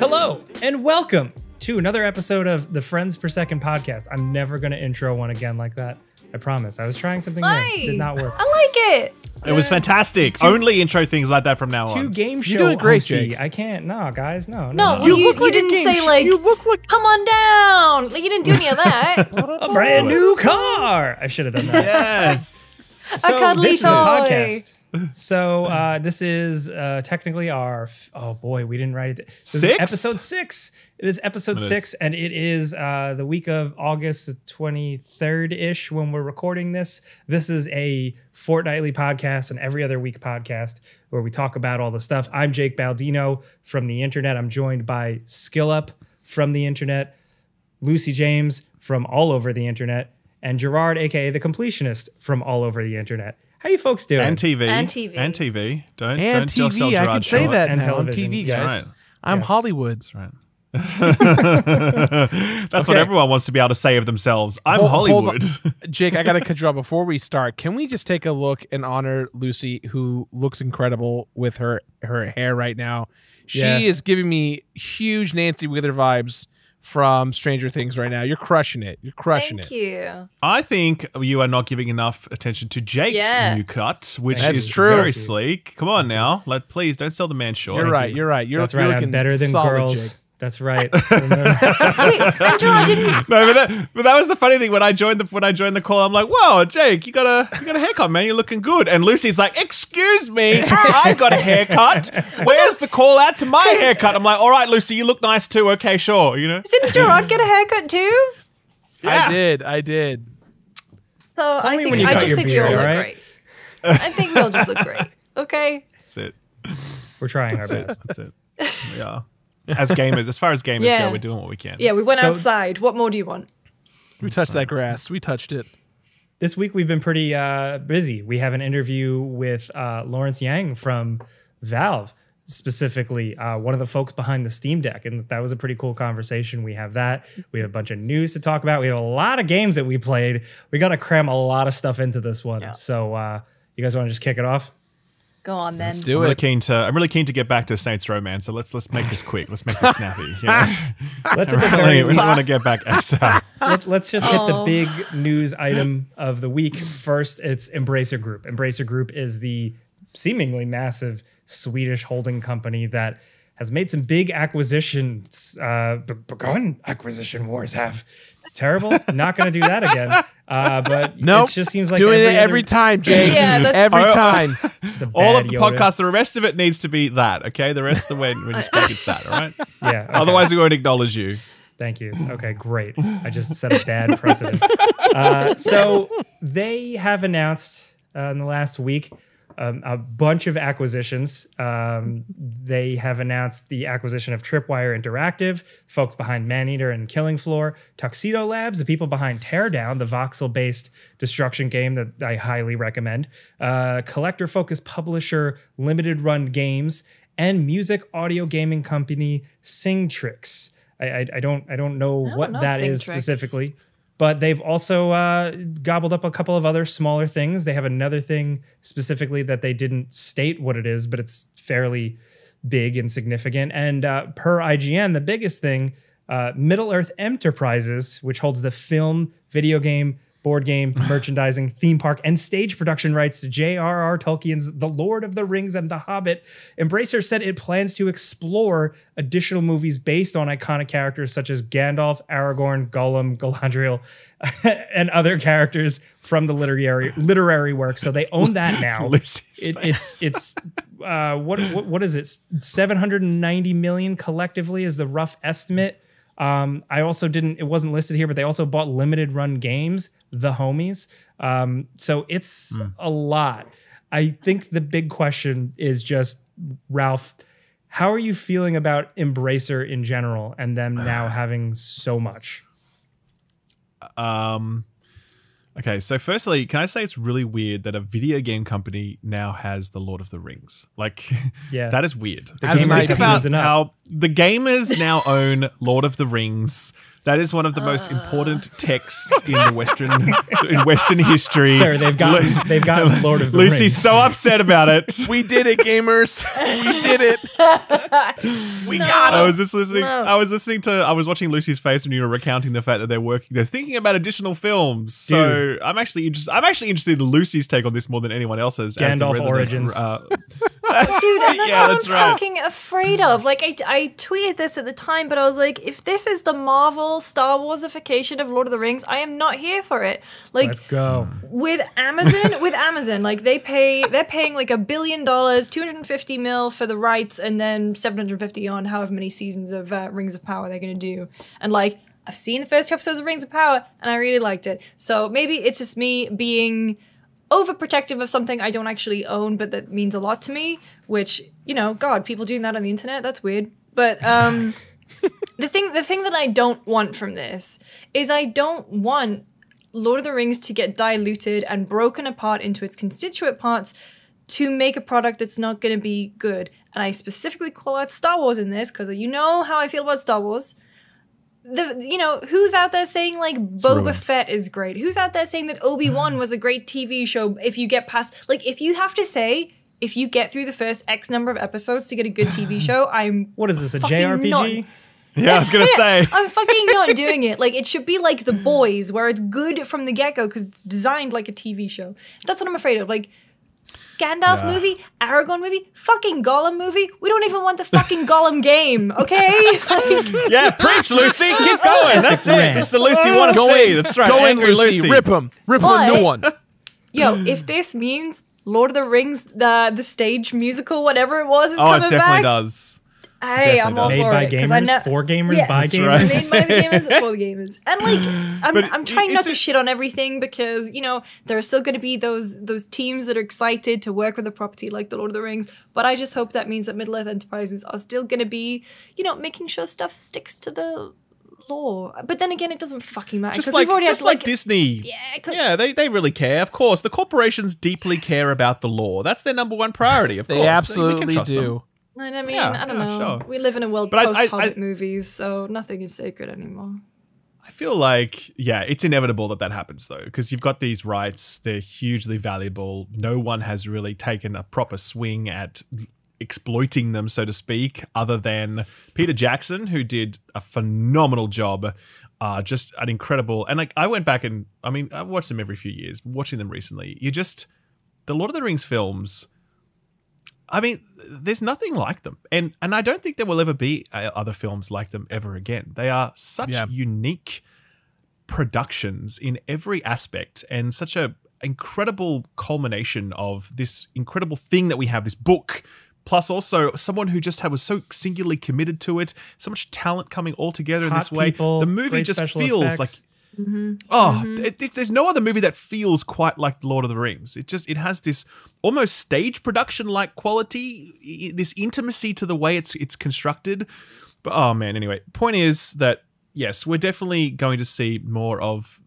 Hello, and welcome to another episode of the Friends Per Second podcast. I'm never going to intro one again like that. I promise. I was trying something new. It did not work. I like it. It was fantastic. Only intro things like that from now on. Two game show You're doing great, hosty. Jake. I can't. No, guys. No. No, You look like a didn't game say sh- like, you look like come on down. Like, you didn't do any of that. A brand new car. I should have done that. Yes. So cuddly this is toy. a podcast. So this is technically our oh boy, we didn't write it. This is Sixth? episode 6. It is episode 6, and it is the week of August 23rd ish when we're recording this. This is a fortnightly podcast, and every other week podcast where we talk about all the stuff. I'm Jake Baldino from the internet. I'm joined by SkillUp from the internet, Lucy James from all over the internet, and Gerard, aka the completionist, from all over the internet. How you folks doing? And TV. And TV. And TV. Don't and sell TV. Gerard I can say short. that And now on television. TV, That's guys. right. I'm Yes. Hollywood. That's right. That's what everyone wants to be able to say of themselves. I'm Hold Hollywood. on. Jake, I got to cut you off before we start. Can we just take a look and honor Lucy, who looks incredible with her hair right now? She Yeah. is giving me huge Nancy Wheeler vibes from Stranger Things right now. You're crushing it. You're crushing Thank it. you. I think you are not giving enough attention to Jake's Yeah. new cut, which That's is true. very sleek. Come on now. Please don't sell the man short. You're right. You're right. You're, That's you're right. looking I'm better than solid, girls. Jake. That's right. Wait, and Gerard didn't. No, but that was the funny thing when I joined the call. I'm like, "Whoa, Jake, you got a haircut, man. You're looking good." And Lucy's like, "Excuse me, I got a haircut. Where's the call out to my haircut?" I'm like, "All right, Lucy, you look nice too. Okay, sure. You know." Didn't Gerard get a haircut too? Yeah. I did. So me when you I cut just your think beard, you'll look all right? great. I think you'll just look great. Okay. That's it. We're trying our That's it. best. That's it. We are. As gamers, as far as gamers Yeah. go, we're doing what we can. Yeah, we went So- outside. What more do you want? We touched that grass. We touched it. This week we've been pretty busy. We have an interview with Lawrence Yang from Valve, specifically one of the folks behind the Steam Deck, and that was a pretty cool conversation. We have that. We have a bunch of news to talk about. We have a lot of games that we played. We got to cram a lot of stuff into this one. Yeah. So you guys want to just kick it off? Go on then. Let's do I'm it. really keen to get back to Saints Row, man. So let's make this quick. Let's make this snappy. You know? Let's at the very we least want to get back ASAP. Let's just hit the big news item of the week. First, it's Embracer Group. Embracer Group is the seemingly massive Swedish holding company that has made some big acquisitions. Begun acquisition wars have. Terrible. Not going to do that again. But Nope. it just seems like doing it other- every time, Jake. Yeah, that's- every time. just a All bad of the Yoda. podcast, the rest of it needs to be that, okay? The rest of the way when you speak, it's that, all right? Yeah. okay. Otherwise, we won't acknowledge you. Thank you. Okay, great. I just set a bad precedent. So they have announced in the last week a bunch of acquisitions. They have announced the acquisition of Tripwire Interactive, folks behind Maneater and Killing Floor, Tuxedo Labs, the people behind Teardown, the voxel-based destruction game that I highly recommend, collector-focused publisher Limited Run Games, and music audio gaming company Singtrix. I don't know what know that is Singtrix. specifically, but they've also gobbled up a couple of other smaller things. They have another thing specifically that they didn't state what it is, but it's fairly big and significant. And per IGN, the biggest thing, Middle Earth Enterprises, which holds the film, video game, board game, merchandising, theme park, and stage production rights to J.R.R. Tolkien's The Lord of the Rings and The Hobbit. Embracer said it plans to explore additional movies based on iconic characters such as Gandalf, Aragorn, Gollum, Galadriel, and other characters from the literary work. So they own that now. It's what is it? 790 million collectively is the rough estimate. I also it wasn't listed here, but they also bought Limited Run Games, the homies. So it's a lot. I think the big question is just, Ralph, how are you feeling about Embracer in general and them now having so much? Okay, so firstly, can I say it's really weird that a video game company now has The Lord of the Rings? Like, Yeah. that is weird. The game Think IP about is enough. how The gamers now own Lord of the Rings. That is one of the most important texts in the Western history. Sir, they've got Lord of the Lucy's Rings. so upset about it. We did it, gamers. We did it. We got it. I was just listening. I was watching Lucy's face when you were recounting the fact that they're thinking about additional films. So I'm actually interested in Lucy's take on this more than anyone else's. Gandalf Origins. Dude, and that's Yeah, what that's I'm right. fucking afraid of. Like, I tweeted this at the time, but I was like, if this is the Marvel Star Warsification of Lord of the Rings, I am not here for it. Like, Let's go. with Amazon, like they're paying like $1 billion, 250 mil for the rights, and then 750 on however many seasons of Rings of Power they're gonna do. And like, I've seen the first two episodes of Rings of Power, and I really liked it. So maybe it's just me being overprotective of something I don't actually own, but that means a lot to me, which, you know, God, people doing that on the internet, that's weird. But the thing that I don't want from this is I don't want Lord of the Rings to get diluted and broken apart into its constituent parts to make a product that's not going to be good. And I specifically call out Star Wars in this because you know how I feel about Star Wars. Who's out there saying like Boba Fett is great? Who's out there saying that Obi-Wan was a great TV show if you get past, like, if you have to say, if you get through the first X number of episodes to get a good TV show, What is this, a fucking JRPG? not- Yeah, I was gonna say. I'm fucking not doing it. Like, it should be like The Boys, where it's good from the get-go because it's designed like a TV show. That's what I'm afraid of. Like, Gandalf movie, Aragorn movie, fucking Gollum movie. We don't even want the fucking Gollum game, okay? Like, Yeah, preach, Lucy. Keep going. That's it. It's the Lucy you want to see. That's right. Go in, Angry Lucy. Rip him a new But- one. yo, if this means Lord of the Rings, the stage musical, whatever it was, is Oh, it coming definitely back, does. hey, I'm all Made for by it. 'Cause I gamers, know- for gamers, Yeah, by that's gamers. right. Made by the gamers, for the gamers. And like, But I'm trying not it's to a- shit on everything because, you know, there are still going to be those teams that are excited to work with a property like the Lord of the Rings. But I just hope that means that Middle Earth Enterprises are still going to be, you know, making sure stuff sticks to the lore. But then again, it doesn't fucking matter Just because like, we've already had like Disney. Yeah, They really care. Of course, the corporations deeply care about the law. That's their number one priority. Of They course, We can absolutely trust them. do. And I mean, Yeah, I don't yeah, know. sure. We live in a world But I- post-Hobbit movies, so nothing is sacred anymore. I feel like, yeah, it's inevitable that happens though, because you've got these rights. They're hugely valuable. No one has really taken a proper swing at exploiting them, so to speak, other than Peter Jackson, who did a phenomenal job. Just an incredible, and like I went back and I mean I watch them every few years. Watching them recently, the Lord of the Rings films. I mean, there's nothing like them, and I don't think there will ever be other films like them ever again. They are such unique productions in every aspect, and such a incredible culmination of this incredible thing that we have, this book. Plus, also someone who just was so singularly committed to it, so much talent coming all together in Hot this way. people, The movie great just special feels effects. like there's no other movie that feels quite like Lord of the Rings. It has this almost stage production like quality, this intimacy to the way it's constructed. But oh man, anyway, point is that yes, we're definitely going to see more of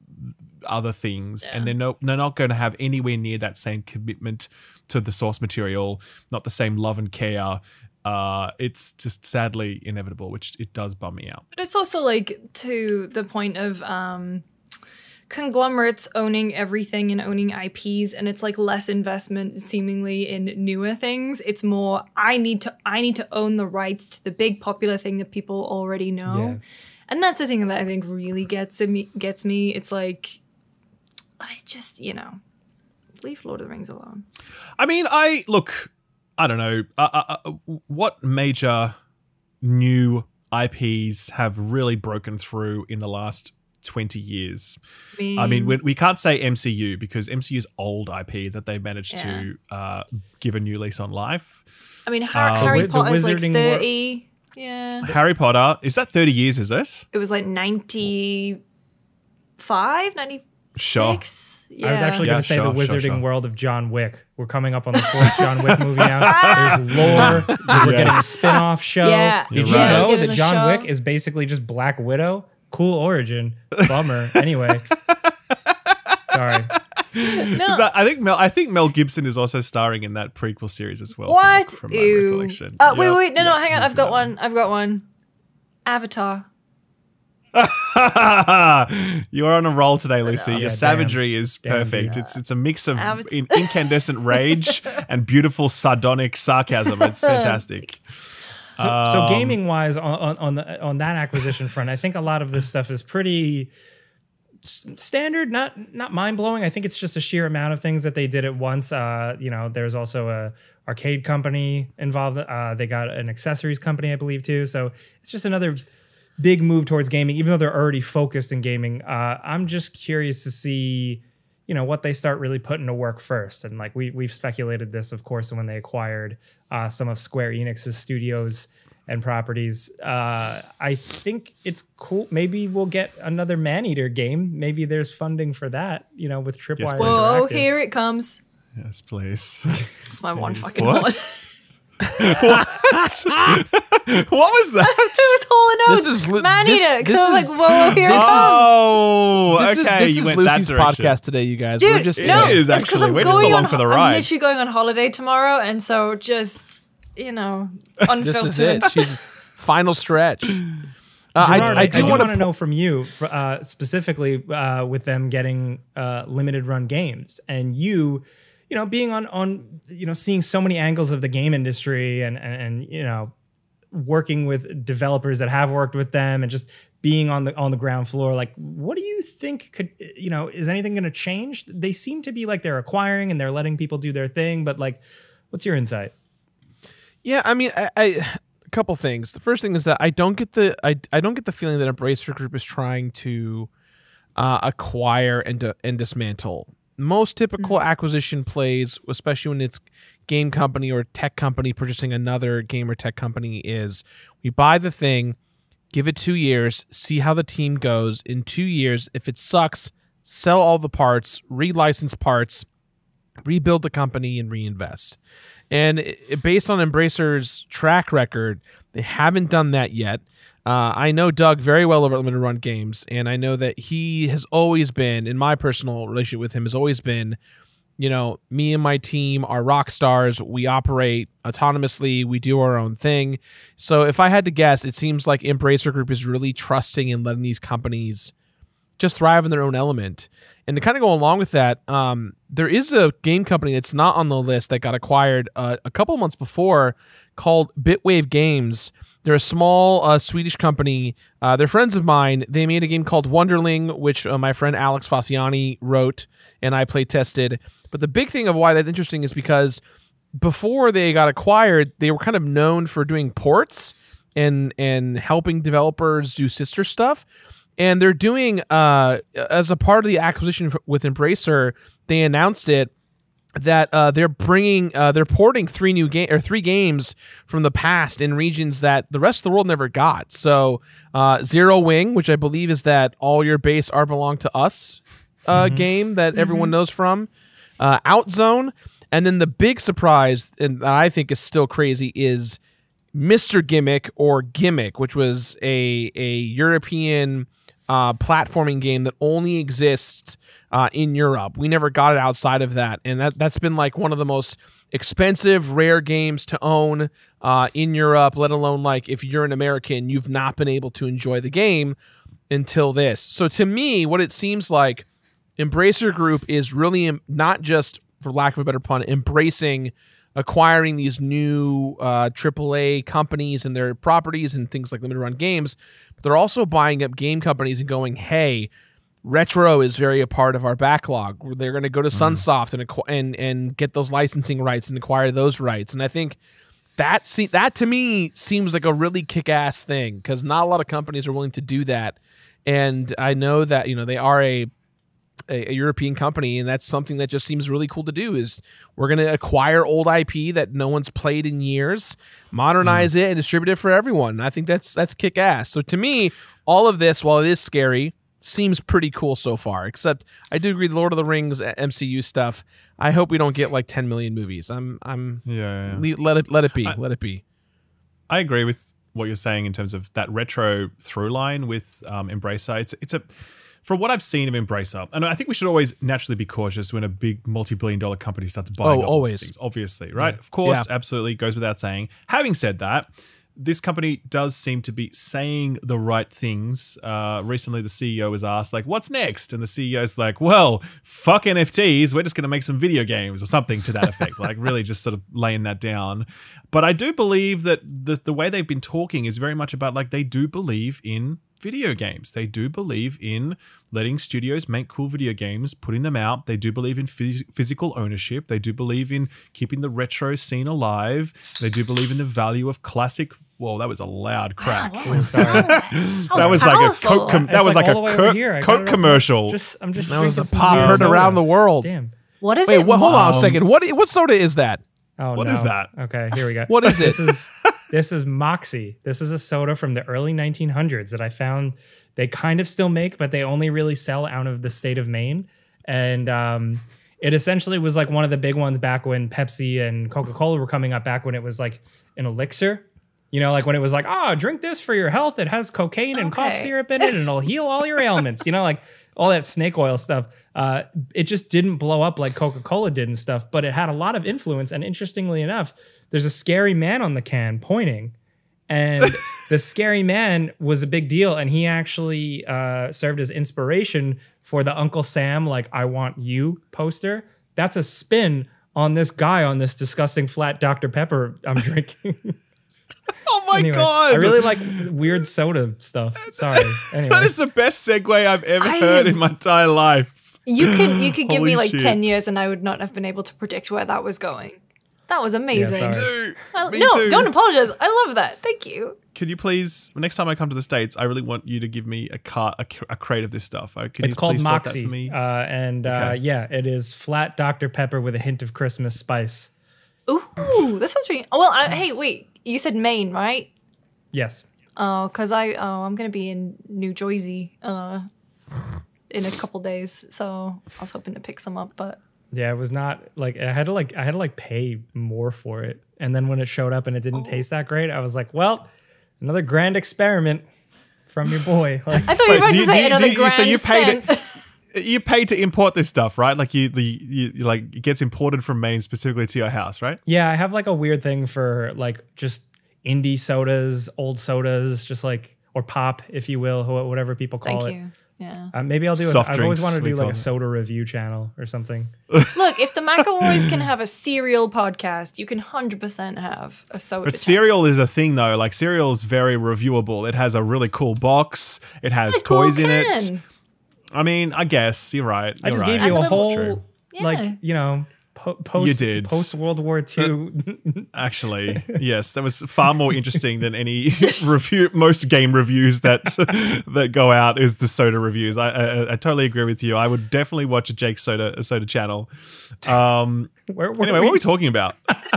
other things, and they're not going to have anywhere near that same commitment to the source material, not the same love and care. It's just sadly inevitable, which it does bum me out. But it's also like to the point of conglomerates owning everything and owning IPs, and it's like less investment seemingly in newer things. It's more I need to own the rights to the big popular thing that people already know. Yeah. And that's the thing that I think really gets me. It's like I just, you know, leave Lord of the Rings alone. I mean, I don't know. What major new IPs have really broken through in the last 20 years? I mean, we can't say MCU because MCU's old IP that they managed to give a new lease on life. I mean, Harry the Potter's like Wizarding 30. Yeah. Harry Potter, is that 30 years, is it? It was like 95, 96. Sure. Yeah. I was actually going to say sure, the sure, Wizarding sure. World of John Wick. We're coming up on the fourth John Wick movie out. There's lore. We're getting a spin-off show. Yeah. Did You're you right. know Getting that a John show. Wick is basically just Black Widow? Cool origin. Bummer. Anyway. Sorry. I think Mel Gibson is also starring in that prequel series as well. What? From my recollection. Wait, no, hang on. I've got one. Avatar. You are on a roll today, Lucy. Yeah, Your savagery is perfect. It's a mix of incandescent rage and beautiful sardonic sarcasm. It's fantastic. So gaming wise, on that acquisition front, I think a lot of this stuff is pretty standard, not mind blowing. I think it's just a sheer amount of things that they did at once. There's also a arcade company involved. They got an accessories company, I believe, too. So it's just another big move towards gaming, even though they're already focused in gaming. I'm just curious to see, what they start really putting to work first. And like we've speculated this, of course, when they acquired some of Square Enix's studios and properties. I think it's cool. Maybe we'll get another Maneater game. Maybe there's funding for that, with Tripwire. Whoa, here it comes. Yes, please. It's my one fucking holiday. What was that? It was Hall & Oates. Maneater. Because I was like, whoa, here it comes. Oh, okay. This you is went Lucy's that direction. podcast today, you guys. Dude, We're just It is, actually. We're just along for the ride. I'm literally going on holiday tomorrow, and so just, unfiltered. This is it. She's final stretch. Gerard, I do want to know from you, specifically with them getting limited run games, and you being on seeing so many angles of the game industry and working with developers that have worked with them and just being on the ground floor. Like, what do you think could, is anything going to change? They seem to be like they're acquiring and they're letting people do their thing, but like, what's your insight? Yeah, I mean, a couple things. The first thing is that I don't get the feeling that Embracer Group is trying to acquire and dismantle. Most typical acquisition plays, especially when it's game company or tech company purchasing another game or tech company, is we buy the thing, give it 2 years, see how the team goes. In 2 years, if it sucks, sell all the parts, relicense parts, rebuild the company, and reinvest. And based on Embracer's track record, they haven't done that yet. I know Doug very well over at Limited Run Games, and I know that he has always been, in my personal relationship with him, has always been, me and my team are rock stars. We operate autonomously. We do our own thing. So if I had to guess, it seems like Embracer Group is really trusting and letting these companies just thrive in their own element. And to kind of go along with that, there is a game company that's not on the list that got acquired a couple months before called Bitwave Games. They're a small Swedish company. They're friends of mine. They made a game called Wonderling, which my friend Alex Faciani wrote and I play tested. But the big thing of why that's interesting is because before they got acquired, they were kind of known for doing ports and helping developers do sister stuff. And they're doing, as a part of the acquisition with Embracer, they announced it, that they're porting three games from the past in regions that the rest of the world never got. So Zero Wing, which I believe is that all your base are belong to us game that everyone knows from, Outzone, and then the big surprise, and I think is still crazy, is Mr. Gimmick or Gimmick, which was a European platforming game that only exists in Europe. We never got it outside of that, and that's been like one of the most expensive, rare games to own in Europe, let alone like if you're an American, you've not been able to enjoy the game until this. So to me, what it seems like, Embracer Group is really not just, for lack of a better pun, embracing acquiring these new AAA companies and their properties and things like Limited Run Games, but they're also buying up game companies and going, hey, retro is very a part of our backlog. They're going to go to Sunsoft and get those licensing rights and acquire those rights. And I think that to me seems like a really kick-ass thing, because not a lot of companies are willing to do that. And I know that they are a European company, and that's something that just seems really cool to do. Is we're going to acquire old IP that no one's played in years, modernize it, and distribute it for everyone. I think that's kick-ass. So to me, all of this, while it is scary, seems pretty cool so far. Except I do agree, the Lord of the Rings MCU stuff, I hope we don't get like 10 million movies. Let it be. I agree with what you're saying in terms of that retro through line with Embracer. from what I've seen of Embracer, and I think we should always naturally be cautious when a big multi-billion-dollar company starts buying all these things, obviously, right? Of course, absolutely, goes without saying. Having said that, this company does seem to be saying the right things. Recently, the CEO was asked, like, what's next? And the CEO's like, well, fuck NFTs. We're just going to make some video games or something to that effect. Like, really just sort of laying that down. But I do believe that the way they've been talking is very much about, like, they do believe in video games. They do believe in letting studios make cool video games, putting them out. They do believe in physical ownership. They do believe in keeping the retro scene alive. They do believe in the value of classic. Whoa, that was a loud crack. Wow, that was like a Coke. That was like a Coke commercial. I'm just. That was the pop heard around the world. Damn. What is Wait, it? hold on a second. What soda is that? Oh, what is that? Okay, here we go. What is it? This is Moxie. This is a soda from the early 1900s that I found they kind of still make, but they only really sell out of the state of Maine. And it essentially was like one of the big ones back when Pepsi and Coca-Cola were coming up, back when it was like an elixir. You know, like when it was like, drink this for your health. It has cocaine and cough syrup in it and it'll heal all your ailments. You know, like all that snake oil stuff. It just didn't blow up like Coca-Cola did and stuff, but it had a lot of influence. And interestingly enough, there's a scary man on the can pointing. And the scary man was a big deal. And he actually served as inspiration for the Uncle Sam, like, I want you poster. That's a spin on this guy on this disgusting flat Dr. Pepper I'm drinking. Oh my God. I really like weird soda stuff. Sorry. Anyway. That is the best segue I've ever heard in my entire life. You could give me like shit. 10 years and I would not have been able to predict where that was going. That was amazing. Yeah, Dude, me no, too. don't apologize. I love that. Thank you. Could you please, next time I come to the States, I really want you to give me a crate of this stuff. It's called Moxie. For me? Yeah, it is flat Dr. Pepper with a hint of Christmas spice. Ooh, that sounds really... Well, hey, wait. You said Maine, right? Yes. Oh, because I'm going to be in New Jersey in a couple days. So I was hoping to pick some up, but... Yeah, it was not like I had to pay more for it. And then when it showed up and it didn't taste that great, I was like, well, another grand experiment from your boy. Like, I thought you were about to say another grand so you paid spend. You pay to import this stuff, right? Like you like it gets imported from Maine specifically to your house, right? Yeah, I have like a weird thing for like just indie sodas, old sodas, just like, or pop, if you will, whatever people call it. Thank you. Yeah. Maybe I'll do Soft I've always drinks, wanted to do we like call a it. soda review channel or something. Look, if the McElroys can have a cereal podcast, you can 100% have a soda. But cereal is a thing though. Like cereal is very reviewable. It has a really cool box. It has toys in it. I mean, I guess you're right. I just You're gave right. you a And the little- whole, Yeah. like, you know, post World War II. Actually, yes, that was far more interesting than any review. Most game reviews that go out is the soda reviews. I totally agree with you. I would definitely watch a Jake soda channel. Anyway, what are we talking about?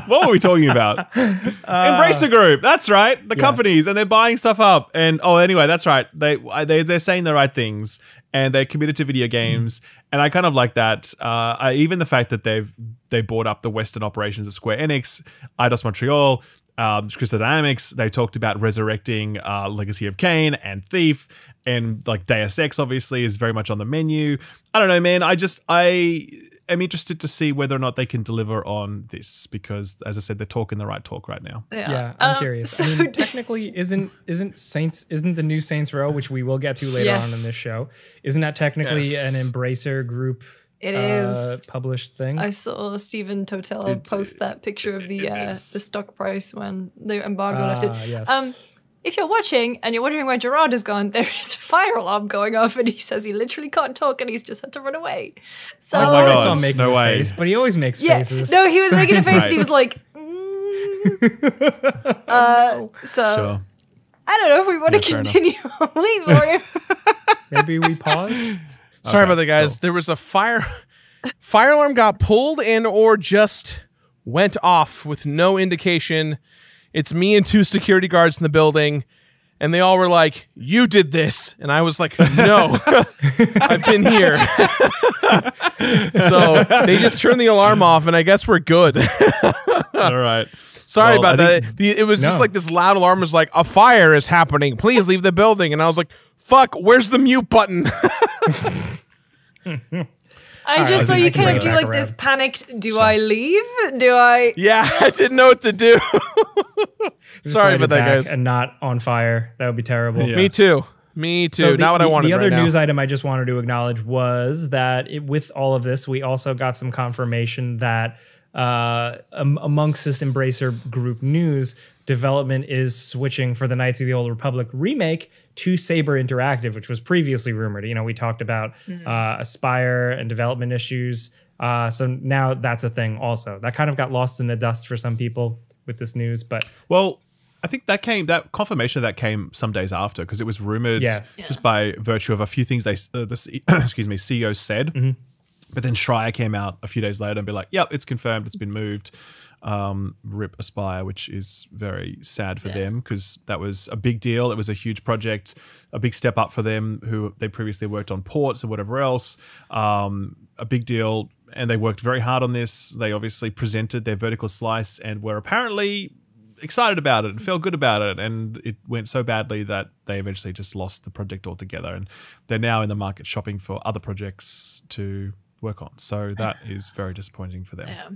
What were we talking about? Embracer Group. That's right. The companies, and they're buying stuff up. And anyway, that's right. They're saying the right things, and they're committed to video games. And I kind of like that. Even the fact that they bought up the Western operations of Square Enix, Eidos Montreal, Crystal Dynamics. They talked about resurrecting Legacy of Kain and Thief, and like Deus Ex obviously is very much on the menu. I don't know, man. I am interested to see whether or not they can deliver on this, because, as I said, they're talking the right talk right now. Yeah, I'm curious. so- I mean, technically, isn't the new Saints Row, which we will get to later on in this show, isn't that technically an Embracer Group? It is published thing. I saw Stephen Totel post that picture of the stock price when the embargo lifted. Yes. If you're watching and you're wondering where Gerard has gone, there's a fire alarm going off, and he says he literally can't talk and he's just had to run away. So, Oh my I God. saw him making No a way. face, but he always makes yeah, faces. no, he was making a face Right. and he was like, so Sure. I don't know if we want to fair enough. continue. Wait for him. Maybe we pause. Sorry Okay, about that, guys. cool. There was a fire alarm got pulled and or just went off with no indication. It's me and two security guards in the building, and they all were like, "You did this," and I was like, "No, I've been here." So they just turned the alarm off, and I guess we're good. All right. Sorry Well, about I that. It was just No. like this loud alarm was like, "A fire is happening. Please leave the building," and I was like, fuck, where's the mute button? And just so I you can kind of bring do it like back this around. panicked, do I leave? Do I? Yeah, I didn't know what to do. Sorry Glide about it that, back guys. And not on fire. That would be terrible. Yeah. Me too. Me too. So Not what I wanted The other right now. news item I just wanted to acknowledge was that with all of this, we also got some confirmation that amongst this Embracer Group news, development is switching for the Knights of the Old Republic remake to Saber Interactive, which was previously rumored. You know, we talked about Aspire and development issues. So now that's a thing also. That kind of got lost in the dust for some people with this news, but Well, I think that confirmation of that came some days after because it was rumored just by virtue of a few things excuse me, CEO said. But then Schreier came out a few days later and be like, yep, it's confirmed, it's been moved. RIP Aspire, which is very sad for them because that was a big deal. It was a huge project, a big step up for them who they previously worked on ports or whatever else. A big deal. And they worked very hard on this. They obviously presented their vertical slice and were apparently excited about it and felt good about it. And it went so badly that they eventually just lost the project altogether. And they're now in the market shopping for other projects to work on. So that is very disappointing for them. Yeah.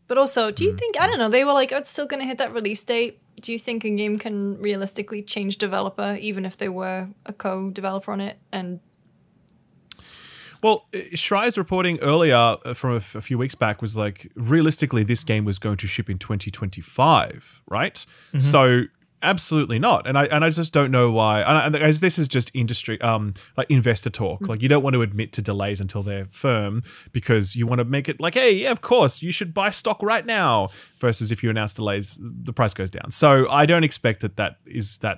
But also, do you think, I don't know, they were like, oh, it's still going to hit that release date. Do you think a game can realistically change developer, even if they were a co-developer on it? And well, Schreier's reporting earlier from a few weeks back was like, realistically, this game was going to ship in 2025, right? So absolutely not. And I just don't know why. And guys, this is just industry, like investor talk. Like you don't want to admit to delays until they're firm because you want to make it like, hey, yeah, of course, you should buy stock right now. Versus if you announce delays, the price goes down. So I don't expect that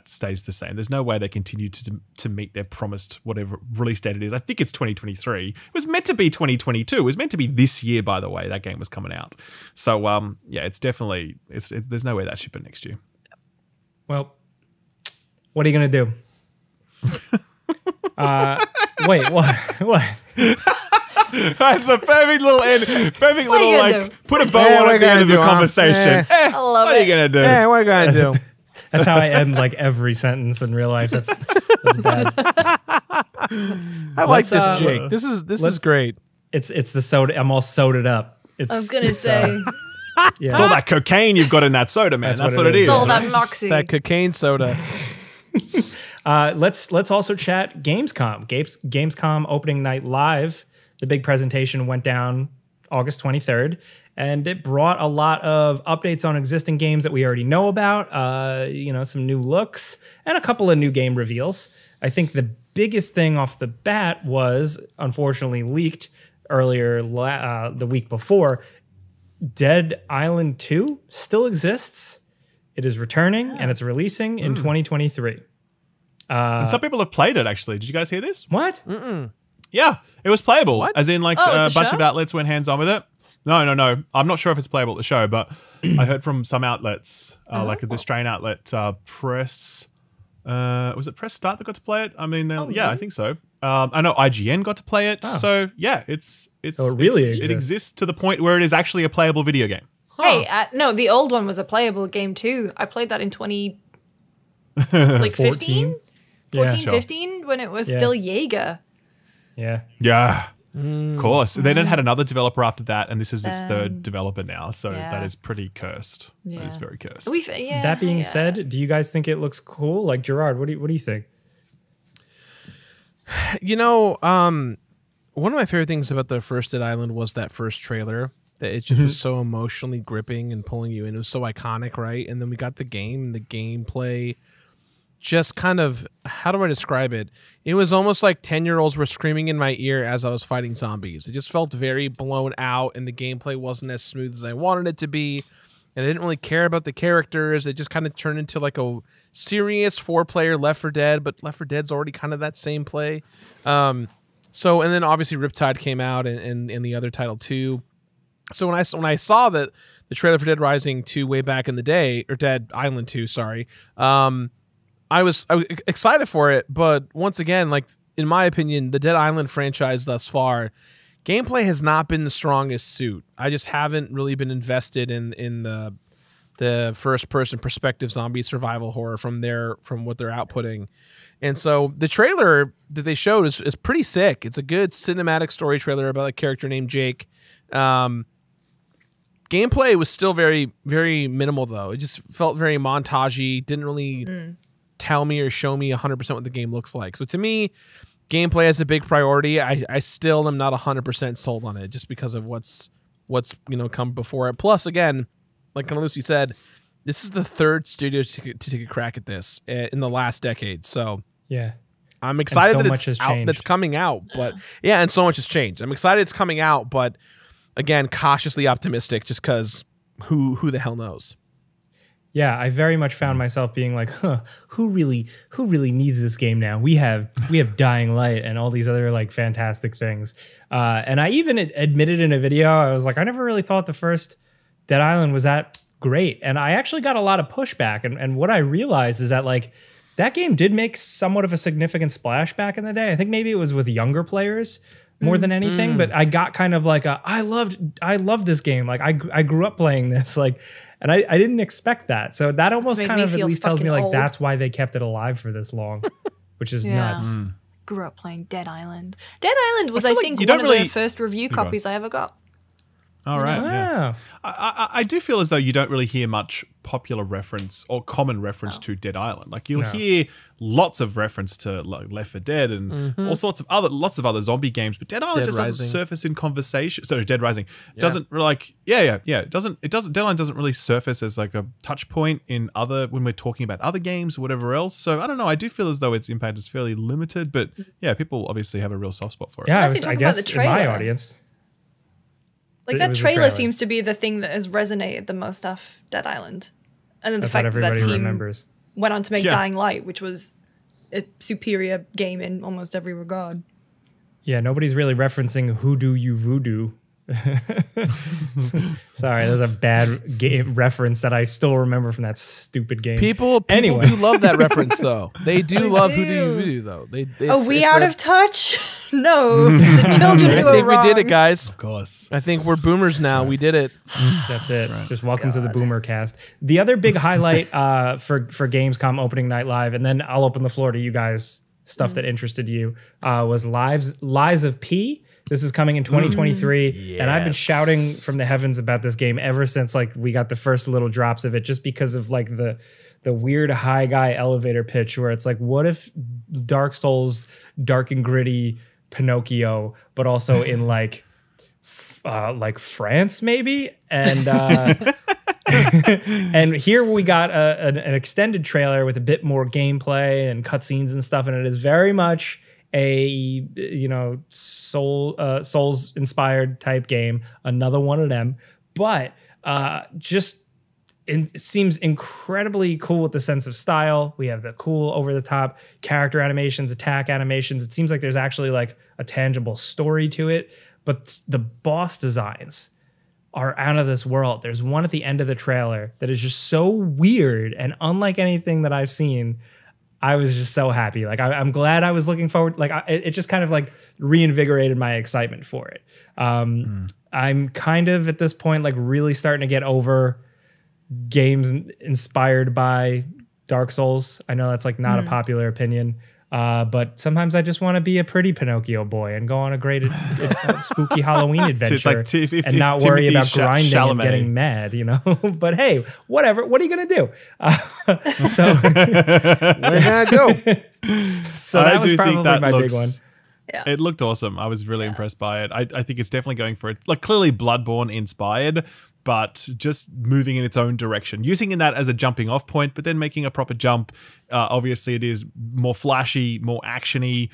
stays the same. There's no way they continue to meet their promised whatever release date it is. I think it's 2023. It was meant to be 2022. It was meant to be this year, by the way. That game was coming out. So yeah, it's definitely there's no way that's shipping next year. well, what are you going to do? Wait, what? That's the perfect little end. Perfect little, you gonna like, do? put a bow on at the end of the conversation. I love What are you going to do? Yeah, what are you gonna do? That's how I end like every sentence in real life. That's bad. I like Let's, this, Jake. This is great. It's the soda. I'm all sodaed up. I was going to say, Yeah. It's all that cocaine you've got in that soda, man. That's what it is. all right? that moxie. That cocaine soda. Let's also chat Gamescom. Gamescom opening night live. The big presentation went down August 23rd, and it brought a lot of updates on existing games that we already know about. Some new looks and a couple of new game reveals. I think the biggest thing off the bat was unfortunately leaked earlier the week before. Dead Island 2 still exists. It is returning and it's releasing in 2023. And some people have played it, actually. Did you guys hear this? What? Yeah, it was playable. As in, like, at a the bunch show? of outlets went hands-on with it. No. I'm not sure if it's playable at the show, but I heard from some outlets, like the Australian outlet, Press... was it Press Start that got to play it? I mean, I think so. I know IGN got to play it. So, yeah, it exists to the point where it is actually a playable video game. Hey, no, the old one was a playable game too. I played that in 15? 14, sure. 15, when it was still Jaeger. Yeah. Yeah. Of course. They then had another developer after that, and this is its third developer now. So that is pretty cursed. That is very cursed. That being said, do you guys think it looks cool? Like, Gerard, what do you think? You know, one of my favorite things about the first Dead Island was that first trailer. That it just was so emotionally gripping and pulling you in. It was so iconic, right? And then we got the game, and the gameplay just kind of, how do I describe it? It was almost like 10-year-olds were screaming in my ear as I was fighting zombies. It just felt very blown out, and the gameplay wasn't as smooth as I wanted it to be. And I didn't really care about the characters. It just kind of turned into like a serious 4-player Left 4 Dead, but Left 4 Dead's already kind of that same play. And then obviously Riptide came out and the other title too. So when I saw that the trailer for Dead Rising 2 way back in the day, or Dead Island 2, sorry, I was excited for it, but once again, like in my opinion, the Dead Island franchise thus far, gameplay has not been the strongest suit. I just haven't really been invested in the the first person perspective zombie survival horror from what they're outputting. And so the trailer that they showed is pretty sick. It's a good cinematic story trailer about a character named Jake. Gameplay was still very, very minimal, though. It just felt very montagey. Didn't really tell me or show me 100% what the game looks like. So to me, gameplay is a big priority. I still am not 100% sold on it just because of what's come before it. Plus, again, like kind of Lucy said, this is the third studio to take a crack at this in the last decade. So yeah, I'm excited so that much it's has out, changed. that's coming out. But yeah, and so much has changed. I'm excited it's coming out, but again, cautiously optimistic just because who the hell knows? Yeah, I very much found myself being like, who really needs this game now? We have Dying Light and all these other like fantastic things. And I even admitted in a video, I was like, I never really thought the first Dead Island was that great. And I actually got a lot of pushback. And what I realized is that like that game did make somewhat of a significant splash back in the day. I think maybe it was with younger players more than anything, but I got kind of like I loved this game. Like I grew up playing this, like, and I didn't expect that. So that almost kind of at least tells me like old. that's why they kept it alive for this long, which is nuts. Grew up playing Dead Island. Dead Island was, I like think, you one don't of the really- first review copies I ever got. All right. Yeah. Wow. I do feel as though you don't really hear much popular reference or common reference to Dead Island. Like you'll hear lots of reference to like Left 4 Dead and all sorts of lots of other zombie games, but Dead Island just doesn't surface in conversation. Sorry, Dead Rising doesn't like It doesn't. Dead Island doesn't really surface as like a touch point in when we're talking about other games or whatever else. So I don't know. I do feel as though its impact is fairly limited, but yeah, people obviously have a real soft spot for it. Yeah, Unless you I talk about guess the in my trailer. audience. Like It that was the trailer trailer. seems to be the thing that has resonated the most off Dead Island. And then the That's what fact that that everybody team remembers. went on to make Yeah. Dying Light, which was a superior game in almost every regard. Yeah, nobody's really referencing Who Do You Voodoo. Sorry, that was a bad game reference that I still remember from that stupid game. People Anyway. do love that reference, though. They do love Who Do You do. Voodoo, though. Are we out of touch? No, the children I who are think we wrong. did it, guys. Of course. I think we're boomers now. We did it. That's it. Just welcome to the Boomer Cast. The other big highlight for Gamescom opening night live, and then I'll open the floor to you guys. Stuff that interested you was Lies of P. This is coming in 2023, and I've been shouting from the heavens about this game ever since like we got the first little drops of it, just because of like the weird high guy elevator pitch where it's like, what if Dark Souls, dark and gritty Pinocchio, but also in like France maybe, and and here we got an extended trailer with a bit more gameplay and cutscenes and stuff, and it is very much a Souls inspired type game, another one of them, but it seems incredibly cool with the sense of style. We have the cool over the top character animations, attack animations. It seems like there's actually like a tangible story to it, but the boss designs are out of this world. There's one at the end of the trailer that is just so weird and unlike anything that I've seen. I was just so happy. Like I'm glad I was looking forward. Like it just kind of like reinvigorated my excitement for it. I'm kind of at this point like really starting to get over games inspired by Dark Souls. I know that's like not a popular opinion, but sometimes I just want to be a pretty Pinocchio boy and go on a great spooky Halloween adventure and not worry about grinding and getting mad, you know? But hey, whatever. What are you going to do? So Where can I go? So that was probably my big one. Yeah. It looked awesome. I was really impressed by it. I think it's definitely going for it. Like clearly Bloodborne inspired, but just moving in its own direction, using that as a jumping off point, but then making a proper jump. Obviously it is more flashy, more actiony.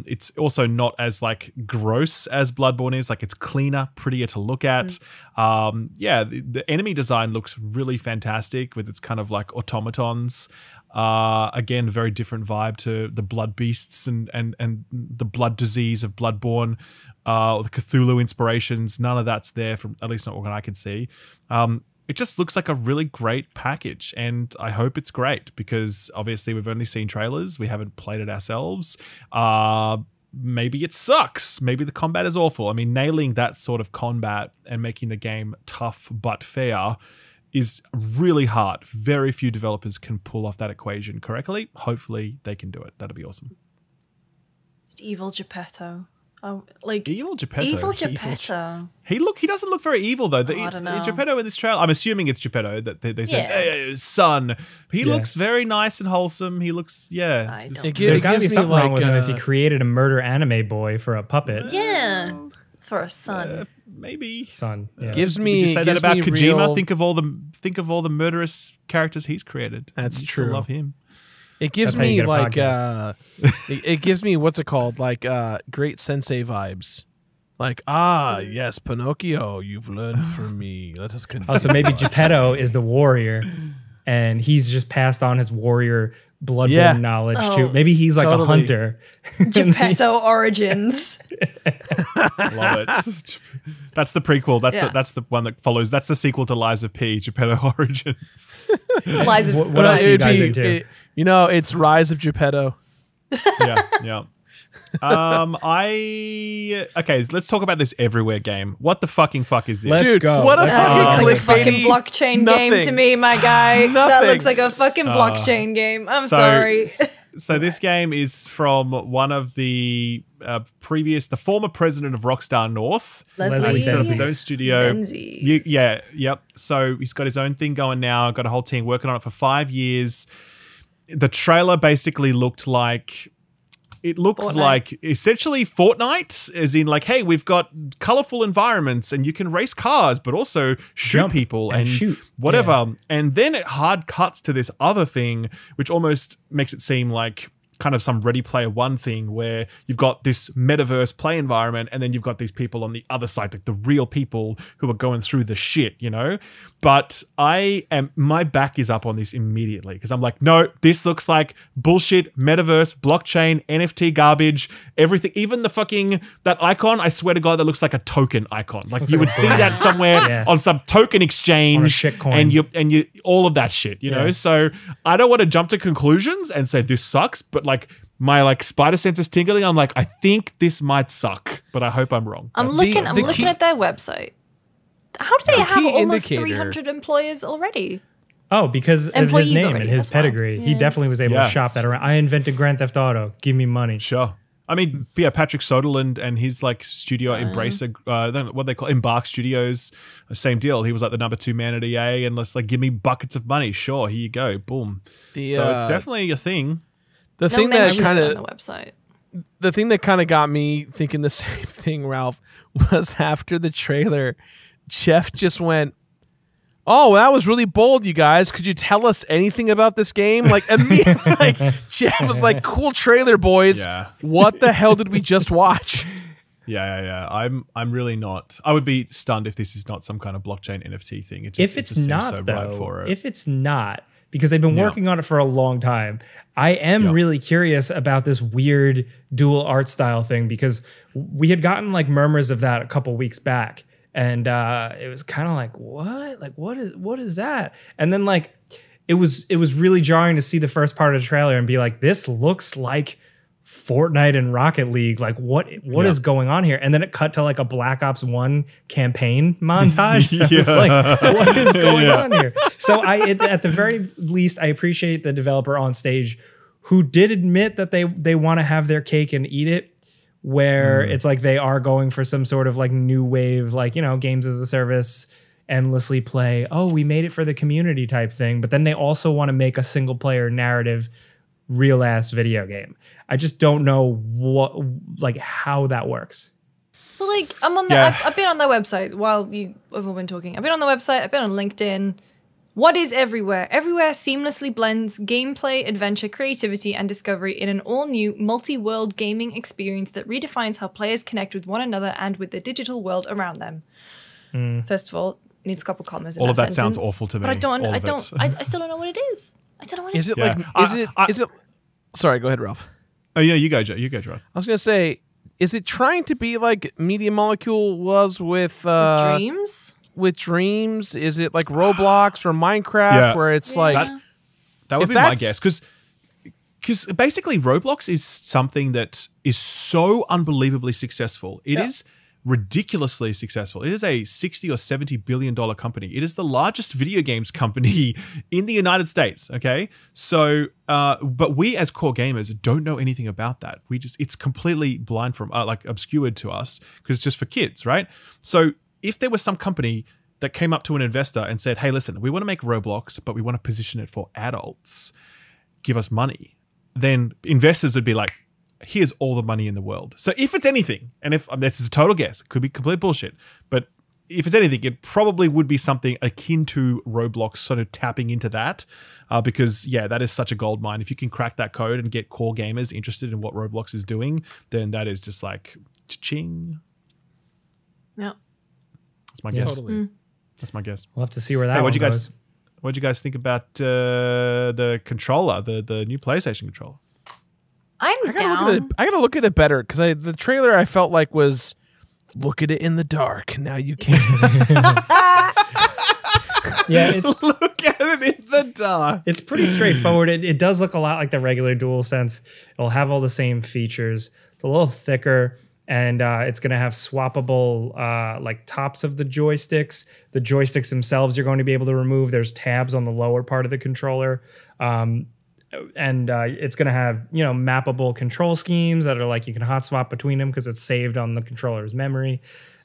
It's also not as like gross as Bloodborne is. Like it's cleaner, prettier to look at. The enemy design looks really fantastic with its kind of like automatons. Again, very different vibe to the blood beasts and the blood disease of Bloodborne, or the Cthulhu inspirations. None of that's there, from at least not what I can see. It just looks like a really great package, and I hope it's great because obviously we've only seen trailers. We haven't played it ourselves. Maybe it sucks. Maybe the combat is awful. I mean, nailing that sort of combat and making the game tough but fair is really hard. Very few developers can pull off that equation correctly. Hopefully they can do it. That'd be awesome. Just evil Geppetto. Oh, like Evil Geppetto. Evil Geppetto. He doesn't look very evil though. I don't know. Geppetto in this trailer, I'm assuming it's Geppetto that they say, Yeah. hey, son. He looks very nice and wholesome. He looks, I don't There's got to be gives me, something wrong like, with him if he created a murder anime boy for a puppet. Yeah. For a son. maybe. Son. Yeah. Gives Did me we just say that gives about me Kojima? real- Think of all the murderous characters he's created. That's You still true. Love him. It gives That's how you me get a like it gives me what's it called, like great sensei vibes. Like, yes, Pinocchio, you've learned from me. Let us continue. Oh, so maybe Geppetto is the warrior, and he's just passed on his warrior bloodborne knowledge Oh, to. Maybe he's like totally. a hunter. Geppetto Origins. Love it. That's the prequel. That's the one that follows. That's the sequel to Lies of P, Geppetto Origins. Lies of What else are you It'd guys be- into? it's Rise of Geppetto. yeah. Okay, let's talk about this everywhere game. What the fucking fuck is this? Let's Dude, go. what a Let's fucking go. looks like a fucking clickbaity blockchain game nothing. to me, my guy. That Nothing. looks like a fucking blockchain game. I'm sorry. So this game is from one of the the former president of Rockstar North. Leslie He set up his Benzies. own studio. Benzies. Yep. So he's got his own thing going now. Got a whole team working on it for 5 years. The trailer basically looked like Fortnite. like essentially Fortnite, as in like, hey, we've got colorful environments and you can race cars, but also shoot Jump people and and shoot. whatever. Yeah. And then it hard cuts to this other thing, which almost makes it seem like kind of some Ready Player One thing where you've got this metaverse play environment and then you've got these people on the other side, like the real people who are going through the shit, you know? But my back is up on this immediately because I'm like, no, this looks like bullshit, metaverse, blockchain, NFT garbage, everything. Even the fucking, that icon, I swear to God, that looks like a token icon. Like you would see that somewhere Yeah. on some token exchange On a shitcoin. and you all of that shit, you know? Yeah. So I don't want to jump to conclusions and say this sucks, but like my like spider sense is tingling. I'm like, I think this might suck, but I hope I'm wrong. I'm That's- looking the key- at their website. How do they have key almost indicator- 300 employers already? Oh, because of his Employees name already, and his that's why. pedigree. He Yeah, definitely was able Yeah. to shop that around. I invented Grand Theft Auto. Give me money. Sure. I mean, yeah, Patrick Soderlund and his like studio Embracer, what they call Embark Studios, same deal. He was like the number 2 man at EA, and let's like give me buckets of money. Sure, here you go, boom. So it's definitely a thing. The No thing that mentions kind on the of website. the thing that kind of got me thinking the same thing, Ralph, was after the trailer, Jeff just went, "Oh, that was really bold, you guys. Could you tell us anything about this game?" Like, immediately, like Jeff was like, "Cool trailer, boys. Yeah. What the hell did we just watch?" Yeah. I'm really not. I would be stunned if this is not some kind of blockchain NFT thing. It just, If it it's just seems not, so right though, for it. if it's not, because they've been working on it for a long time, I am really curious about this weird dual art style thing because we had gotten like murmurs of that a couple weeks back. And it was kind of like, what? Like, what is that? And then like, it was really jarring to see the first part of the trailer and be like, this looks like Fortnite and Rocket League. Like, what is going on here? And then it cut to like a Black Ops 1 campaign montage. I was like, what is going on here? So at the very least, I appreciate the developer on stage who did admit that they want to have their cake and eat it. Where it's like they are going for some sort of like new wave, like, you know, games as a service, endlessly play. Oh, we made it for the community type thing. But then they also want to make a single player narrative, real ass video game. I just don't know how that works. So like I'm on I've been on their website while you have all been talking. I've been on the website, I've been on LinkedIn. What is everywhere? Everywhere seamlessly blends gameplay, adventure, creativity, and discovery in an all-new multi-world gaming experience that redefines how players connect with one another and with the digital world around them. First of all, needs a couple commas in All of that sentence, sounds awful to me. But I All of I still don't know what it is. I don't know what it is. Is it Yeah. like is it sorry, go ahead, Ralph. Oh yeah, you go, Joe. You go, Joe. I was gonna say, is it trying to be like Media Molecule was with Dreams? with Dreams? Is it like Roblox or Minecraft Yeah. where it's Yeah. like That would If be my that's- guess because basically Roblox is something that is so unbelievably successful. It is ridiculously successful. It is a 60 or 70 billion dollar company. It is the largest video games company in the United States. Okay. So, but we as core gamers don't know anything about that. It's completely blind from, like obscured to us because it's just for kids, right? So if there was some company that came up to an investor and said, hey, listen, we want to make Roblox, but we want to position it for adults, give us money, then investors would be like, here's all the money in the world. So if it's anything, and if this is a total guess, it could be complete bullshit, but if it's anything, it probably would be something akin to Roblox sort of tapping into that because, yeah, that is such a gold mine. If you can crack that code and get core gamers interested in what Roblox is doing, then that is just like cha-ching. Yeah. That's my guess. Totally. That's my guess. We'll have to see where that Hey, one goes. What'd you guys think about the controller, the new PlayStation controller? I'm down. I gotta look at it better because the trailer I felt like was look at it in the dark. Now you can't. Yeah, it's, Look at it in the dark. it's pretty straightforward. It does look a lot like the regular DualSense. It'll have all the same features. It's a little thicker, and it's going to have swappable like tops of the joysticks. The joysticks themselves you're going to be able to remove. There's tabs on the lower part of the controller. And it's going to have, you know, mappable control schemes that are like you can hot swap between them because it's saved on the controller's memory.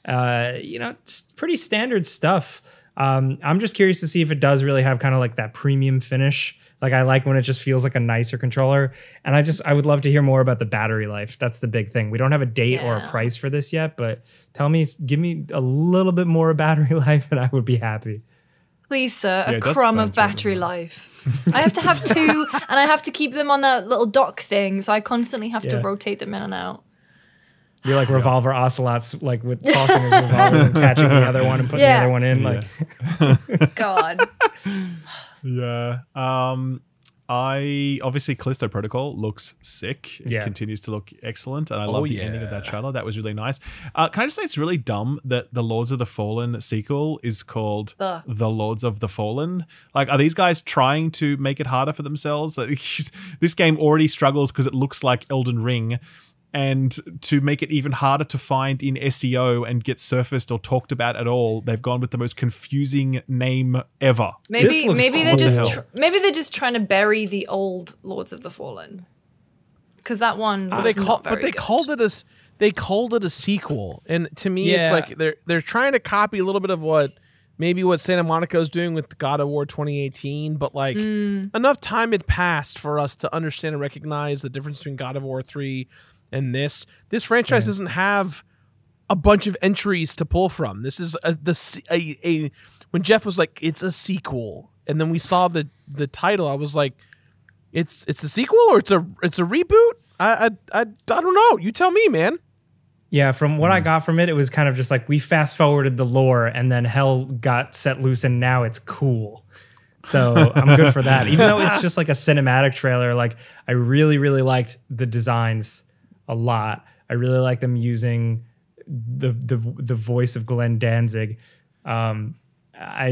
You know, it's pretty standard stuff. I'm just curious to see if it does really have kind of like that premium finish. Like I like when it just feels like a nicer controller. And I would love to hear more about the battery life. That's the big thing. We don't have a date or a price for this yet, but give me a little bit more battery life and I would be happy. Please, sir, Yeah, a it does crumb burn of battery through life. I have to have two, and I have to keep them on that little dock thing, so I constantly have to Yeah. rotate them in and out. You're like revolver ocelots, like with tossing a revolver and catching the other one and putting the Yeah. other one in. Like, God. Yeah. I obviously Callisto Protocol looks sick. It Yeah. continues to look excellent, and I love the ending of that trailer. That was really nice. Can I just say it's really dumb that the Lords of the Fallen sequel is called The Lords of the Fallen? Like, are these guys trying to make it harder for themselves? Like, this game already struggles because it looks like Elden Ring. And to make it even harder to find in SEO and get surfaced or talked about at all, they've gone with the most confusing name ever. Maybe looks they're cool. maybe they're just trying to bury the old Lords of the Fallen. Because that one was not very good. They called it a sequel, and to me, Yeah. it's like they're trying to copy a little bit of what Santa Monica is doing with God of War 2018, but like enough time had passed for us to understand and recognize the difference between God of War 3 and this franchise doesn't have a bunch of entries to pull from. This is when Jeff was like, it's a sequel, and then we saw the title, I was like, it's a sequel or it's a reboot. I don't know. You tell me, man. yeah, from what I got from it, it was kind of just like we fast forwarded the lore and then hell got set loose and now it's cool. So I'm good for that. Even though it's just like a cinematic trailer, like I really, really liked the designs a lot. I really like them using the voice of Glenn Danzig. I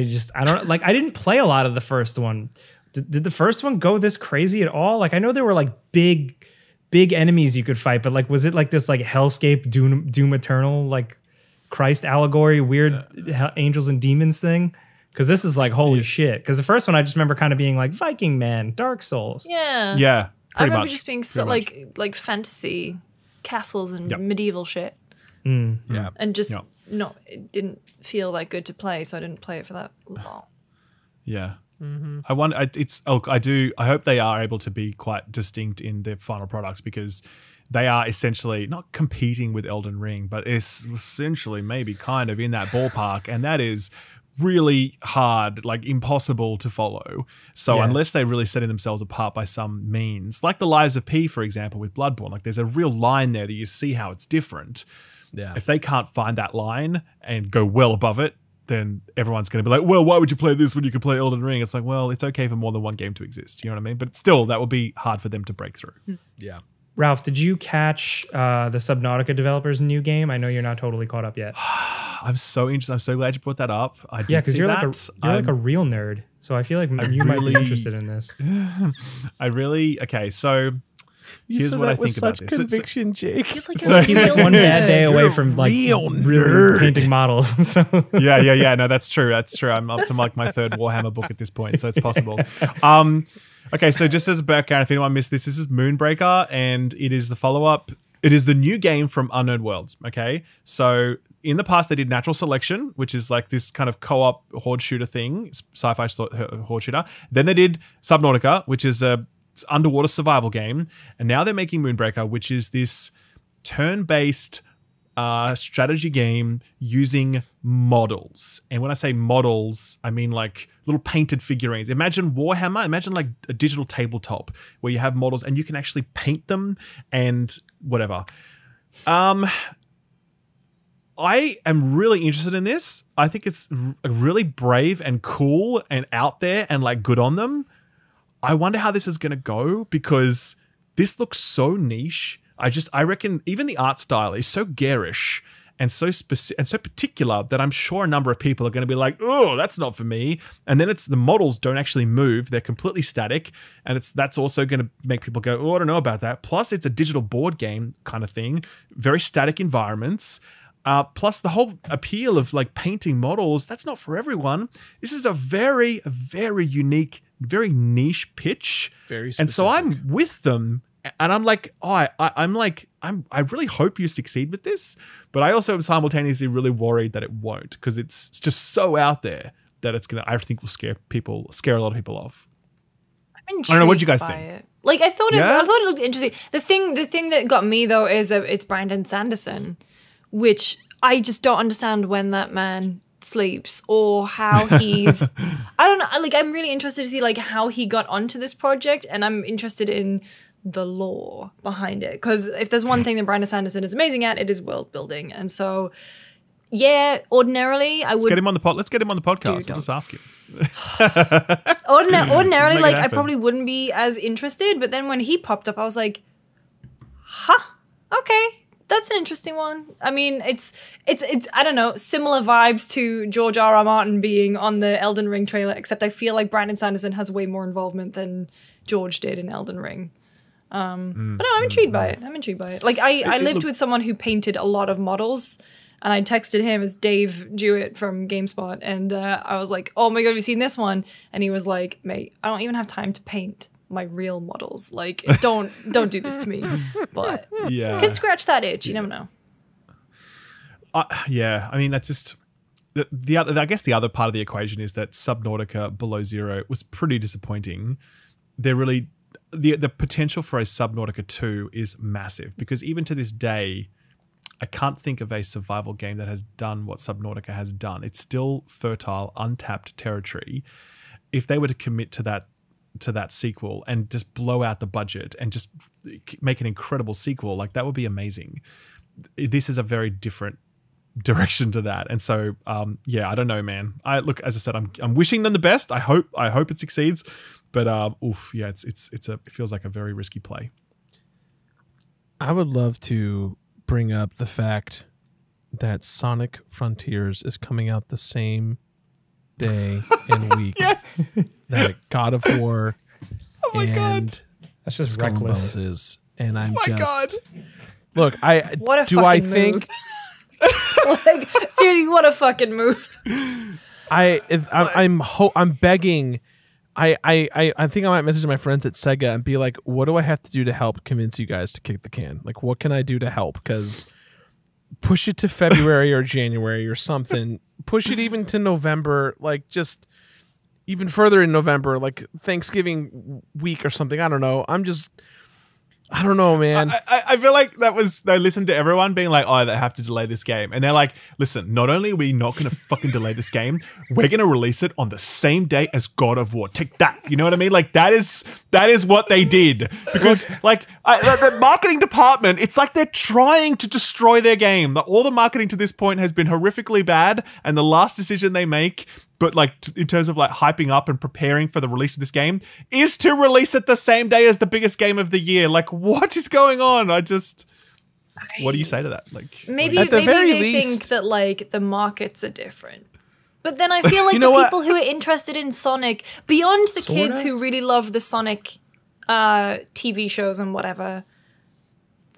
didn't play a lot of the first one. Did the first one go this crazy at all? Like I know there were like big enemies you could fight, but like was it like this like hellscape Doom Eternal like Christ allegory weird angels and demons thing? Because this is like holy shit. Because the first one I just remember kind of being like Viking Man, Dark Souls. Yeah. Yeah. I remember much. just being so like fantasy castles and medieval shit. Yeah. And just it didn't feel that good to play, so I didn't play it for that long. Yeah. I wonder. I hope they are able to be quite distinct in their final products because they are essentially not competing with Elden Ring, but it's essentially maybe kind of in that ballpark, and that is really hard, like impossible to follow. So unless they're really setting themselves apart by some means, like the Lives of P, for example, with Bloodborne, like there's a real line there that you see how it's different. Yeah. If they can't find that line and go well above it, then everyone's going to be like, well, why would you play this when you can play Elden Ring? It's like, well, it's okay for more than one game to exist. You know what I mean? But still, that would be hard for them to break through. Yeah. Ralph, did you catch the Subnautica developers' new game? I know you're not totally caught up yet. I'm so interested. I'm so glad you brought that up. Yeah, because you're like a real nerd. So I feel like you might be interested in this. Okay, so here's what I think about this. Conviction, Jake. So he's like one bad day away from like really painting models. So Yeah. No, that's true. I'm up to like my third Warhammer book at this point, so it's possible. Okay, so just as a background, if anyone missed this is Moonbreaker, and it is the follow-up. It is the new game from Unknown Worlds, okay? So in the past, they did Natural Selection, which is like this kind of co-op horde shooter thing, sci-fi horde shooter. Then they did Subnautica, which is a underwater survival game. And now they're making Moonbreaker, which is this turn-based strategy game using models. And when I say models, I mean like little painted figurines. Imagine Warhammer, imagine like a digital tabletop where you have models and you can actually paint them and whatever. I am really interested in this. I think it's really brave and cool and out there and like good on them. I wonder how this is going to go because this looks so niche. I reckon even the art style is so garish and so specific and so particular that I'm sure a number of people are going to be like, oh, that's not for me. And then the models don't actually move. They're completely static. And that's also going to make people go, oh, I don't know about that. Plus it's a digital board game kind of thing, very static environments. Plus the whole appeal of like painting models, that's not for everyone. This is a very, very unique, very niche pitch. Very specific. And so I'm with them. And I'm like, oh, I really hope you succeed with this, but I also am simultaneously really worried that it won't because it's just so out there that I think will scare a lot of people off. I'm intrigued. I don't know. What do you guys think? It. Like I thought it looked interesting. The thing that got me though is that it's Brandon Sanderson, which I just don't understand when that man sleeps or how he's I don't know. Like I'm really interested to see like how he got onto this project, and I'm interested in the lore behind it, because if there's one thing that Brandon Sanderson is amazing at, it is world building. And so yeah, ordinarily I would let's get him on the podcast. I'll just ask him. Ordinarily like I probably wouldn't be as interested, but then when he popped up I was like, okay, that's an interesting one. I mean, it's I don't know, similar vibes to George R.R. Martin being on the Elden Ring trailer, except I feel like Brandon Sanderson has way more involvement than George did in Elden Ring. But no, I'm intrigued by it. Like I lived with someone who painted a lot of models, and I texted him as Dave Jewett from GameSpot, and I was like, oh my god, have you seen this one? And he was like, mate, I don't even have time to paint my real models. Like, don't do this to me. But yeah, can scratch that itch. You never know. Yeah, I mean that's just the other. I guess the other part of the equation is that Subnautica Below Zero was pretty disappointing. They're really the potential for a Subnautica 2 is massive, because even to this day, I can't think of a survival game that has done what Subnautica has done. It's still fertile, untapped territory. If they were to commit to that sequel and just blow out the budget and just make an incredible sequel, like that would be amazing. This is a very different direction to that, and so yeah, I don't know, man. Look, as I said, I'm wishing them the best. I hope it succeeds, but yeah, it feels like a very risky play. I would love to bring up the fact that Sonic Frontiers is coming out the same day and week Yes, that God of War. Oh my god, that's just Skull and reckless. Bones is, and I'm oh my god. Look, What a do fucking I move. think Like seriously, what a fucking move. I'm begging. I think I might message my friends at Sega and be like, what do I have to do to help convince you guys to kick the can? Like, what can I do to help? Because push it to February or January or something. Push it even to November, like just even further in November, like Thanksgiving week or something. I don't know. I don't know, man. I feel like they listened to everyone being like, oh, they have to delay this game. And they're like, listen, not only are we not going to fucking delay this game, we're going to release it on the same day as God of War. Take that. You know what I mean? Like that is what they did. Because like the marketing department, it's like they're trying to destroy their game. All the marketing to this point has been horrifically bad. And the last decision they make, but like in terms of like hyping up and preparing for the release of this game, is to release it the same day as the biggest game of the year. Like, what is going on? What do you say to that? Like, Maybe at the very they least, think that like the markets are different. But then I feel like You know the what? people who are interested in Sonic, beyond the Sorta? kids who really love the Sonic TV shows and whatever,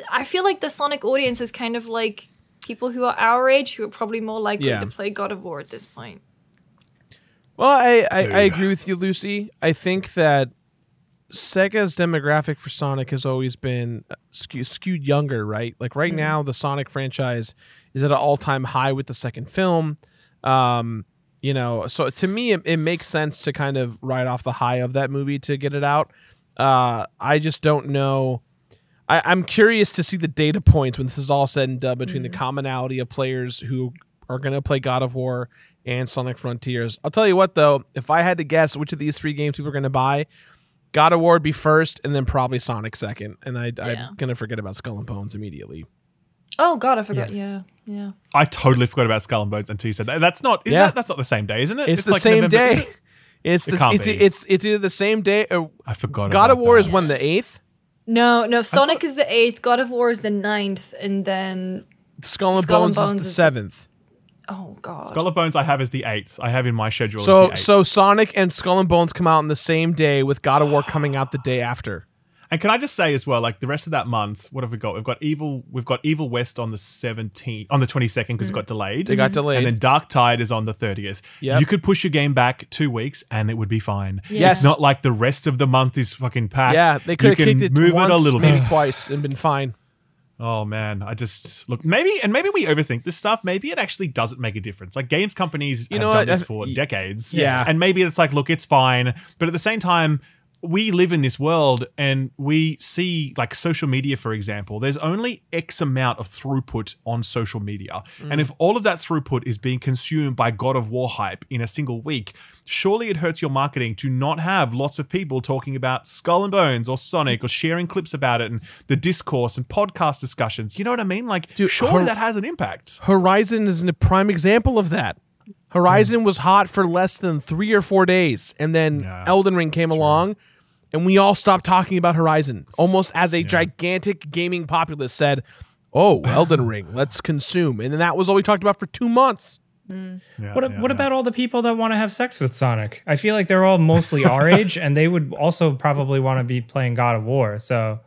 I feel like the Sonic audience is kind of like people who are our age who are probably more likely to play God of War at this point. Well, I agree with you, Lucy. I think that Sega's demographic for Sonic has always been skewed younger, right? Like right now, the Sonic franchise is at an all-time high with the second film. You know, so to me, it makes sense to kind of ride off the high of that movie to get it out. I just don't know. I'm curious to see the data points when this is all said and done between the commonality of players who are going to play God of War and Sonic Frontiers. I'll tell you what, though, if I had to guess which of these 3 games people are going to buy, God of War would be first, and then probably Sonic second. And I'm going to forget about Skull and Bones immediately. Oh God, I forgot. Yeah. I totally forgot about Skull and Bones until you said that. That's not. That's not the same day, isn't it? It's the like same November, day. It's either the same day. Or I forgot. God of War that. is when, the 8th. No. Sonic is the 8th. God of War is the 9th, and then Skull and Bones is the 7th. Oh God. Skull and Bones I have as the 8th. I have in my schedule as So the 8th. so Sonic and Skull and Bones come out on the same day, with God of War coming out the day after. And can I just say as well, like the rest of that month, what have we got? We've got Evil West on the 17th, on the 22nd because it got delayed. They got delayed. And then Dark Tide is on the 30th. Yep. You could push your game back 2 weeks and it would be fine. Yes. It's not like the rest of the month is fucking packed. Yeah, they could have kicked it move once, it a little maybe bit. twice, and been fine. Oh man, I just look maybe we overthink this stuff. Maybe it actually doesn't make a difference. Like games companies have done this for decades. Yeah. And maybe it's like, look, it's fine. But at the same time, we live in this world and we see like social media, for example, there's only X amount of throughput on social media. And if all of that throughput is being consumed by God of War hype in a single week, surely it hurts your marketing to not have lots of people talking about Skull and Bones or Sonic or sharing clips about it and the discourse and podcast discussions. You know what I mean? Like, Dude, surely that has an impact. Horizon is a prime example of that. Horizon was hot for less than 3 or 4 days, and then Elden Ring came along, and we all stopped talking about Horizon, almost as a gigantic gaming populace said, oh, Elden Ring, let's consume. And then that was all we talked about for 2 months. What about all the people that want to have sex with Sonic? I feel like they're all mostly our age, and they would also probably want to be playing God of War. So,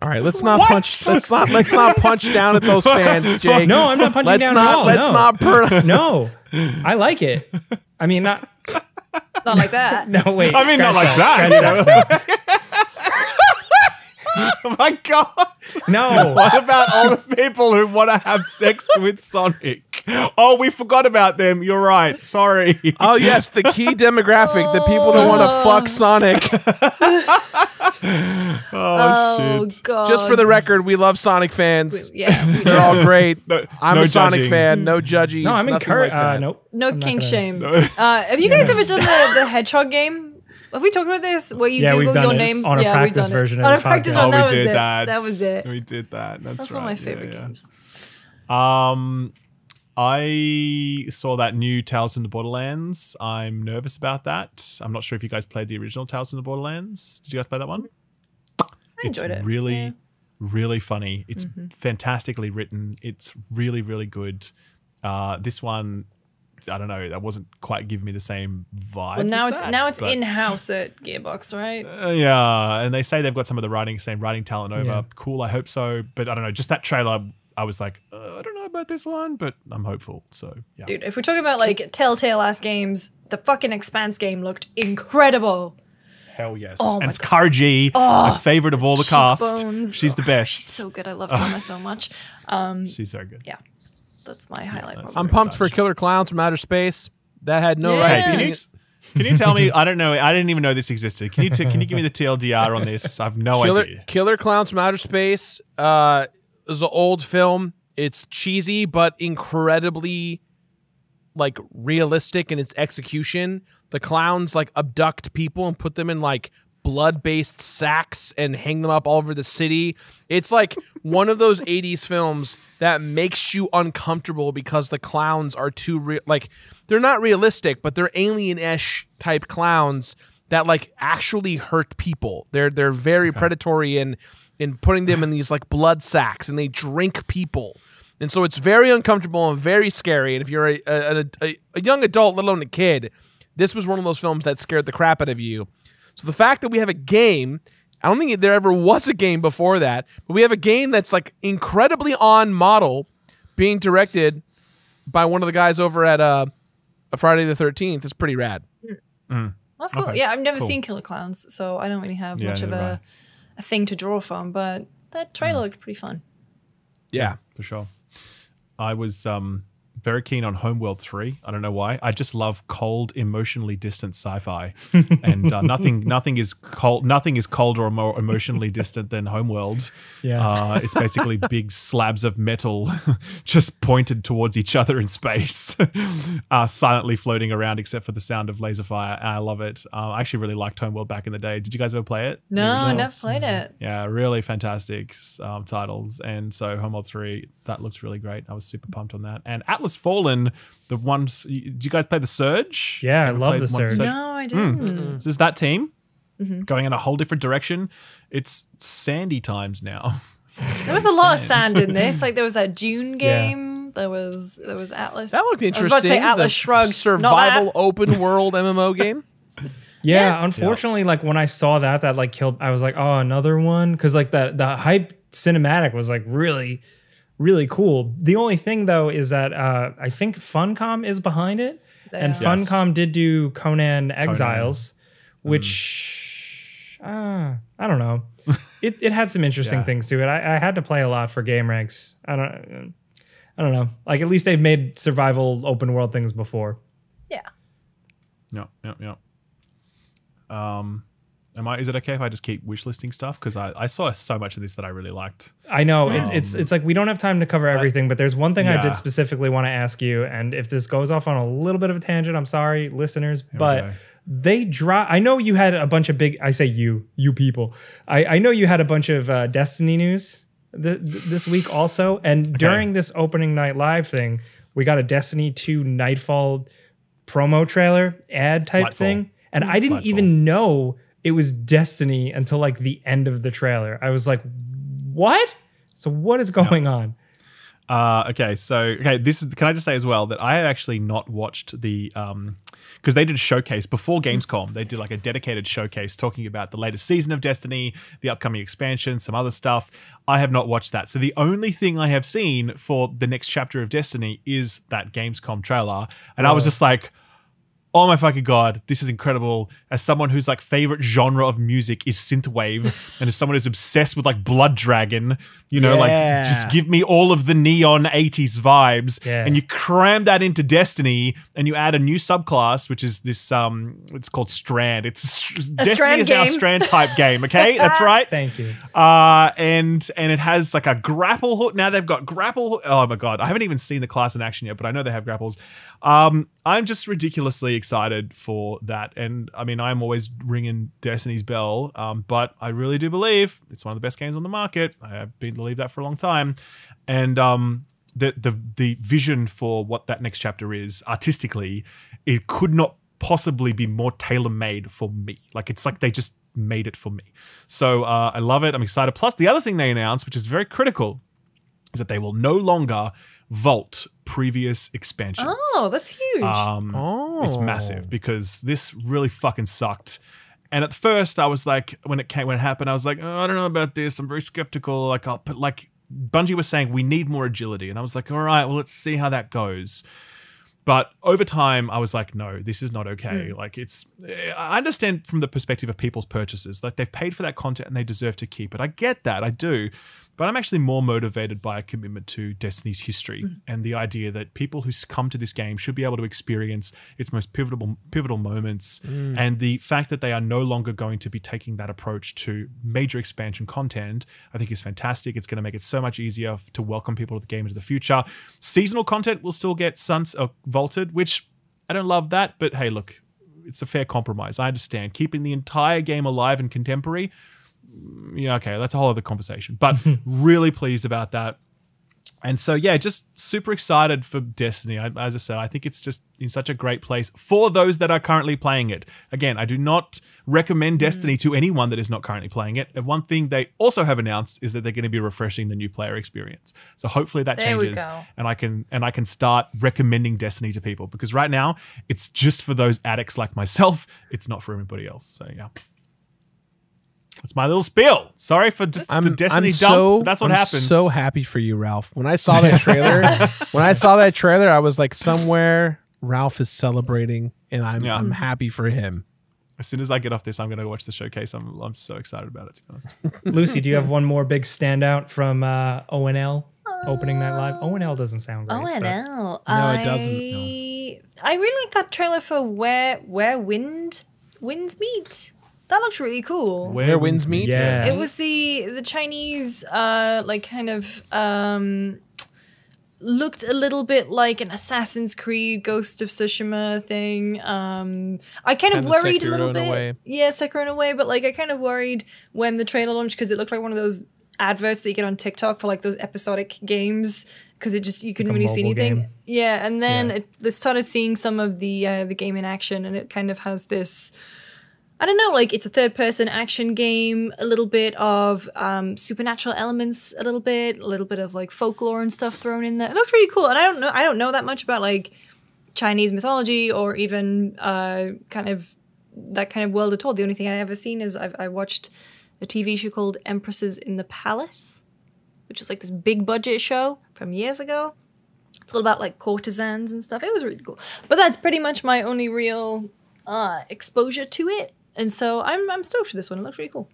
all right, let's not punch. Let's not punch down at those fans, Jake. no, I'm not punching down at all. Let's not burn. No, I like it. I mean, not like that. No, wait. I mean, not like that. Oh my god. No. What about all the people who want to have sex with Sonic? Oh, we forgot about them. You're right. Sorry. Oh yes, the key demographic, the people that want to fuck Sonic. Oh shit. God. Just for the record, we love Sonic fans. Yeah. They're all great. I'm no a Sonic judging. fan. No judges. No, I'm nothing encouraged. like that. Nope. No I'm not kink gonna- shame. Have you guys ever done the Hedgehog game? Have we talked about this? Where you Yeah, we've Google done your it name on a yeah, practice we've done it. version of on this a practice podcast. one. Oh, That we was did it. that. That was it. We did that. That's right. one of my favorite Yeah. games. I saw that new Tales from the Borderlands. I'm nervous about that. I'm not sure if you guys played the original Tales from the Borderlands. Did you guys play that one? I enjoyed it. Really, really funny. It's fantastically written. It's really, really good. This one, I don't know. That wasn't quite giving me the same vibe. Well, now it's in house at Gearbox, right? Yeah, and they say they've got some of the same writing talent over. Yeah. Cool, I hope so. But I don't know. Just that trailer, I was like, I don't know about this one, but I'm hopeful. So yeah. Dude, if we're talking about like telltale ass games, the fucking Expanse game looked incredible. Hell yes. Oh and my it's Cara G, my favorite of all the cast. Cheekbones. She's the best. She's so good. I love Drama so much. She's very good. Yeah, that's my highlight. that's probably. I'm pumped for Killer Clowns from Outer Space. That had no Yeah. right. Hey, being- can you tell me? I don't know. I didn't even know this existed. Can you give me the TLDR on this? I have no idea. Killer Clowns from Outer Space is an old film. It's cheesy but incredibly like realistic in its execution. The clowns like abduct people and put them in like blood-based sacks and hang them up all over the city. It's like one of those 80s films that makes you uncomfortable because the clowns are too like they're not realistic, but they're alien-ish type clowns that like actually hurt people. They're very predatory in putting them in these like blood sacks, and they drink people. And so it's very uncomfortable and very scary. And if you're a young adult, let alone a kid, this was one of those films that scared the crap out of you. So the fact that we have a game, I don't think there ever was a game before that, but we have a game that's like incredibly on model being directed by one of the guys over at Friday the 13th is pretty rad. That's cool. Okay, Yeah, I've never cool. seen Killer Clowns, so I don't really have much of neither a thing to draw from, but that trailer looked pretty fun. Yeah. For sure. I was very keen on Homeworld 3. I don't know why. I just love cold, emotionally distant sci-fi, and nothing is colder or more emotionally distant than Homeworld. Yeah. It's basically big slabs of metal just pointed towards each other in space, silently floating around, except for the sound of laser fire. And I love it. I actually really liked Homeworld back in the day. Did you guys ever play it? No, I never played it. Yeah, really fantastic titles. And so Homeworld 3, that looks really great. I was super pumped on that. And Atlas Fallen, the ones, did you guys play The Surge? Yeah, I Ever love played The one Surge. No, I didn't. So this is that team going in a whole different direction. It's sandy times now. There was a lot of sand in this. Like there was that Dune game. There was Atlas. That looked interesting. I was about to say Atlas The Shrugged. survival Not open world MMO game. Yeah, unfortunately, like when I saw that like killed. I was like, oh, another one, because like the hype cinematic was like really, really cool. The only thing though is that I think Funcom is behind it, and Yes. Funcom did do Conan Exiles, which I don't know. It had some interesting things to it. I had to play a lot for game ranks. I don't know. Like at least they've made survival open world things before. Yeah. Yep. Is it okay if I just keep wishlisting stuff? Because I saw so much of this that I really liked. I know it's like we don't have time to cover everything, but there's one thing I yeah. did specifically want to ask you, and if this goes off on a little bit of a tangent, I'm sorry, listeners, but go. they drop. I know you had a bunch of big. I say you people. I know you had a bunch of Destiny news this week also, and during this opening night live thing, we got a Destiny 2 Nightfall promo trailer ad type thing, and I didn't even know it was Destiny until like the end of the trailer. I was like, what? So what is going on? Can I just say as well that I have actually not watched the because they did a showcase before Gamescom. They did like a dedicated showcase talking about the latest season of Destiny, the upcoming expansion, some other stuff. I have not watched that. So the only thing I have seen for the next chapter of Destiny is that Gamescom trailer. And I was just like, oh my fucking God, this is incredible. As someone whose like favorite genre of music is synthwave, and as someone who's obsessed with like Blood Dragon, you know, like just give me all of the neon 80s vibes. Yeah. And you cram that into Destiny and you add a new subclass, which is this it's called Strand. It's Destiny Strand is now a game. Strand type game, okay? That's right. Thank you. And it has like a grapple hook. Now they've got grapple hook. Oh my God. I haven't even seen the class in action yet, but I know they have grapples. I'm just ridiculously excited for that. And I mean, I'm always ringing Destiny's bell, but I really do believe it's one of the best games on the market. I have believed that for a long time. And the vision for what that next chapter is artistically, it could not possibly be more tailor-made for me. Like it's like they just made it for me. So I love it. I'm excited. Plus the other thing they announced, which is very critical, is that they will no longer vault previous expansions. Oh, that's huge. It's massive because this really fucking sucked. And at first I was like, when it happened, I was like, oh, I don't know about this. I'm very skeptical. Like Bungie was saying we need more agility. And I was like, all right, well, let's see how that goes. But over time, I was like, no, this is not okay. Like I understand from the perspective of people's purchases, like they've paid for that content and they deserve to keep it. I get that, I do. But I'm actually more motivated by a commitment to Destiny's history and the idea that people who come to this game should be able to experience its most pivotal moments. And the fact that they are no longer going to be taking that approach to major expansion content, I think is fantastic. It's going to make it so much easier to welcome people to the game into the future. Seasonal content will still get vaulted, which I don't love that. But hey, look, it's a fair compromise. I understand. Keeping the entire game alive and contemporary, yeah, okay, that's a whole other conversation. But really pleased about that. And so, yeah, just super excited for Destiny. As I said, I think it's just in such a great place for those that are currently playing it. Again, I do not recommend Destiny to anyone that is not currently playing it. And one thing they also have announced is that they're going to be refreshing the new player experience. So hopefully that changes, and I can start recommending Destiny to people, because right now it's just for those addicts like myself. It's not for everybody else. So yeah. It's my little spiel. Sorry for just the Destiny dump. That's what happens. I'm so happy for you, Ralph. When I saw that trailer, I was like, somewhere Ralph is celebrating, and I'm happy for him. As soon as I get off this, I'm going to watch the showcase. I'm so excited about it, to be honest. Lucy, do you have one more big standout from ONL? Opening Night Live? ONL doesn't sound great. ONL. No, it doesn't. No. I really like that trailer for Where Winds Meet. That looked really cool. Where Winds Meet? Yeah. It was the Chinese looked a little bit like an Assassin's Creed Ghost of Tsushima thing. I kind of worried a little bit. Yeah, Sekiro in a way, but like I kind of worried when the trailer launched because it looked like one of those adverts that you get on TikTok for like those episodic games because you couldn't really see anything. Game. Yeah, and then they started seeing some of the game in action, and it kind of has this. I don't know, like it's a third-person action game, a little bit of supernatural elements, a little bit of like folklore and stuff thrown in there. It looks really cool, and I don't know that much about like Chinese mythology or even kind of that kind of world at all. The only thing I ever seen is I watched a TV show called Empresses in the Palace, which is like this big budget show from years ago. It's all about like courtesans and stuff. It was really cool, but that's pretty much my only real exposure to it. And so I'm stoked for this one. It looks really cool.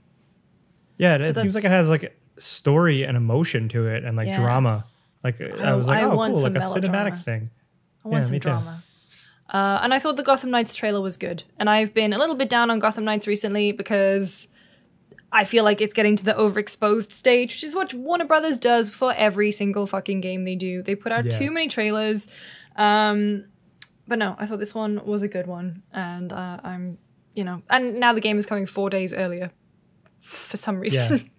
Yeah, it seems like it has like story and emotion to it and like drama. Like I was like, oh, cool, like a cinematic thing. I want some drama. And I thought the Gotham Knights trailer was good. And I've been a little bit down on Gotham Knights recently because I feel like it's getting to the overexposed stage, which is what Warner Brothers does for every single fucking game they do. They put out too many trailers. But no, I thought this one was a good one. And I'm... and now the game is coming 4 days earlier for some reason.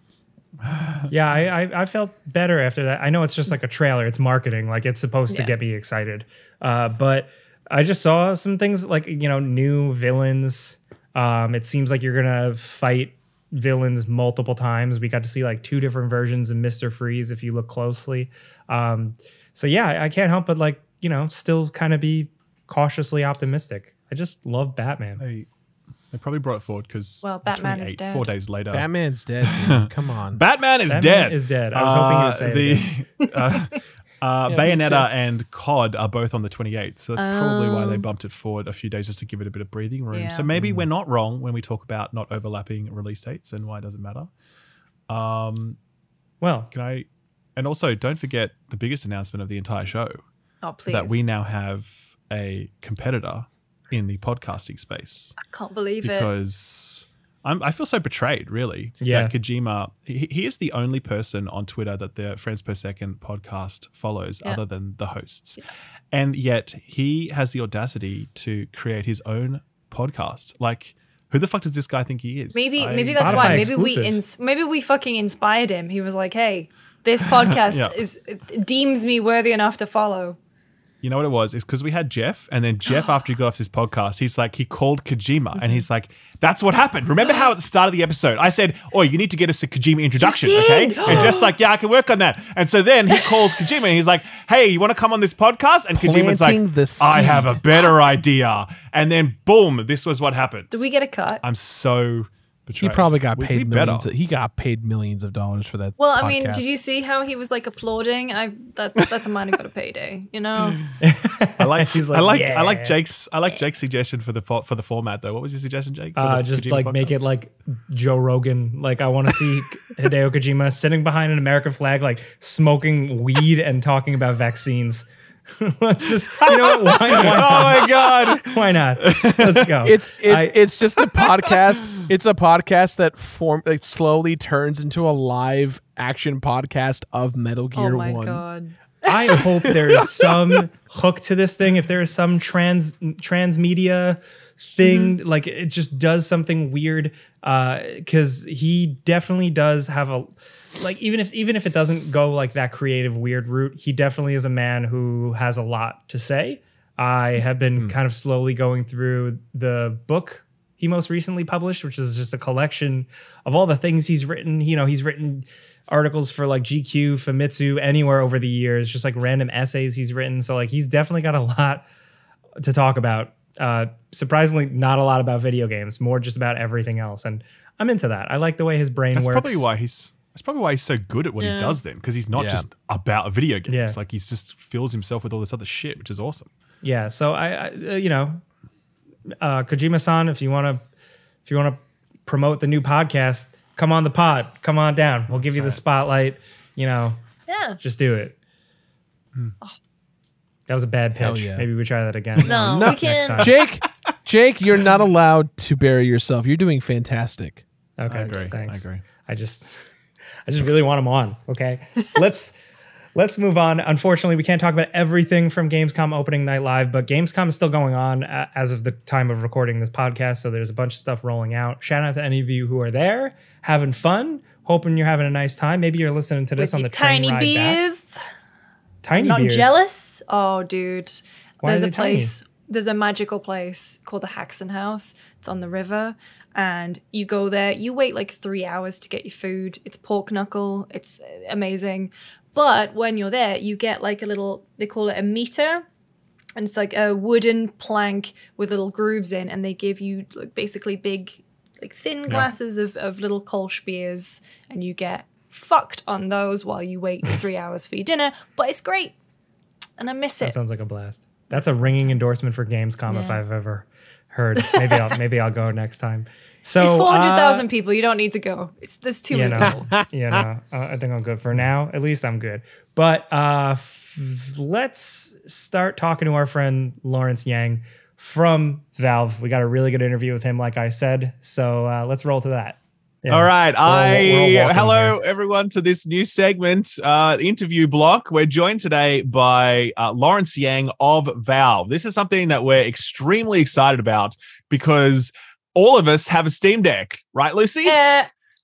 Yeah, I felt better after that. I know it's just like a trailer. It's marketing. Like it's supposed to get me excited. But I just saw some things like, new villains. It seems like you're going to fight villains multiple times. We got to see like 2 different versions of Mr. Freeze if you look closely. So yeah, I can't help but like, still kind of be cautiously optimistic. I just love Batman. They probably brought it forward because Batman is dead. 4 days later. Batman's dead, dude. Come on. Batman is dead. I was hoping you would say it. Bayonetta and COD are both on the 28th, so that's probably why they bumped it forward a few days just to give it a bit of breathing room. So maybe we're not wrong when we talk about not overlapping release dates and why it doesn't matter. And also don't forget the biggest announcement of the entire show. Oh, please. That we now have a competitor in the podcasting space. I can't believe it. Because I feel so betrayed, really. Yeah. That Kojima, he is the only person on Twitter that the Frames Per Second podcast follows other than the hosts. Yeah. And yet he has the audacity to create his own podcast. Like, who the fuck does this guy think he is? Maybe that's why. Maybe we fucking inspired him. He was like, hey, this podcast deems me worthy enough to follow. You know what it was? It's because we had Jeff, and then Jeff, after he got off this podcast, he called Kojima, and he's like, that's what happened. Remember how at the start of the episode, I said, oh, you need to get us a Kojima introduction, okay? And Jeff's like, yeah, I can work on that. And so then he calls Kojima, and he's like, hey, you want to come on this podcast? And Kojima's like, I have a better idea. And then, boom, this was what happened. Did we get a cut? I'm so... He probably got paid millions. He got paid millions of dollars for that. Well, podcast. I mean, did you see how he was like applauding? That's a man who got a payday, I like Jake's suggestion for the format though. What was your suggestion, Jake? Just Kojima like podcast? Make it like Joe Rogan. Like I want to see Hideo Kojima sitting behind an American flag, like smoking weed and talking about vaccines. Let's just, what? Why oh my God. Why not? Let's go. It's just a podcast. It's a podcast that slowly turns into a live action podcast of Metal Gear 1. Oh my God. I hope there is some hook to this thing. If there is some transmedia thing, like it just does something weird. Because he definitely does have a... Like even if it doesn't go like that creative weird route, he definitely is a man who has a lot to say. I have been kind of slowly going through the book he most recently published, which is just a collection of all the things he's written. He's written articles for like GQ, Famitsu, anywhere over the years, just like random essays he's written. So like he's definitely got a lot to talk about. Surprisingly, not a lot about video games, more just about everything else. And I'm into that. I like the way his brain That's works. probably why he's so good at what he does then, because he's not just about video games. Yeah. Like he's just fills himself with all this other shit, which is awesome. Yeah. So Kojima-san, if you want to promote the new podcast, come on the pod. Come on down. We'll give you the spotlight. Just do it. That was a bad pitch. Yeah. Maybe we try that again. No, we can. Jake, you're not allowed to bury yourself. You're doing fantastic. Okay. I agree. Thanks. I agree. I just really want him on. Okay. Let's move on. Unfortunately, we can't talk about everything from Gamescom opening night live, but Gamescom is still going on as of the time of recording this podcast. So there's a bunch of stuff rolling out. Shout out to any of you who are there, having fun, hoping you're having a nice time. Maybe you're listening to this With on the your train tiny ride beers. back. Tiny Not beers. jealous? Oh, dude. Why There's are a they tiny? place. There's a magical place called the Haxon House. It's on the river. And you go there. You wait like 3 hours to get your food. It's pork knuckle. It's amazing. But when you're there, you get like a little, they call it a meter. And it's like a wooden plank with little grooves in. And they give you like basically big, like thin glasses of little Kolsch beers. And you get fucked on those while you wait 3 hours for your dinner. But it's great. And I miss That it. sounds like a blast. That's a ringing endorsement for Gamescom if I've ever heard. Maybe I'll go next time. So It's 400,000 people. You don't need to go. There's too many people. I think I'm good for now. At least I'm good. But let's start talking to our friend Lawrence Yang from Valve. We got a really good interview with him, like I said. So let's roll to that. Yeah. All right. We're all walking hello, here. everyone, to this new segment, interview block. We're joined today by Lawrence Yang of Valve. This is something that we're extremely excited about because all of us have a Steam Deck, right, Lucy?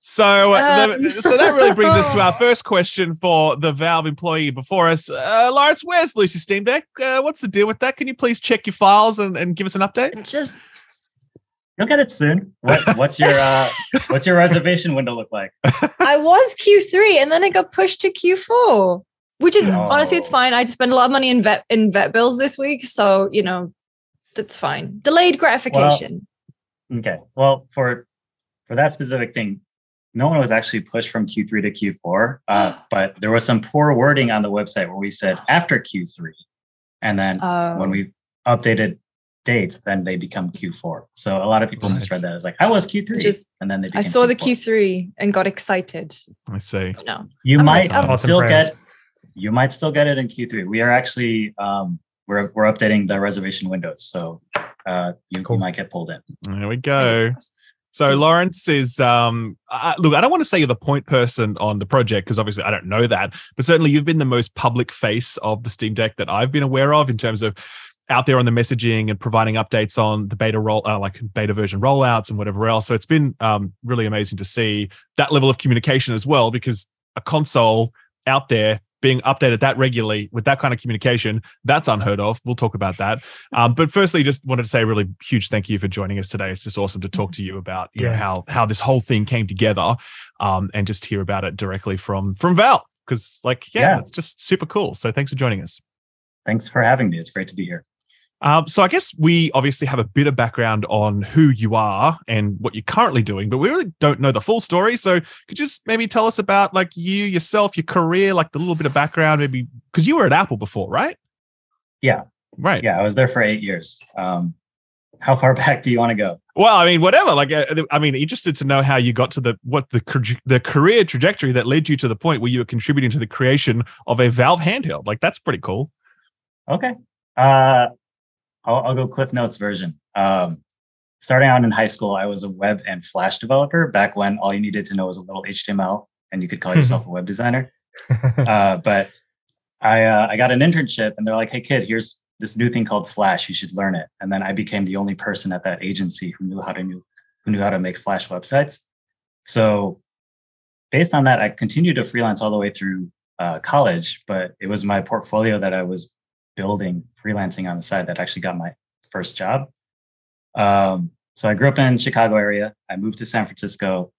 So that really brings us to our first question for the Valve employee before us. Lawrence, where's Lucy's Steam Deck? What's the deal with that? Can you please check your files and give us an update? Just You'll get it soon. What's your reservation window look like? I was Q3 and then it got pushed to Q4, which is honestly, it's fine. I just spent a lot of money in vet bills this week. So, that's fine. Delayed gratification. Okay. Well, for that specific thing, no one was actually pushed from Q3 to Q4, but there was some poor wording on the website where we said after Q3. And then when we updated dates, then they become Q4. So a lot of people misread that as like, I was Q3. And then they became I saw the Q4. Q3 and got excited. I see. But no. You might still prayers. get it in Q3. We are actually we're updating the reservation windows. So you might get pulled in. There we go. So Lawrence is, look, I don't want to say you're the point person on the project because obviously I don't know that, but certainly you've been the most public face of the Steam Deck that I've been aware of in terms of out there on the messaging and providing updates on the beta beta version rollouts and whatever else. So it's been really amazing to see that level of communication as well, because a console out there being updated that regularly with that kind of communication, that's unheard of. We'll talk about that. But firstly, just wanted to say a really huge thank you for joining us today. It's just awesome to talk to you about you know, how this whole thing came together and just hear about it directly from Valve. Because it's just super cool. So thanks for joining us. Thanks for having me. It's great to be here. So I guess we obviously have a bit of background on who you are and what you're currently doing, but we really don't know the full story. So could you just maybe tell us about like you, yourself, your career, like the little bit of background, maybe because you were at Apple before, right? Yeah. Right. Yeah. I was there for 8 years. How far back do you want to go? Well, I mean, whatever. Like, I mean, interested to know how you got to the career trajectory that led you to the point where you were contributing to the creation of a Valve handheld. Like, that's pretty cool. Okay. I'll go Cliff Notes version. Starting out in high school, I was a web and Flash developer back when all you needed to know was a little HTML and you could call yourself a web designer. But I got an internship and they're like, hey, kid, here's this new thing called Flash. You should learn it. And then I became the only person at that agency who knew how to make Flash websites. So based on that, I continued to freelance all the way through college, but it was my portfolio that I was building freelancing on the side that actually got my first job. So I grew up in Chicago area. I moved to San Francisco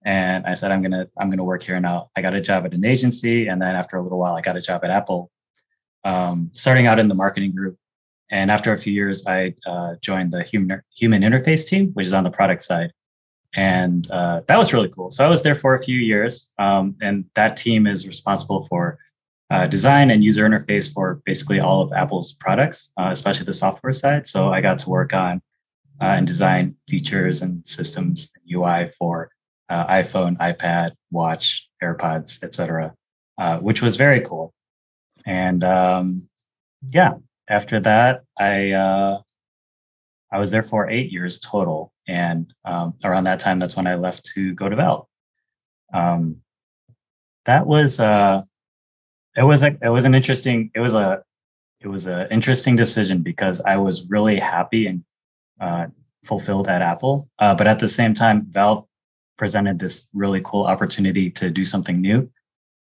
and I said, I'm gonna work here now. I got a job at an agency. And then after a little while, I got a job at Apple, starting out in the marketing group. And after a few years, I joined the human interface team, which is on the product side. And that was really cool. So I was there for a few years, and that team is responsible for design and user interface for basically all of Apple's products, especially the software side. So I got to work on and design features and systems and UI for iPhone, iPad, watch, AirPods, etc., which was very cool. And yeah, after that, I was there for 8 years total. And around that time, that's when I left to go to Valve. That was it was an interesting decision because I was really happy and fulfilled at Apple, but at the same time, Valve presented this really cool opportunity to do something new.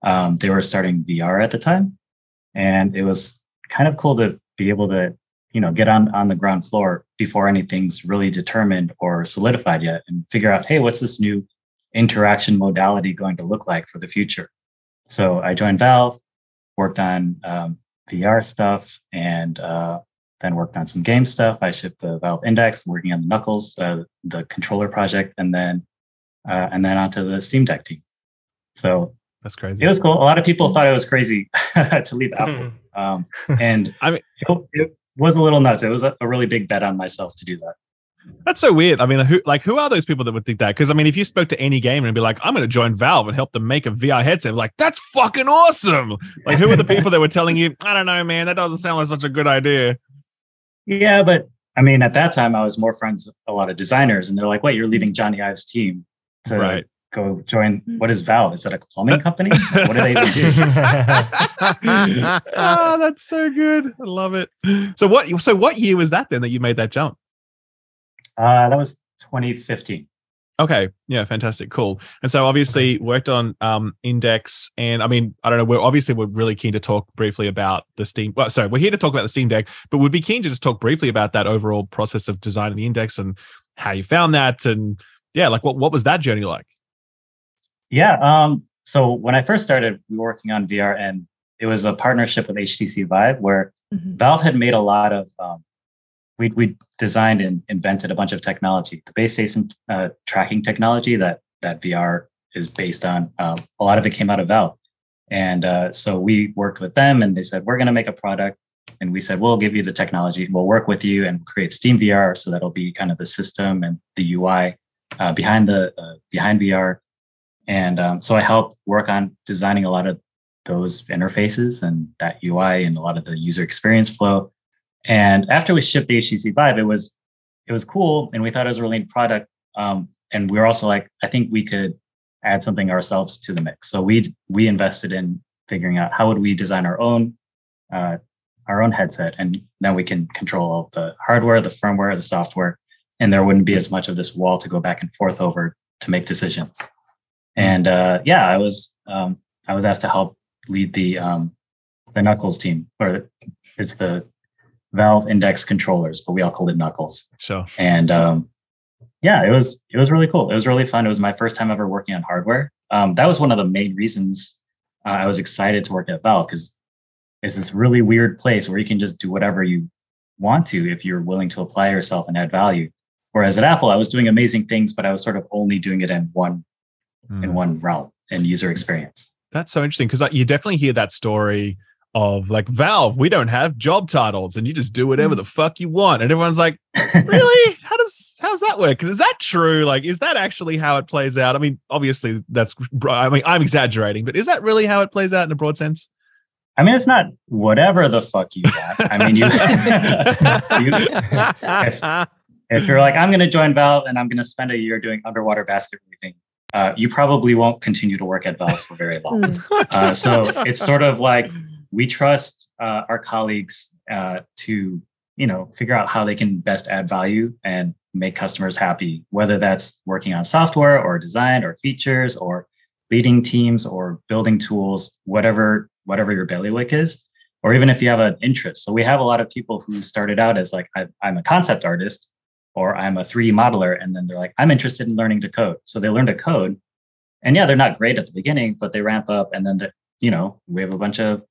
They were starting VR at the time, and it was kind of cool to be able to, get on the ground floor before anything's really determined or solidified yet, and figure out, hey, what's this new interaction modality going to look like for the future? So I joined Valve, worked on VR stuff, and then worked on some game stuff. I shipped the Valve Index, working on the Knuckles, the controller project, and then onto the Steam Deck team. So that's crazy. It was cool. A lot of people thought it was crazy to leave Apple, and I mean, it was a little nuts. It was a really big bet on myself to do that. That's so weird. I mean, who are those people that would think that? Because I mean, if you spoke to any gamer and be like, "I'm going to join Valve and help them make a VR headset," like, that's fucking awesome. Like, who are the people that were telling you, "I don't know, man, that doesn't sound like such a good idea"? Yeah, but I mean, at that time, I was more friends with a lot of designers, and they're like, "Wait, you're leaving Johnny Ive's team to go join? What is Valve? Is that a plumbing company? What do they even do?" Oh, that's so good. I love it. So what year was that then that you made that jump? That was 2015. Okay. Yeah. Fantastic. Cool. And so obviously worked on Index, and I mean, I don't know, we're really keen to talk briefly about the Steam. Well, sorry, we're here to talk about the Steam Deck, but we'd be keen to just talk briefly about that overall process of designing the Index and how you found that. And yeah, like what was that journey like? Yeah. So when I first started, we were working on VR, and it was a partnership with HTC Vive, where Valve had made a lot of, we designed and invented a bunch of technology, the base station tracking technology that VR is based on. A lot of it came out of Valve. And so we worked with them, and they said, we're going to make a product. And we said, we'll give you the technology, we'll work with you and create Steam VR. So that'll be kind of the system and the UI behind VR. And so I helped work on designing a lot of those interfaces and that UI and a lot of the user experience flow. And after we shipped the HTC Vive, it was cool, and we thought it was a really neat product. And we were also like, I think we could add something ourselves to the mix. So we invested in figuring out how would we design our own headset, and then we can control all the hardware, the firmware, the software, and there wouldn't be as much of this wall to go back and forth over to make decisions. And I was asked to help lead the Knuckles team, or it's the Valve Index controllers, but we all called it Knuckles. Sure. And it was really cool. It was really fun. It was my first time ever working on hardware. That was one of the main reasons I was excited to work at Valve, because it's this really weird place where you can just do whatever you want to if you're willing to apply yourself and add value. Whereas at Apple, I was doing amazing things, but I was sort of only doing it in one realm and user experience. That's so interesting, because you definitely hear that story of like, Valve, we don't have job titles and you just do whatever the fuck you want. And everyone's like, really? How's that work? Is that true? Like, is that actually how it plays out? I mean, obviously I'm exaggerating, but is that really how it plays out in a broad sense? I mean, it's not whatever the fuck you want. I mean, if you're like, I'm going to join Valve and I'm going to spend a year doing underwater basket weaving, you probably won't continue to work at Valve for very long. So it's sort of like, we trust our colleagues to, figure out how they can best add value and make customers happy, whether that's working on software or design or features or leading teams or building tools, whatever your bailiwick is, or even if you have an interest. So we have a lot of people who started out as like, I'm a concept artist, or I'm a 3D modeler, and then they're like, I'm interested in learning to code. So they learn to code, and they're not great at the beginning, but they ramp up, and then we have a bunch of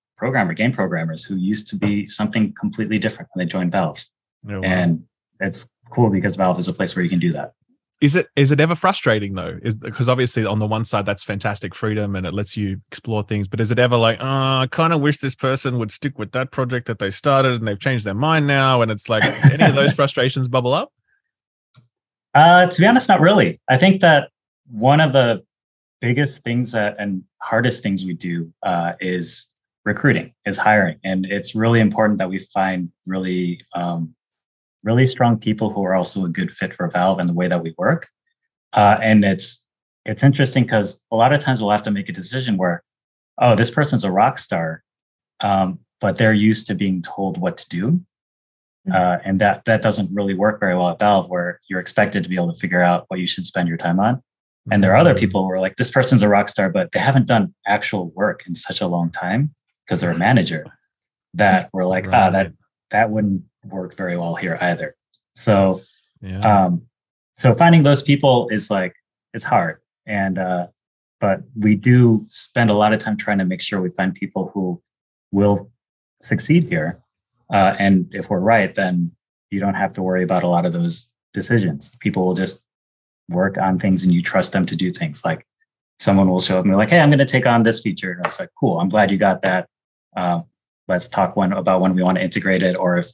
game programmers who used to be something completely different when they joined Valve. Oh, wow. And it's cool because Valve is a place where you can do that. Is it ever frustrating though? Because obviously on the one side that's fantastic freedom and it lets you explore things, but is it ever like, oh, I kind of wish this person would stick with that project that they started and they've changed their mind now? And it's like any of those frustrations bubble up? To be honest, not really. I think that one of the biggest things and hardest things we do is recruiting, is hiring, and it's really important that we find really strong people who are also a good fit for Valve and the way that we work. And it's interesting because a lot of times we'll have to make a decision where, oh, this person's a rock star, but they're used to being told what to do. And that doesn't really work very well at Valve, where you're expected to be able to figure out what you should spend your time on. And there are other people who are like, this person's a rock star, but they haven't done actual work in such a long time because they're a manager, that we're like, that wouldn't work very well here either. So, so finding those people is like, it's hard. And, but we do spend a lot of time trying to make sure we find people who will succeed here. And if we're right, then you don't have to worry about a lot of those decisions. People will just work on things and you trust them to do things. Like someone will show up and be like, hey, I'm going to take on this feature. And it's like, cool, I'm glad you got that. Let's talk about when we want to integrate it. Or if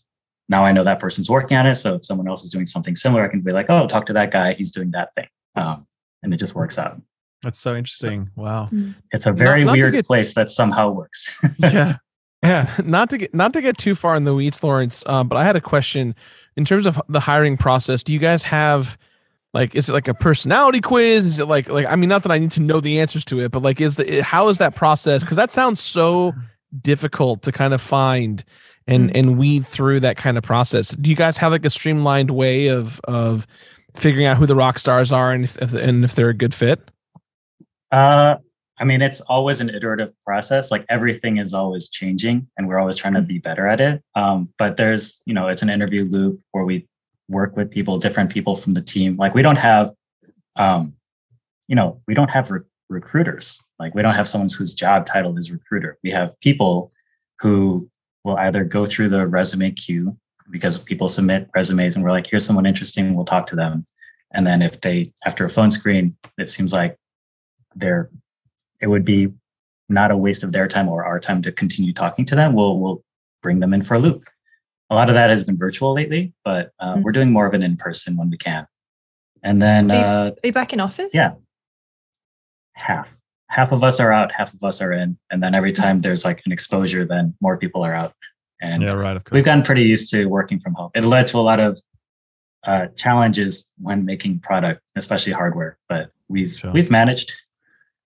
now I know that person's working on it. So if someone else is doing something similar, I can be like, oh, talk to that guy. He's doing that thing. And it just works out. That's so interesting. Wow. It's a very weird place that somehow works. Yeah. Yeah. Not to get too far in the weeds, Lawrence, but I had a question in terms of the hiring process. Do you guys have, like, is it like a personality quiz? Is it like, I mean, not that I need to know the answers to it, but like, how is that process? Because that sounds so difficult to kind of find and weed through that kind of process. Do you guys have like a streamlined way of figuring out who the rock stars are and if they're a good fit? I mean, it's always an iterative process. Like everything is always changing and we're always trying to be better at it. But there's, it's an interview loop where we work with different people from the team. Like we don't have, we don't have recruiters. Like we don't have someone whose job title is recruiter. We have people who will either go through the resume queue because people submit resumes and we're like, here's someone interesting, we'll talk to them. And then if after a phone screen, it seems like it would be not a waste of their time or our time to continue talking to them, we'll bring them in for a loop. A lot of that has been virtual lately, but we're doing more of it in person when we can. And then are you back in office? Yeah. Half of us are out, half of us are in. And then every time there's like an exposure, then more people are out. And yeah, right, of course. We've gotten pretty used to working from home. It led to a lot of challenges when making product, especially hardware, but we've managed.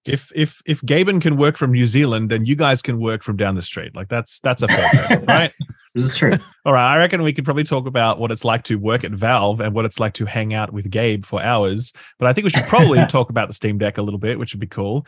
If Gaben can work from New Zealand, then you guys can work from down the street. Like that's a fair trade, right? This is true. All right. I reckon we could probably talk about what it's like to work at Valve and what it's like to hang out with Gabe for hours. But I think we should probably talk about the Steam Deck a little bit, which would be cool.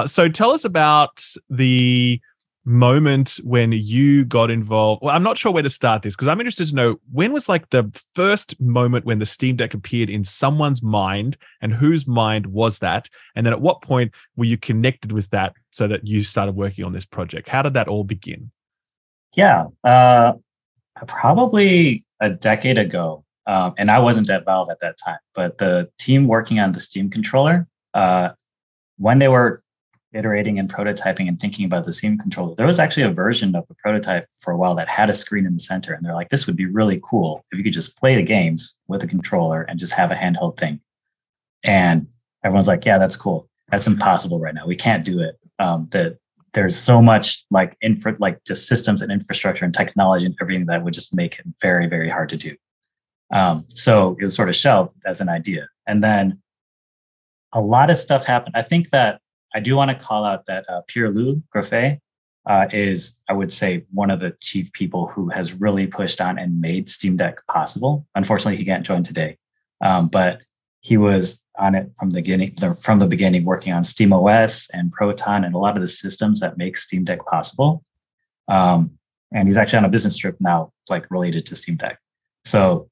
So tell us about the moment when you got involved. Well, I'm not sure where to start this because I'm interested to know when was like the first moment when the Steam Deck appeared in someone's mind and whose mind was that? And then at what point were you connected with that so that you started working on this project? How did that all begin? Yeah, probably a decade ago. And I wasn't at Valve at that time, but the team working on the Steam controller, when they were iterating and prototyping and thinking about the Steam controller, there was actually a version of the prototype for a while that had a screen in the center. And they're like, this would be really cool if you could just play the games with a controller and just have a handheld thing. And everyone's like, yeah, that's cool. That's impossible right now. We can't do it. There's so much like just systems and infrastructure and technology and everything that would just make it very, very hard to do. So it was sort of shelved as an idea. And then a lot of stuff happened. I think that I do want to call out that Pierre-Loup Graffet is, I would say, one of the chief people who has really pushed on and made Steam Deck possible. Unfortunately, he can't join today, but he was on it from the beginning, working on SteamOS and Proton and a lot of the systems that make Steam Deck possible. And he's actually on a business trip now, like related to Steam Deck. So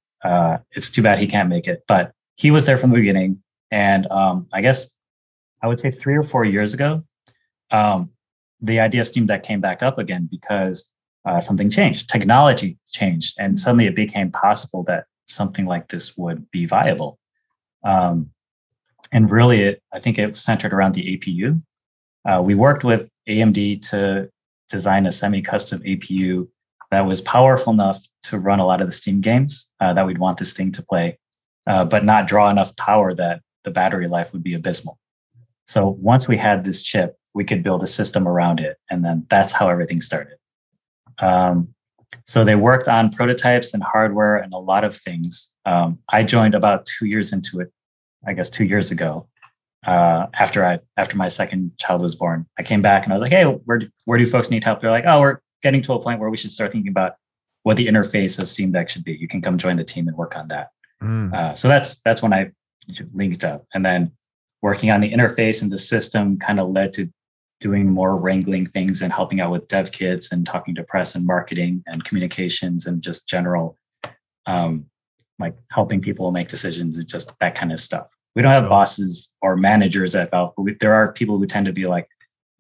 it's too bad he can't make it, but he was there from the beginning. And I guess I would say 3 or 4 years ago, the idea of Steam Deck came back up again because something changed. Technology changed, and suddenly it became possible that something like this would be viable. And really, I think it centered around the APU. We worked with AMD to design a semi-custom APU that was powerful enough to run a lot of the Steam games that we'd want this thing to play, but not draw enough power that the battery life would be abysmal. So once we had this chip, we could build a system around it. And then that's how everything started. So they worked on prototypes and hardware and a lot of things. I joined about 2 years into it, I guess 2 years ago, after my second child was born. I came back and I was like, hey, where do folks need help? They're like, oh, we're getting to a point where we should start thinking about what the interface of Steam Deck should be. You can come join the team and work on that. So that's when I linked up. And then working on the interface and the system kind of led to doing more wrangling things and helping out with dev kits and talking to press and marketing and communications and just general, like helping people make decisions and just that kind of stuff. We don't have bosses or managers at Valve, but there are people who tend to be like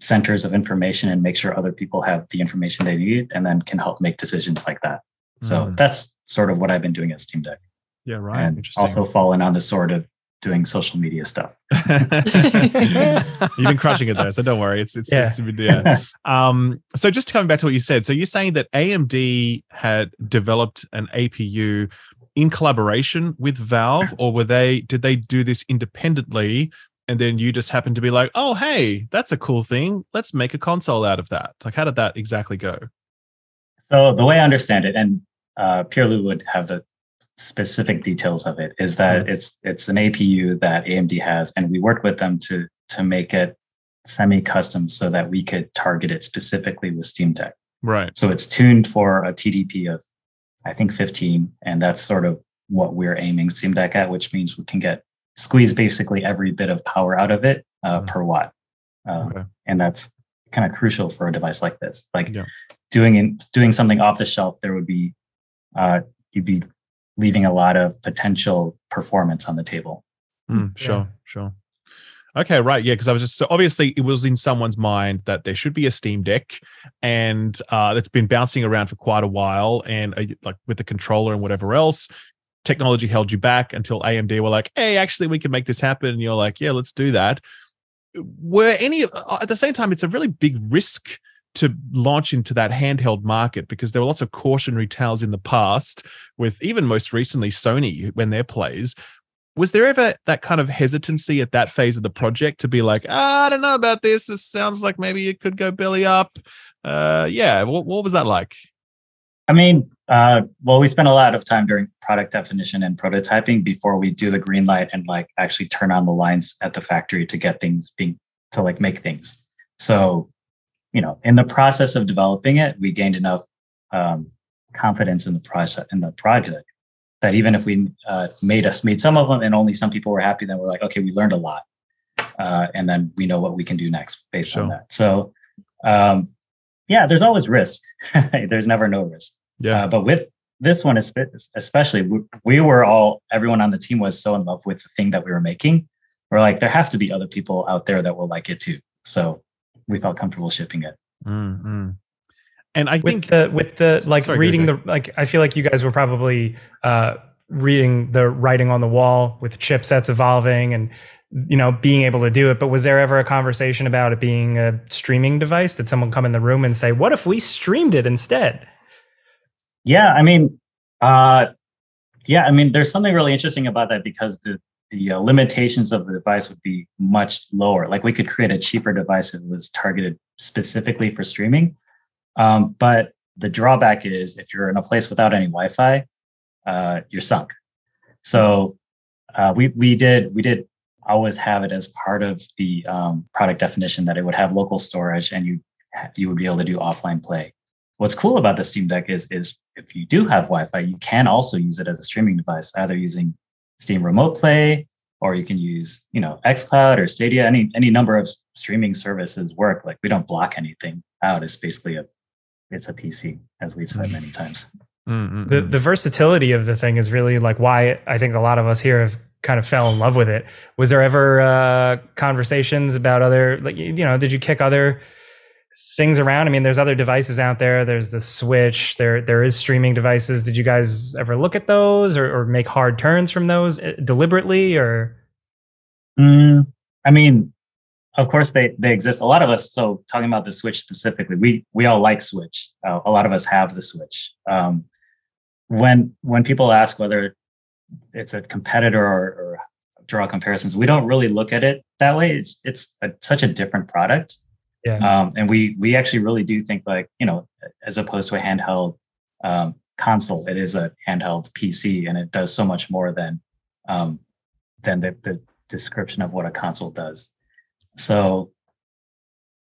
centers of information and make sure other people have the information they need and then can help make decisions like that. So that's sort of what I've been doing at Steam Deck. Yeah, right. And also fallen on the sword of doing social media stuff. You've been crushing it though, so don't worry. It's so just coming back to what you said. So you're saying that AMD had developed an APU in collaboration with Valve, or did they do this independently? And then you just happened to be like, oh, hey, that's a cool thing. Let's make a console out of that. Like, how did that exactly go? So the way I understand it, and Pierre-Loup would have the specific details of it, is that it's an APU that AMD has, and we worked with them to make it semi-custom so that we could target it specifically with Steam Deck. Right. So it's tuned for a TDP of, I think, 15, and that's sort of what we're aiming Steam Deck at, which means we can squeeze basically every bit of power out of it per watt. And that's kind of crucial for a device like this. Like doing something off the shelf, there would be, you'd be leaving a lot of potential performance on the table. Sure. Okay, right. Yeah, because I was just, so obviously it was in someone's mind that there should be a Steam Deck, and that's been bouncing around for quite a while. And like with the controller and whatever else, technology held you back until AMD were like, hey, actually, we can make this happen. And you're like, yeah, let's do that. At the same time, it's a really big risk to launch into that handheld market, because there were lots of cautionary tales in the past with even most recently Sony when their plays. Was there ever that kind of hesitancy at that phase of the project to be like, I don't know about this. This sounds like maybe it could go belly up. What was that like? I mean, well, we spent a lot of time during product definition and prototyping before we do the green light and like actually turn on the lines at the factory to get things make things. So, in the process of developing it, we gained enough confidence in the process, in the project, that even if we made some of them and only some people were happy, then we're like, okay, we learned a lot. And then we know what we can do next based on that. So, there's always risk. There's never no risk. But with this one, especially, everyone on the team was so in love with the thing that we were making. We're like, there have to be other people out there that will like it too. So we felt comfortable shipping it. Mm-hmm. And I think I feel like you guys were probably reading the writing on the wall with chipsets evolving and, being able to do it. But was there ever a conversation about it being a streaming device? Did someone come in the room and say, what if we streamed it instead? Yeah, I mean, there's something really interesting about that, because the limitations of the device would be much lower. Like we could create a cheaper device that was targeted specifically for streaming. But the drawback is if you're in a place without any Wi-Fi, you're sunk. So we did always have it as part of the product definition that it would have local storage and you would be able to do offline play. What's cool about the Steam Deck is if you do have Wi-Fi, you can also use it as a streaming device, either using Steam Remote Play, or you can use, xCloud or Stadia. Any number of streaming services work. Like we don't block anything out. It's basically it's a PC, as we've said many times. Mm-hmm. The versatility of the thing is really like why I think a lot of us here have kind of fell in love with it. Was there ever conversations about other, did you kick other things around? I mean, there's other devices out there. There's the Switch. There is streaming devices. Did you guys ever look at those or make hard turns from those deliberately or? I mean, of course they exist. A lot of us. So talking about the Switch specifically, we all like Switch. A lot of us have the Switch. When people ask whether it's a competitor or draw comparisons, we don't really look at it that way. It's such a different product. Yeah. And we actually really do think like, as opposed to a handheld console, it is a handheld PC, and it does so much more than the description of what a console does. So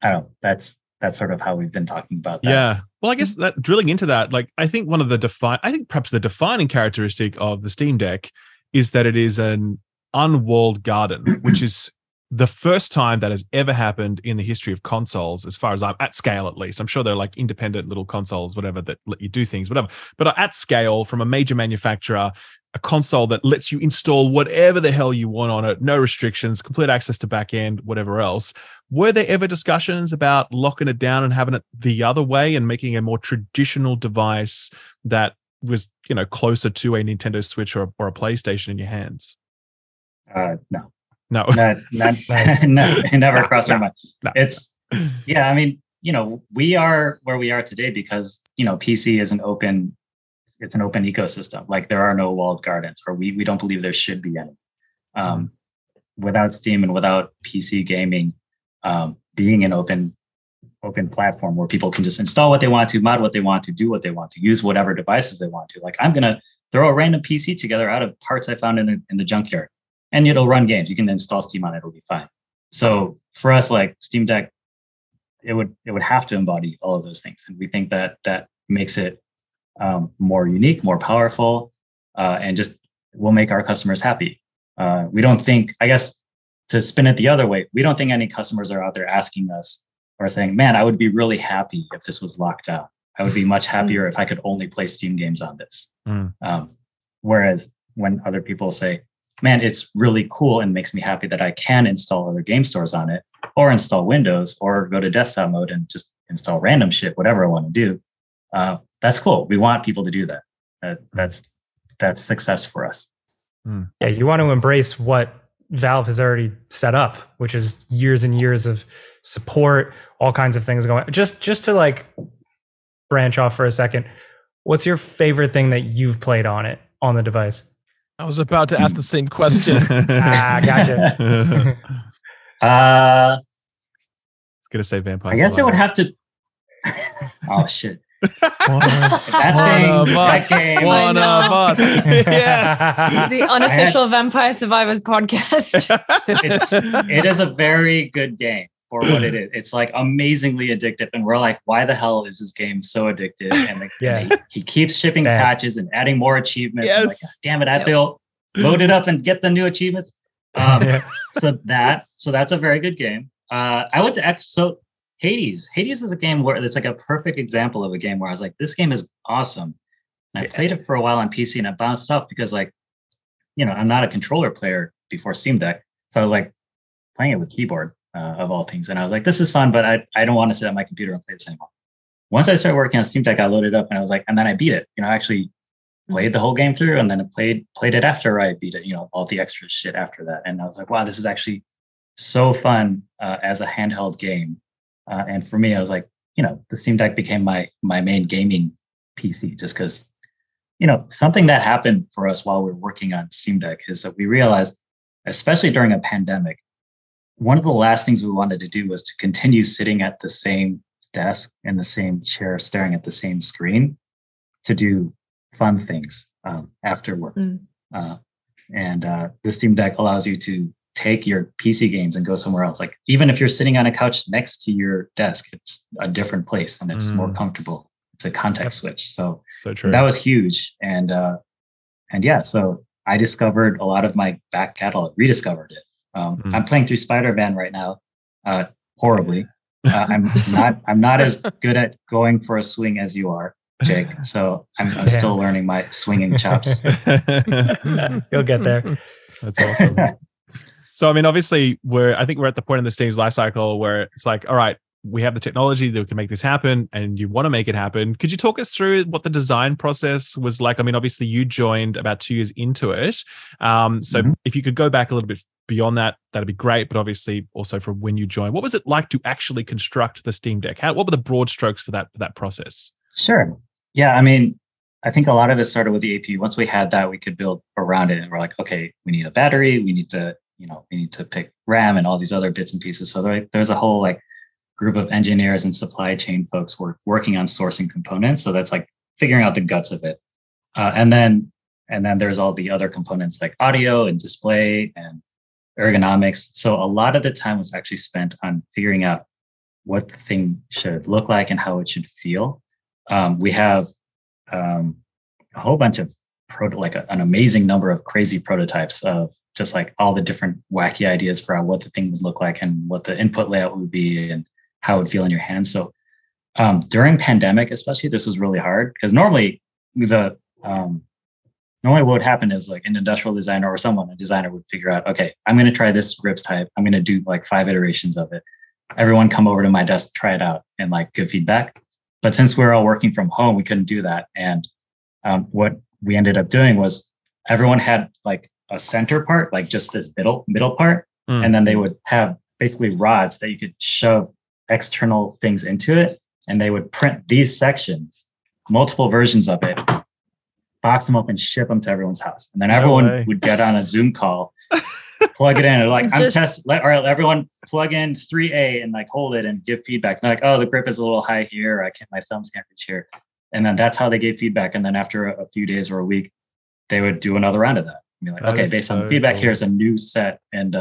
I don't know, that's sort of how we've been talking about that. Yeah. Well, I guess that drilling into that, like I think perhaps the defining characteristic of the Steam Deck is that it is an unwalled garden, which is the first time that has ever happened in the history of consoles, as far as I'm at scale, at least. I'm sure they're like independent little consoles, whatever, that let you do things, whatever. But at scale, from a major manufacturer, a console that lets you install whatever the hell you want on it, no restrictions, complete access to back end, whatever else. Were there ever discussions about locking it down and having it the other way and making a more traditional device that was, closer to a Nintendo Switch or a PlayStation in your hands? No. No, it never crossed our mind. No. I mean, we are where we are today because, PC is an open ecosystem. Like there are no walled gardens, or we don't believe there should be any. Without Steam and without PC gaming being an open platform where people can just install what they want to, mod what they want to, do what they want to, use whatever devices they want to. Like I'm going to throw a random PC together out of parts I found in the junkyard. And it'll run games. You can install Steam on it; it'll be fine. So for us, like Steam Deck, it would have to embody all of those things, and we think that makes it more unique, more powerful, and just will make our customers happy. We don't think, I guess, to spin it the other way, we don't think any customers are out there asking us or saying, "Man, I would be really happy if this was locked down. I would be much happier if I could only play Steam games on this." Whereas when other people say, "Man, it's really cool and makes me happy that I can install other game stores on it, or install Windows, or go to desktop mode and just install random shit, whatever I want to do." That's cool. We want people to do that. That's success for us. Yeah, you want to embrace what Valve has already set up, which is years and years of support, all kinds of things going. Just to like branch off for a second, what's your favorite thing that you've played on the device? I was about to ask the same question. Gotcha. I was gonna say Vampire. I guess it would have to. Oh shit! One of us. Yes. It's the unofficial Vampire Survivors podcast. It is a very good game for what it is. It's like amazingly addictive, and we're like, why the hell is this game so addictive? And he keeps shipping patches and adding more achievements. Yes. Like, damn it, I have to load it up and get the new achievements. So that's a very good game. I went to so Hades is a game where it's like a perfect example of a game where I was like, this game is awesome. And I played it for a while on PC and I bounced off because I'm not a controller player before Steam Deck. So I was like playing it with keyboard of all things. And I was like, this is fun, but I don't want to sit at my computer and play this anymore. Once I started working on Steam Deck, I loaded up and I was like, and then I beat it. I actually played the whole game through and then I played it after I beat it, all the extra shit after that. And I was like, wow, this is actually so fun as a handheld game. And for me, I was like, the Steam Deck became my main gaming PC just because, something that happened for us while we were working on Steam Deck is that we realized, especially during a pandemic, one of the last things we wanted to do was to continue sitting at the same desk in the same chair, staring at the same screen to do fun things after work. And the Steam Deck allows you to take your PC games and go somewhere else. Like even if you're sitting on a couch next to your desk, it's a different place and it's more comfortable. It's a context switch. So true. That was huge. And yeah, so I discovered a lot of my back catalog, rediscovered it. I'm playing through Spider-Man right now, horribly. I'm not as good at going for a swing as you are, Jake. So I'm still learning my swinging chops. You'll get there. That's awesome. So, I mean, obviously, I think we're at the point in the Steam's life cycle where it's like, all right, we have the technology that can make this happen, and you want to make it happen. Could you talk us through what the design process was like? I mean, obviously you joined about 2 years into it. So if you could go back a little bit beyond that, that'd be great. But obviously also from when you joined, what was it like to actually construct the Steam Deck? What were the broad strokes for that process? Sure. Yeah. I mean, I think a lot of it started with the APU. Once we had that, we could build around it, and we're like, okay, we need a battery. We need to pick RAM and all these other bits and pieces. So there's a whole like group of engineers and supply chain folks working on sourcing components. So that's like figuring out the guts of it. And then there's all the other components like audio and display and ergonomics. So a lot of the time was actually spent on figuring out what the thing should look like and how it should feel. We have a whole bunch of an amazing number of crazy prototypes of just like all the different wacky ideas for what the thing would look like and what the input layout would be and how it would feel in your hands. So during pandemic, especially, this was really hard because normally what would happen is like an industrial designer or a designer would figure out, okay, I'm going to try this grips type. I'm going to do like 5 iterations of it. Everyone come over to my desk, try it out and like give feedback. But since we're all working from home, we couldn't do that. And what we ended up doing was everyone had like a center part, like just this middle part. And then they would have basically rods that you could shove external things into it. And they would print these sections, multiple versions of it, box them up and ship them to everyone's house. And then everyone would get on a Zoom call, plug it in. And like, all right, everyone plug in 3A and like hold it and give feedback. And they're like, oh, the grip is a little high here. My thumbs can't reach here. And then that's how they gave feedback. And then after a few days or a week, they would do another round of that. And be like, okay, based on the feedback, here's a new set. And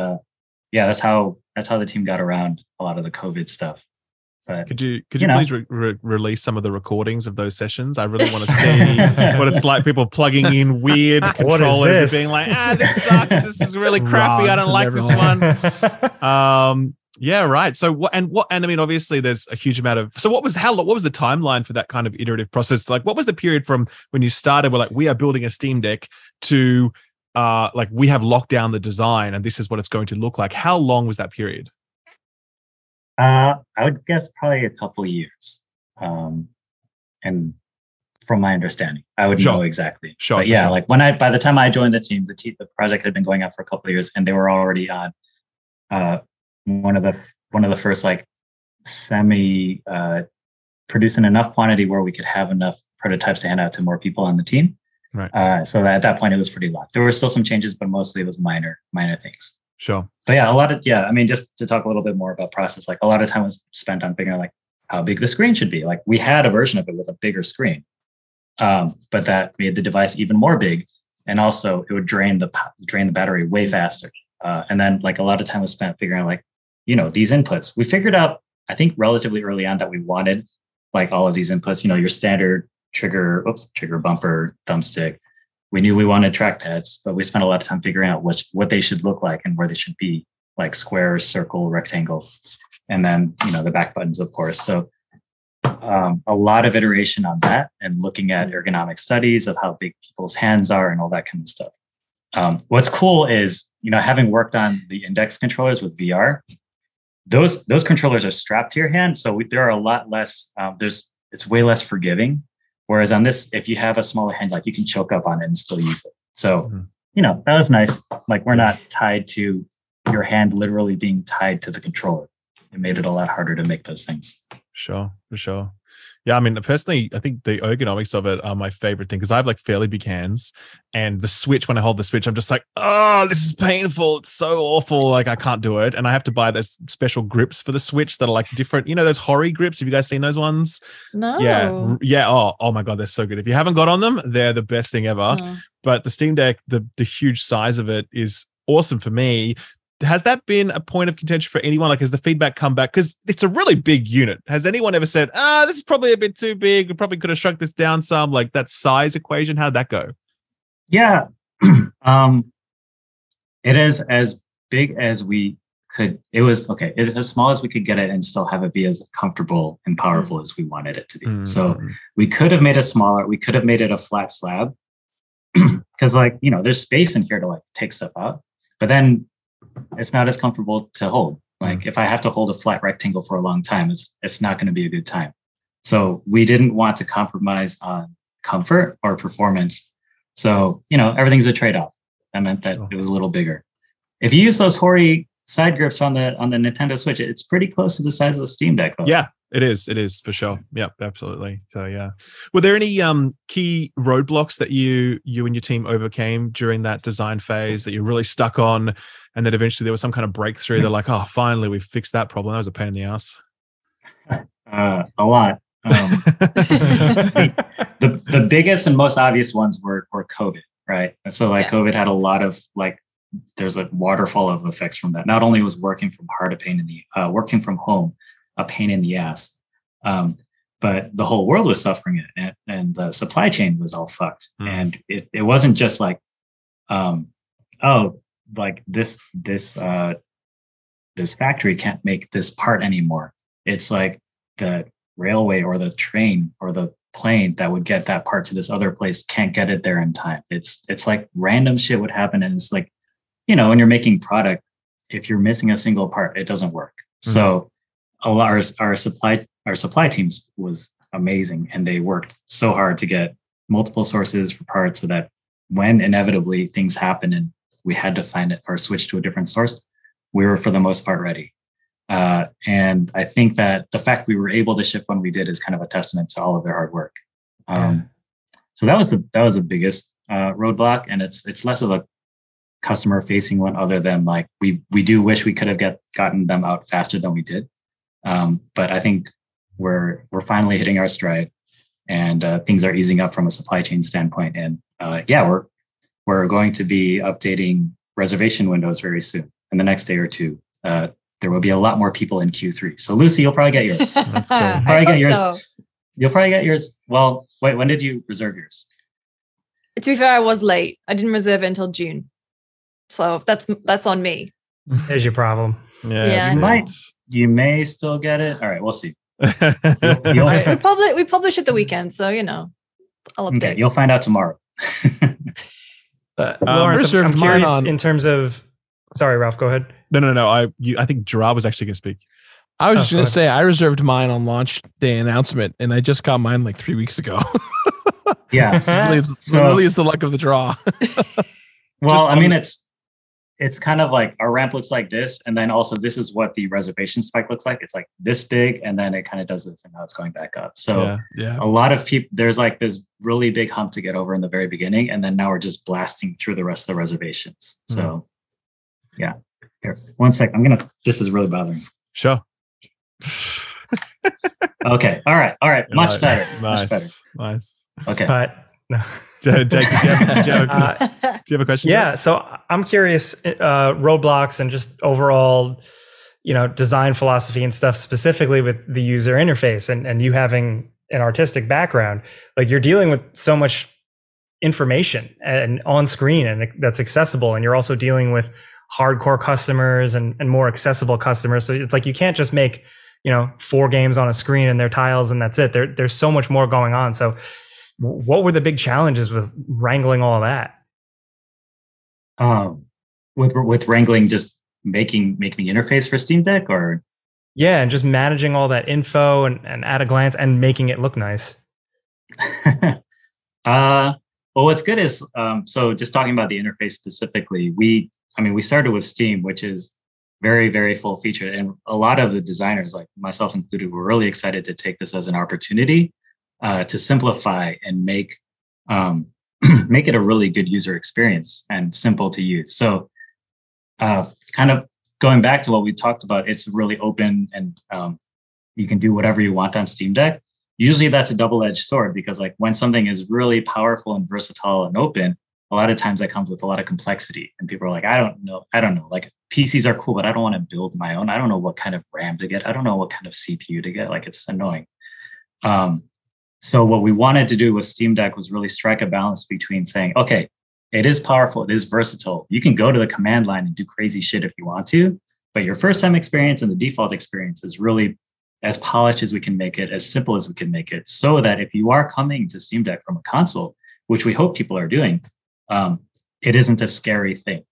that's how the team got around a lot of the COVID stuff. But could you please release some of the recordings of those sessions? I really want to see what it's like. People plugging in weird controllers and being like, this sucks. This is really crappy. I don't like this one. Yeah, right. So and I mean, obviously there's a huge amount of, so what was the timeline for that kind of iterative process? Like what was the period from when you started, we're like, we are building a Steam Deck to like we have locked down the design and this is what it's going to look like. How long was that period? I would guess probably a couple of years. And from my understanding, I would know exactly. But like by the time I joined the team, the project had been going on for a couple of years and they were already on one of the first like semi producing enough quantity where we could have enough prototypes to hand out to more people on the team. Right. So at that point it was pretty locked. There were still some changes, but mostly it was minor things. Sure. But yeah, I mean, just to talk a little bit more about process, like a lot of time was spent on figuring out like how big the screen should be. Like we had a version of it with a bigger screen, but that made the device even more big. And also it would drain the battery way faster. And then like a lot of time was spent figuring out like, these inputs. We figured out, I think relatively early on that we wanted like all of these inputs, your standard trigger bumper, thumbstick. We knew we wanted trackpads, but we spent a lot of time figuring out what they should look like and where they should be, like square, circle, rectangle, and then, the back buttons, of course. So a lot of iteration on that and looking at ergonomic studies of how big people's hands are and all that kind of stuff. What's cool is, having worked on the index controllers with VR, those controllers are strapped to your hand. So there are a lot less, it's way less forgiving. Whereas on this, if you have a smaller hand, like you can choke up on it and still use it. So, that was nice. Like we're not tied to your hand literally being tied to the controller. It made it a lot harder to make those things. Sure, for sure. Yeah, I mean, personally, I think the ergonomics of it are my favorite thing because I have like fairly big hands, and the Switch, when I hold the Switch, I'm just like, oh, this is painful. It's so awful. Like I can't do it, and I have to buy those special grips for the Switch that are like different. Those Hori grips. Have you guys seen those ones? No. Yeah. Oh my god, they're so good. If you haven't got on them, they're the best thing ever. No. But the Steam Deck, the huge size of it is awesome for me. Has that been a point of contention for anyone? Like, has the feedback come back? Because it's a really big unit. Has anyone ever said, this is probably a bit too big. We probably could have shrunk this down some, like that size equation? How'd that go? Yeah. It is as big as we could. It was okay. It's as small as we could get it and still have it be as comfortable and powerful as we wanted it to be. So we could have made it smaller. We could have made it a flat slab because there's space in here to like take stuff out, but then it's not as comfortable to hold. Like if I have to hold a flat rectangle for a long time, it's not going to be a good time. So we didn't want to compromise on comfort or performance. So, everything's a trade-off. That meant that it was a little bigger. If you use those hoary side grips on the Nintendo Switch, it's pretty close to the size of the Steam Deck, though. Yeah, it is for sure. Yep, absolutely. So yeah. Were there any key roadblocks that you and your team overcame during that design phase that you really stuck on, and that eventually there was some kind of breakthrough? They're like, oh, finally we fixed that problem. That was a pain in the ass. A lot. The biggest and most obvious ones were COVID, right? And so COVID had a lot of there's a waterfall of effects from that. Not only was working from home a pain in the ass, but the whole world was suffering it, and the supply chain was all fucked. And it wasn't just this factory can't make this part anymore. It's like the railway or the train or the plane that would get that part to this other place can't get it there in time. It's like random shit would happen, and it's like, when you're making product, if you're missing a single part, it doesn't work. So our supply teams was amazing, and they worked so hard to get multiple sources for parts so that when inevitably things happen and we had to find it or switch to a different source, we were for the most part ready. And I think that the fact we were able to ship when we did is kind of a testament to all of their hard work. So that was the biggest roadblock, and it's less of a customer facing one, other than we do wish we could have gotten them out faster than we did. But I think we're finally hitting our stride, and things are easing up from a supply chain standpoint. And we're going to be updating reservation windows very soon. In the next day or two, there will be a lot more people in Q3. So Lucy, you'll probably get yours. That's cool. You'll probably get yours. Well, wait, when did you reserve yours? To be fair, I was late. I didn't reserve it until June. So that's on me. There's your problem. Yeah. You may still get it. All right, we'll see. We publish it the weekend, so I'll update. Okay, you'll find out tomorrow. Lawrence, I'm curious in terms of. Sorry, Ralph, go ahead. No. I think Gerard was actually going to speak. I was just going to say, I reserved mine on launch day announcement, and I just got mine 3 weeks ago. Yeah. Really is the luck of the draw. Well, it's kind of like our ramp looks like this, and then also this is what the reservation spike looks like. It's like this big, and then it kind of does this, and now it's going back up. So a lot of people, there's this really big hump to get over in the very beginning, and then now we're just blasting through the rest of the reservations. So yeah. Here, 1 sec. This is really bothering me. Sure. Okay. All right. Much better. Nice. Okay. But no. Jake, do you have a question? Yeah. So I'm curious, roadblocks and just overall, design philosophy and stuff, specifically with the user interface, and you having an artistic background, you're dealing with so much information and on screen, and that's accessible. And you're also dealing with hardcore customers and more accessible customers. So it's you can't just make, 4 games on a screen and their tiles and that's it. There's so much more going on. So what were the big challenges with wrangling all that? With wrangling, just making the interface for Steam Deck, or? Yeah. And just managing all that info and at a glance and making it look nice. Well, what's good is, so just talking about the interface specifically, we started with Steam, which is very, very full featured. And a lot of the designers, myself included, were really excited to take this as an opportunity to simplify and make it a really good user experience and simple to use. So kind of going back to what we talked about, it's really open, and you can do whatever you want on Steam Deck. Usually that's a double-edged sword, because when something is really powerful and versatile and open, a lot of times that comes with a lot of complexity, and people are like, I don't know. PCs are cool, but I don't want to build my own. I don't know what kind of RAM to get. I don't know what kind of CPU to get. It's annoying. So what we wanted to do with Steam Deck was really strike a balance between saying, okay, it is powerful, it is versatile. You can go to the command line and do crazy shit if you want to, but your first time experience and the default experience is really as polished as we can make it, as simple as we can make it, so that if you are coming to Steam Deck from a console, which we hope people are doing, it isn't a scary thing.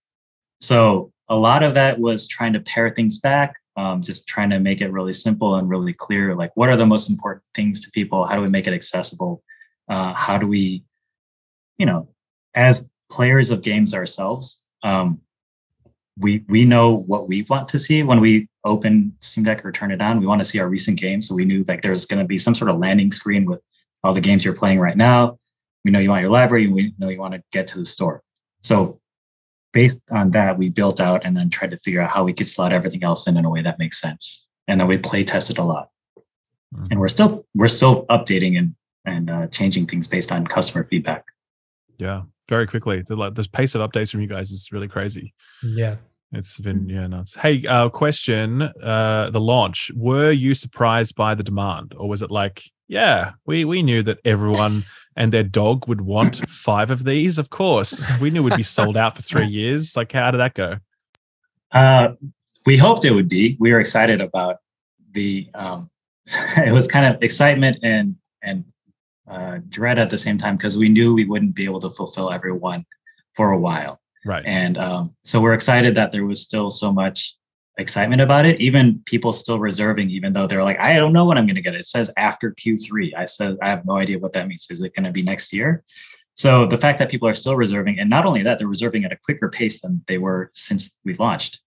So a lot of that was trying to pare things back, just trying to make it really simple and really clear. Like, what are the most important things to people? How do we make it accessible? How do we, as players of games ourselves, we know what we want to see when we open Steam Deck or turn it on. We want to see our recent games. So we knew like there's going to be some sort of landing screen with all the games you're playing right now. We know you want your library, and we know you want to get to the store. So based on that, we built out and then tried to figure out how we could slot everything else in a way that makes sense. And then we play tested a lot. And we're still updating and changing things based on customer feedback. Yeah, very quickly. The pace of updates from you guys is really crazy. Yeah. It's been nuts. Hey, question: the launch. Were you surprised by the demand, or was it like, yeah, we knew that everyone and their dog would want 5 of these? Of course, we knew we'd be sold out for 3 years. Like, how did that go? We hoped it would be. We were excited about the. It was kind of excitement and dread at the same time, because we knew we wouldn't be able to fulfill everyone for a while. Right. And so we're excited that there was still so much excitement about it. Even people still reserving, even though they're like, I don't know when I'm going to get it. It says after Q3. I said, I have no idea what that means. Is it going to be next year? So the fact that people are still reserving, and not only that, they're reserving at a quicker pace than they were since we've launched.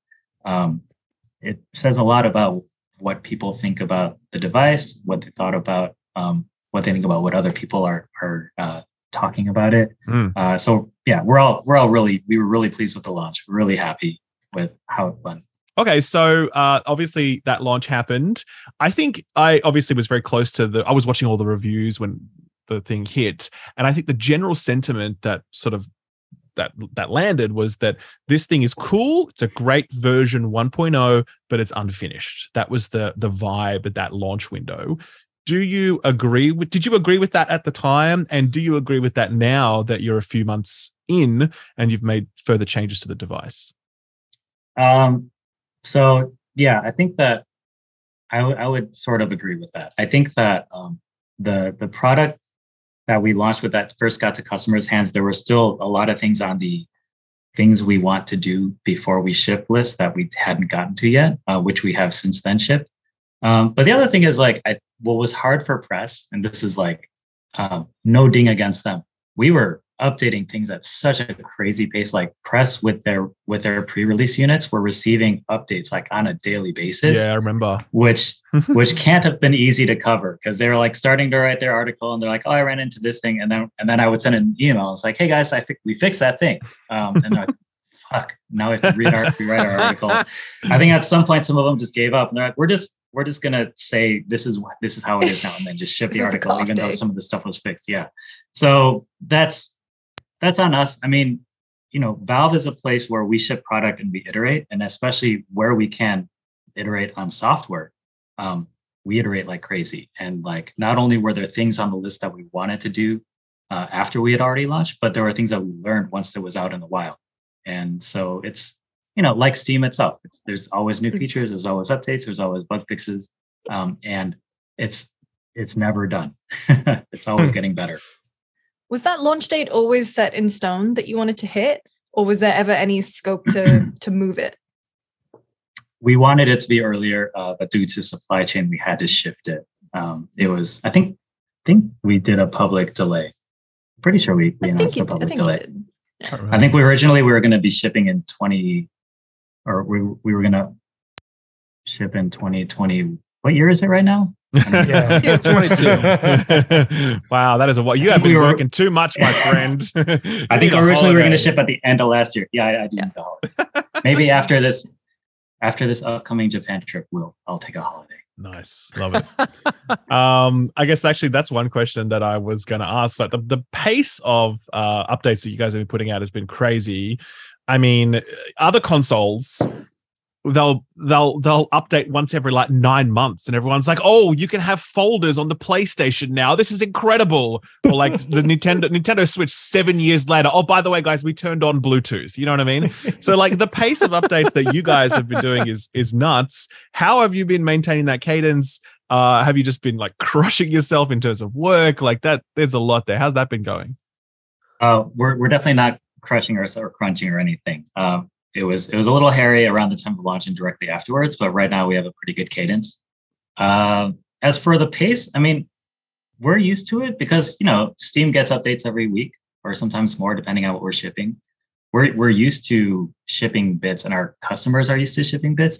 It says a lot about what people think about the device, what they thought about, what they think about what other people are talking about it. So yeah, we were really pleased with the launch. We're really happy with how it went. Okay, so obviously that launch happened. I think I obviously was very close to I was watching all the reviews when the thing hit, and I think the general sentiment that sort of that landed was that this thing is cool. It's a great version 1.0, but it's unfinished. That was the vibe at that launch window. Did you agree with that at the time? And do you agree with that now that you're a few months in and you've made further changes to the device? So yeah, I think that I would sort of agree with that. I think that the product that we launched with that first got to customers' hands, there were still a lot of things on the things we want to do before we ship list that we hadn't gotten to yet, which we have since then shipped. But the other thing is like, what was hard for press, and this is like no ding against them. We were updating things at such a crazy pace. Like press with their pre-release units were receiving updates like on a daily basis. Yeah, I remember. Which can't have been easy to cover, because they were like starting to write their article and they're like, oh, I ran into this thing, and then I would send an email. It's like, hey guys, we fixed that thing, and they're like, fuck, now we have to rewrite our article. I think at some point some of them just gave up and they're like, we're just gonna say this is how it is now, and then just ship the article, even though some of the stuff was fixed. Yeah, so that's on us. I mean, Valve is a place where we ship product and we iterate, and especially where we can iterate on software, we iterate like crazy. And like, not only were there things on the list that we wanted to do after we had already launched, but there were things that we learned once it was out in the wild. And so it's, like Steam itself, there's always new features, there's always updates, there's always bug fixes, and it's never done. It's always getting better. Was that launch date always set in stone that you wanted to hit, or was there ever any scope to move it? We wanted it to be earlier, but due to supply chain, we had to shift it. It was, I think we did a public delay. Pretty sure we announced a public delay. I think we were going to be shipping in we were going to ship in 2020. What year is it right now? Yeah, 22. Wow, that is you have been working too much, my friend. I think originally we were going to ship at the end of last year. Yeah, I do need the holiday. Maybe after this upcoming Japan trip, I'll take a holiday. Nice, love it. I guess actually that's one question that I was going to ask. Like the pace of updates that you guys have been putting out has been crazy. I mean, other consoles, they'll update once every like 9 months, and everyone's like, oh, you can have folders on the PlayStation now, this is incredible. Or like the Nintendo Switch 7 years later, oh, by the way guys, we turned on Bluetooth. You know what I mean? So like the pace of updates that you guys have been doing is nuts. How have you been maintaining that cadence? Have you just been like crushing yourself in terms of work like that? There's a lot there. How's that been going? We're definitely not crushing or crunching or anything. it was a little hairy around the time of launch and directly afterwards, but right now we have a pretty good cadence. As for the pace, I mean, we're used to it because, Steam gets updates every week or sometimes more depending on what we're shipping. We're used to shipping bits, and our customers are used to shipping bits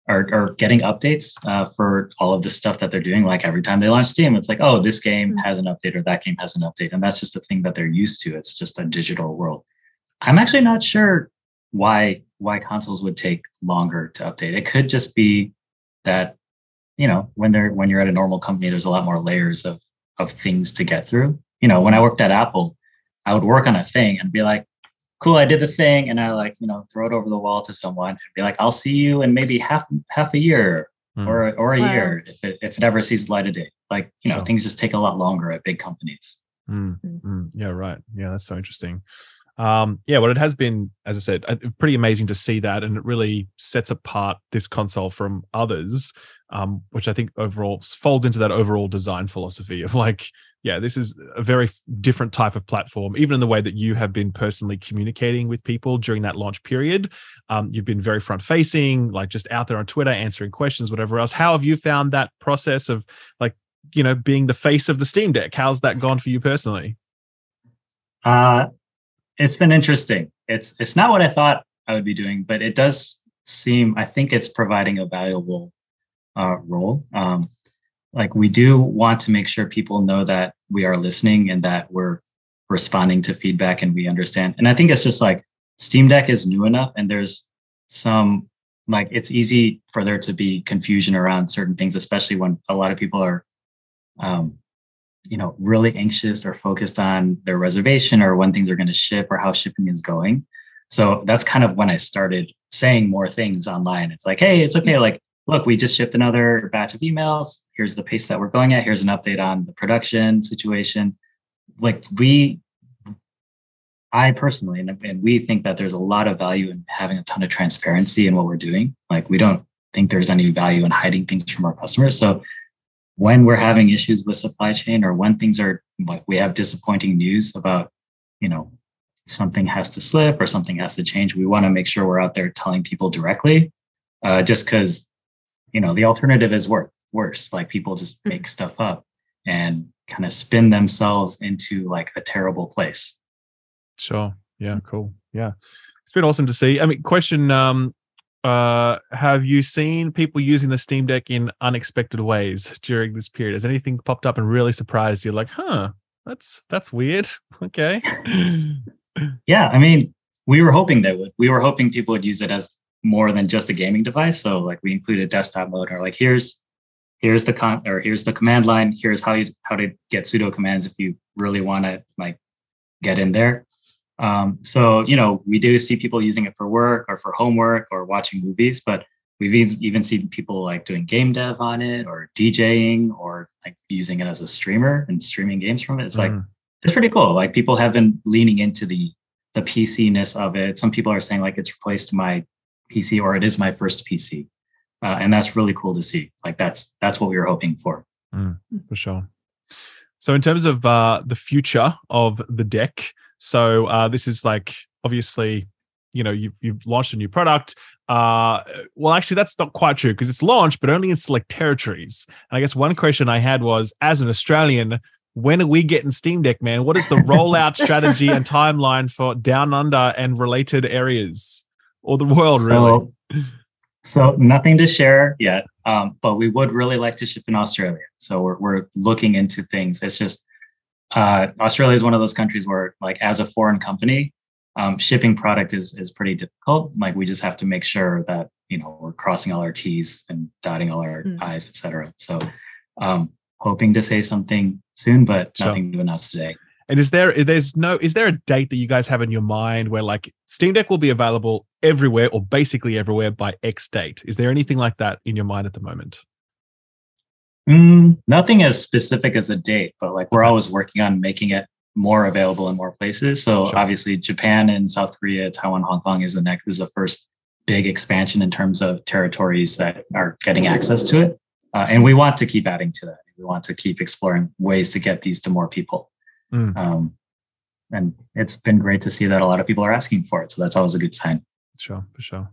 or getting updates for all of the stuff that they're doing. Like every time they launch Steam, it's like, oh, this game has an update or that game has an update. And that's just a thing that they're used to. It's just a digital world. I'm actually not sure why consoles would take longer to update. It could just be that, when you're at a normal company, there's a lot more layers of things to get through. When I worked at Apple, I would work on a thing and be like, cool, I did the thing, and I throw it over the wall to someone and be like, I'll see you in maybe half a year or a year if it ever sees the light of day. Sure. Things just take a lot longer at big companies. Yeah, right. Yeah, that's so interesting. Well, it has been, as I said, pretty amazing to see that, and it really sets apart this console from others, which I think overall folds into that overall design philosophy of this is a very different type of platform, even in the way that you have been personally communicating with people during that launch period. You've been very front-facing, just out there on Twitter, answering questions, whatever else. How have you found that process of, being the face of the Steam Deck? How's that gone for you personally? It's been interesting. It's not what I thought I would be doing, but it does seem, I think it's providing a valuable role. We do want to make sure people know that we are listening and that we're responding to feedback and we understand. And I think it's just Steam Deck is new enough, and there's some, it's easy for there to be confusion around certain things, especially when a lot of people are, really anxious or focused on their reservation or when things are going to ship or how shipping is going. So that's kind of when I started saying more things online. It's like, hey, it's okay. Look, we just shipped another batch of emails. Here's the pace that we're going at. Here's an update on the production situation. I personally, and we think that there's a lot of value in having a ton of transparency in what we're doing. We don't think there's any value in hiding things from our customers. So when we're having issues with supply chain, or when things are we have disappointing news about, something has to slip or something has to change, we want to make sure we're out there telling people directly, just because, the alternative is worse. People just make stuff up and kind of spin themselves into a terrible place. Sure. Yeah. Cool. Yeah. It's been awesome to see. I mean, question, have you seen people using the Steam Deck in unexpected ways during this period? Has anything popped up and really surprised you? That's weird. Okay. Yeah. I mean, we were hoping they would. We were hoping people would use it as more than just a gaming device. So we included desktop mode, or here's the command line. Here's how to get pseudo commands if you really want to get in there. So we do see people using it for work or for homework or watching movies, but we've even seen people doing game dev on it, or DJing, or using it as a streamer and streaming games from it. It's it's pretty cool. People have been leaning into the PC-ness of it. Some people are saying it's replaced my PC, or it is my first PC. And that's really cool to see. That's what we were hoping for. For sure. So in terms of the future of the deck, so this is obviously, you've launched a new product. Well, actually, that's not quite true, because it's launched, but only in select territories. And I guess one question I had was, as an Australian, when are we getting Steam Deck, man? What is the rollout strategy and timeline for Down Under and related areas, or the world, really? So nothing to share yet, but we would really like to ship in Australia. So we're looking into things. It's just Australia is one of those countries where, as a foreign company, shipping product is pretty difficult. We just have to make sure that we're crossing all our T's and dotting all our I's, etc. So hoping to say something soon, but nothing to announce today. And is there a date that you guys have in your mind where Steam Deck will be available everywhere, or basically everywhere, by X date? Is there anything like that in your mind at the moment? Nothing as specific as a date, but we're always working on making it more available in more places. So obviously Japan and South Korea, Taiwan, Hong Kong is the first big expansion in terms of territories that are getting access to it. And we want to keep adding to that. We want to keep exploring ways to get these to more people. And it's been great to see that a lot of people are asking for it. So that's always a good sign. Sure, for sure.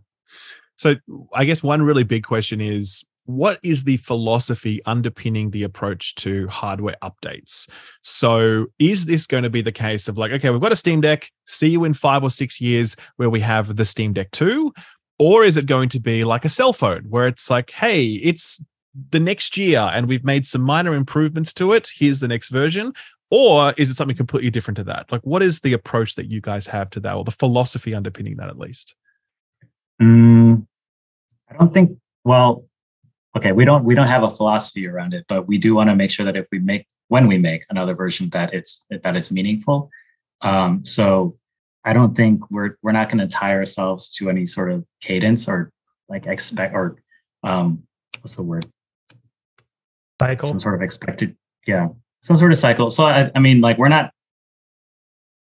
So I guess one really big question is, what is the philosophy underpinning the approach to hardware updates? So is this going to be the case of like, okay, we've got a Steam Deck, see you in 5 or 6 years where we have the Steam Deck 2? Or is it going to be like a cell phone where it's like, hey, it's the next year and we've made some minor improvements to it. Here's the next version. Or is it something completely different to that? Like, what is the approach that you guys have to that, or the philosophy underpinning that at least? I don't think, well, okay, we don't have a philosophy around it, but we do want to make sure that when we make another version, that it's meaningful. So I don't think we're not going to tie ourselves to any sort of cadence or like expect, or what's the word? Cycle. Some sort of expected, some sort of cycle. So I mean, like, we're not,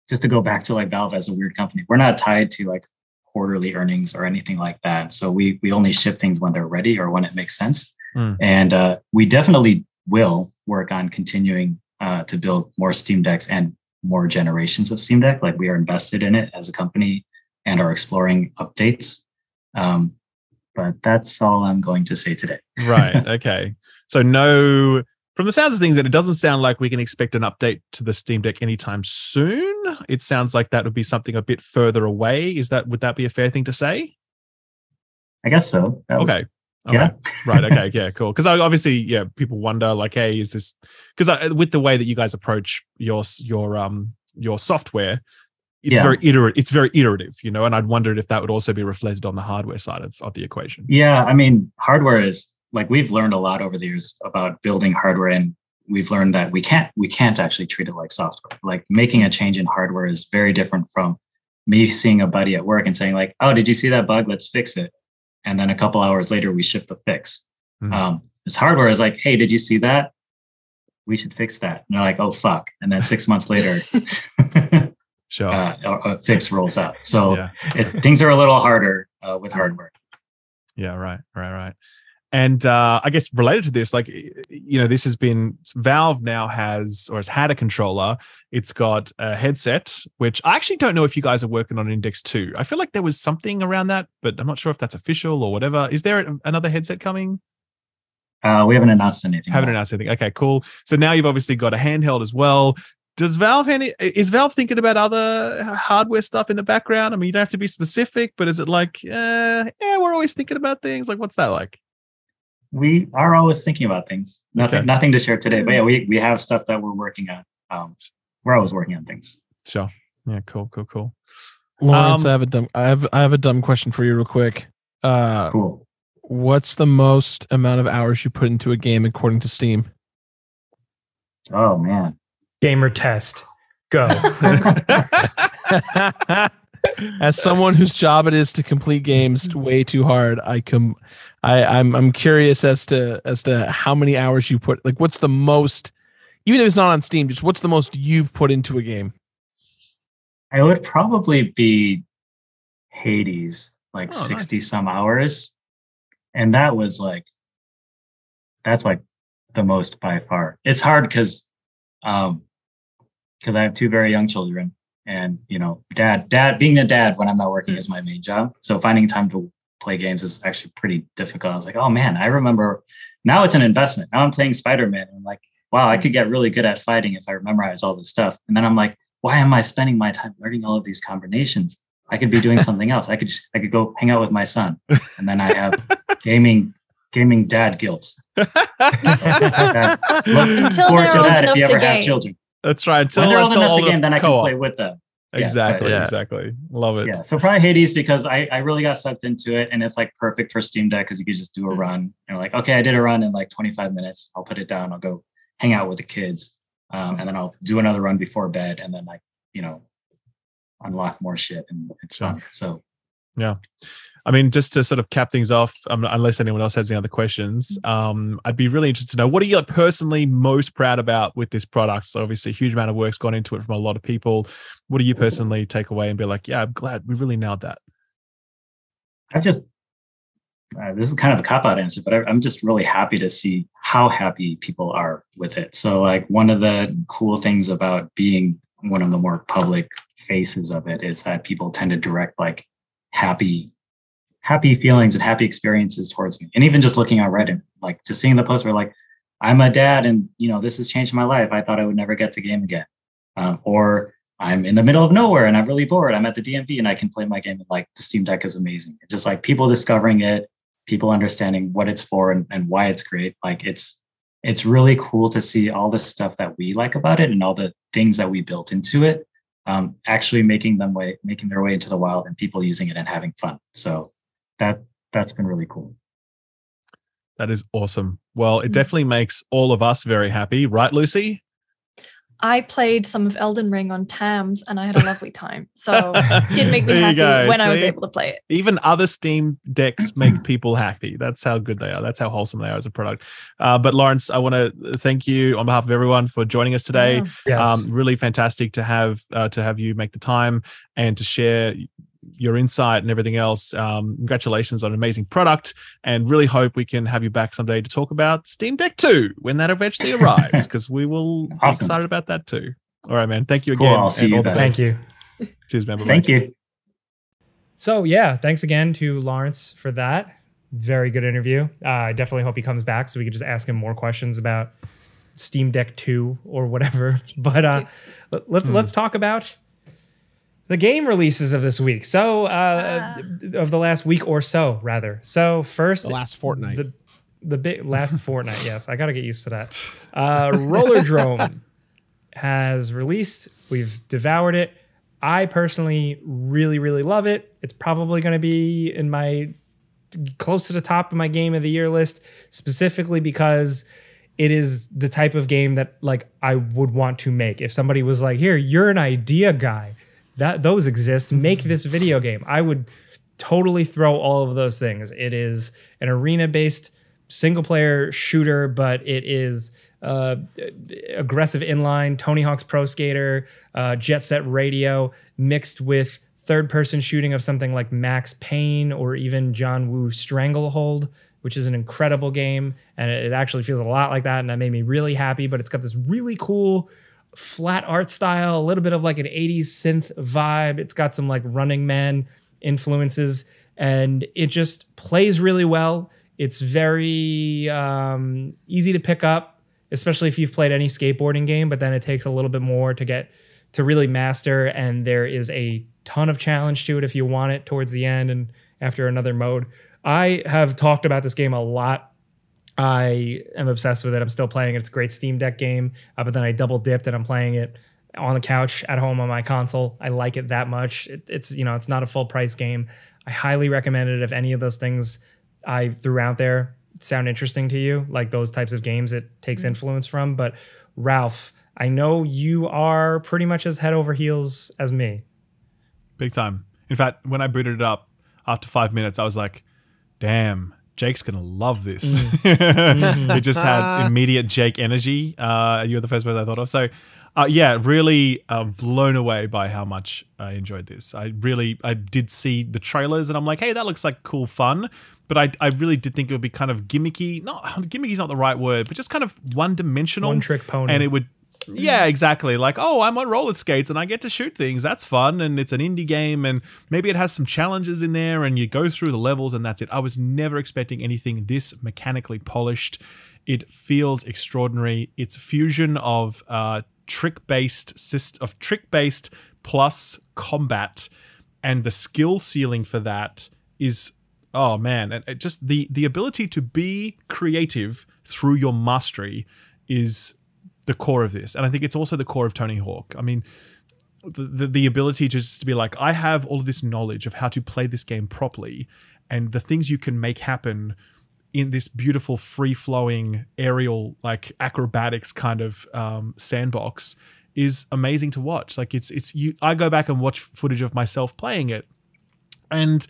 just to go back to like Valve as a weird company, we're not tied to like quarterly earnings or anything like that. So we only ship things when they're ready or when it makes sense. And we definitely will work on continuing to build more Steam Decks and more generations of Steam Deck. Like, we are invested in it as a company and are exploring updates. But that's all I'm going to say today. Right. Okay. So no, from the sounds of things, that it doesn't sound like we can expect an update to the Steam Deck anytime soon. It sounds like that would be something a bit further away. Would that be a fair thing to say? I guess so. Okay. Yeah. Right. Okay. Yeah. Cool. Because obviously, people wonder, like, hey, is this, because with the way that you guys approach your software, it's very iterative. It's very iterative, and I'd wondered if that would also be reflected on the hardware side of the equation. Yeah. I mean, hardware is, like, we've learned a lot over the years about building hardware, and we've learned that we can't actually treat it like software. Like, making a change in hardware is very different from me seeing a buddy at work and saying like, oh, did you see that bug? Let's fix it. And then a couple hours later, we ship the fix. This hardware is like, hey, did you see that? We should fix that. And they're like, oh, fuck. And then 6 months later, sure, a fix rolls out. So things are a little harder with hardware. Yeah, right. And I guess related to this, like, this has been, Valve now has had a controller. It's got a headset, which I actually don't know if you guys are working on Index 2. I feel like there was something around that, but I'm not sure if that's official or whatever. Is there another headset coming? We haven't announced anything. Okay, cool. So now you've obviously got a handheld as well. Is Valve thinking about other hardware stuff in the background? I mean, you don't have to be specific, but is it like, we're always thinking about things? Like, what's that like? We are always thinking about things. Nothing to share today, but yeah, we have stuff that we're working on. We're always working on things. Sure. Yeah. Cool. Lawrence, I have a dumb question for you, real quick. Cool. What's the most amount of hours you put into a game according to Steam? Oh man. Gamer test. Go. As someone whose job it is to complete games way too hard, I'm curious as to how many hours you put. Like, what's the most, even if it's not on Steam, just what's the most you've put into a game? I would probably be Hades, like 60 some hours. And that's like the most by far. It's hard because I have two very young children, and dad being a dad when I'm not working is my main job. So finding time to play games is actually pretty difficult. I was like, oh man, I remember, now it's an investment. Now I'm playing Spider-Man. I'm like, wow, I could get really good at fighting if I memorize all this stuff. And then I'm like, why am I spending my time learning all of these combinations? I could be doing something else. I could go hang out with my son. And then I have gaming dad guilt. Look Until forward to they're old that if enough you to ever have game. children. That's right. When they're old enough to game, then I can play with them. Exactly. Yeah, Exactly. Love it. Yeah. So probably Hades, because I really got sucked into it, and it's like perfect for Steam Deck because you could just do a run. And like, okay, I did a run in like 25 minutes. I'll put it down. I'll go hang out with the kids. And then I'll do another run before bed, and then unlock more shit, and it's fun. So yeah. I mean, just to sort of cap things off, unless anyone else has any other questions, I'd be really interested to know, what are you personally most proud about with this product? So obviously a huge amount of work's gone into it from a lot of people. What do you personally take away and be like, yeah, I'm glad we really nailed that? this is kind of a cop-out answer, but I'm just really happy to see how happy people are with it. So like, one of the cool things about being one of the more public faces of it is that people tend to direct like happy happy feelings and happy experiences towards me. And even just looking on Reddit, like just seeing the posts where like, I'm a dad and, you know, this has changed my life. I thought I would never get to game again. Or I'm in the middle of nowhere and I'm really bored. I'm at the DMV and I can play my game. And like the Steam Deck is amazing. It's just like people discovering it, people understanding what it's for and why it's great. Like it's really cool to see all the stuff that we like about it and all the things that we built into it, actually making their way into the wild and people using it and having fun. So that's been really cool. That is awesome. Well, it definitely makes all of us very happy, right, Lucy? I played some of Elden Ring on TAMS and I had a lovely time. So it did make me happy when I was able to play it. Even other Steam Decks make people happy. That's how good they are. That's how wholesome they are as a product. But Lawrence, I want to thank you on behalf of everyone for joining us today. Yes. Really fantastic to have you make the time and to share your insight and everything else. Congratulations on an amazing product, and really hope we can have you back someday to talk about Steam Deck 2 when that eventually arrives, because we will be excited about that too. All right, man. Thank you again. Cool, I'll see you then. Thank you. Cheers, man. Bye-bye. Thank you. So yeah, thanks again to Lawrence for that. Very good interview. I definitely hope he comes back so we could just ask him more questions about Steam Deck 2 or whatever. But let's talk about the game releases of this week. So, of the last week or so, rather. So first, The last fortnight. The big last fortnight. Yes, I got to get used to that. Rollerdrome has released. We've devoured it. I personally really, really love it. It's probably going to be in my close to the top of my game of the year list, specifically because it is the type of game that like I would want to make. If somebody was like, "Here, you're an idea guy. Those exist. Make this video game." I would totally throw all of those things. It is an arena-based single-player shooter, but it is aggressive inline, Tony Hawk's Pro Skater, Jet Set Radio, mixed with third-person shooting of something like Max Payne or even John Woo Stranglehold, which is an incredible game, and it actually feels a lot like that, and that made me really happy. But it's got this really cool flat art style, a little bit of like an 80s synth vibe. It's got some like Running Man influences, and it just plays really well. It's very easy to pick up, especially if you've played any skateboarding game, but then it takes a little bit more to get to really master, and there is a ton of challenge to it if you want it towards the end and after another mode. I have talked about this game a lot. I am obsessed with it. I'm still playing it. It's a great Steam Deck game, but then I double dipped and I'm playing it on the couch at home on my console. I like it that much. It's it's not a full price game. I highly recommend it if any of those things I threw out there sound interesting to you, like those types of games it takes influence from. But Ralph, I know you are pretty much as head over heels as me. Big time. In fact, when I booted it up after 5 minutes, I was like, damn, Jake's going to love this. It just had immediate Jake energy. You're the first person I thought of. So, yeah, really blown away by how much I enjoyed this. I did see the trailers and I'm like, hey, that looks like cool fun. But I really did think it would be kind of gimmicky. Gimmicky is not the right word, but just kind of one-dimensional. One-trick pony. And it would... Yeah, exactly. Like, oh, I'm on roller skates and I get to shoot things. That's fun. And it's an indie game and maybe it has some challenges in there and you go through the levels and that's it. I was never expecting anything this mechanically polished. It feels extraordinary. It's a fusion of trick-based plus combat, and the skill ceiling for that is, oh man, and just the ability to be creative through your mastery is the core of this. And I think it's also the core of Tony Hawk. I mean, the ability just to be like, I have all of this knowledge of how to play this game properly and the things you can make happen in this beautiful free-flowing aerial like acrobatics kind of sandbox is amazing to watch. Like I go back and watch footage of myself playing it and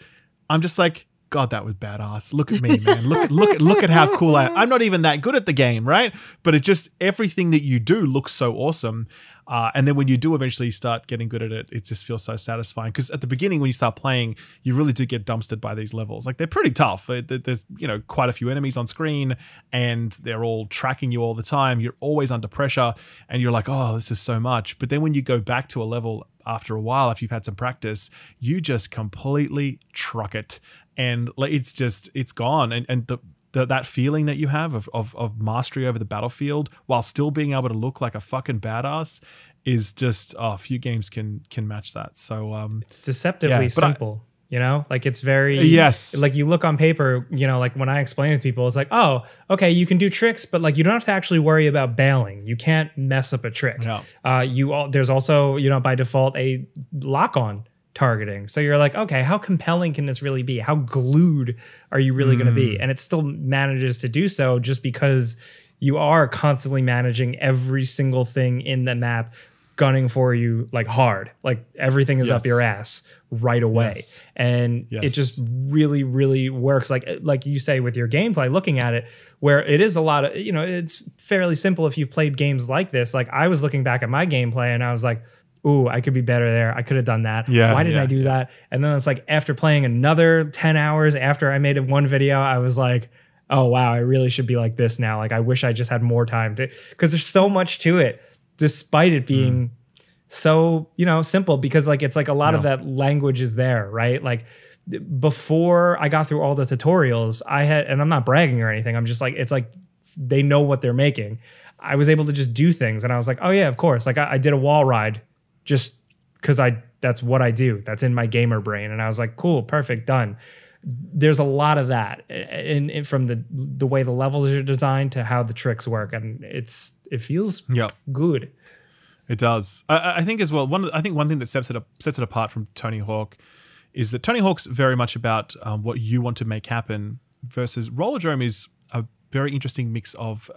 I'm just like, God, that was badass. Look at me, man. Look at how cool I am. I'm not even that good at the game, right? But it just, everything that you do looks so awesome. And then when you do eventually start getting good at it, it just feels so satisfying. Because at the beginning, when you start playing, you really do get dumpstered by these levels. Like, they're pretty tough. There's, quite a few enemies on screen and they're all tracking you all the time. You're always under pressure and you're like, oh, this is so much. But then when you go back to a level after a while, if you've had some practice, you just completely truck it. And it's gone. And that feeling that you have of mastery over the battlefield while still being able to look like a fucking badass is just, few games can match that. So it's deceptively simple. Like it's very, like you look on paper, like when I explain it to people, it's like, oh, okay, you can do tricks, but like you don't have to actually worry about bailing. You can't mess up a trick. No. There's also, by default, a lock-on targeting. So you're like, okay, how compelling can this really be? How glued are you really going to be? And it still manages to do so just because you are constantly managing every single thing in the map, gunning for you like hard, like everything is up your ass right away. And it just really, really works. Like you say with your gameplay, looking at it, where it is a lot of, it's fairly simple if you've played games like this. Like I was looking back at my gameplay and I was like, ooh, I could be better there. I could have done that. Why didn't I do that? And then it's like after playing another 10 hours after I made one video, I was like, oh wow, I really should be like this now. Like I wish I just had more time because there's so much to it, despite it being so, simple, because like, it's like a lot of that language is there, right? Like before I got through all the tutorials and I'm not bragging or anything. I'm just like, it's like, they know what they're making. I was able to just do things. And I was like, oh yeah, of course. Like I did a wall ride just because that's what I do. That's in my gamer brain. And I was like, cool, perfect, done. There's a lot of that in from the way the levels are designed to how the tricks work. And it feels good. It does. I think as well, one thing that sets it apart from Tony Hawk is that Tony Hawk's very much about what you want to make happen, versus Rollerdrome is a very interesting mix of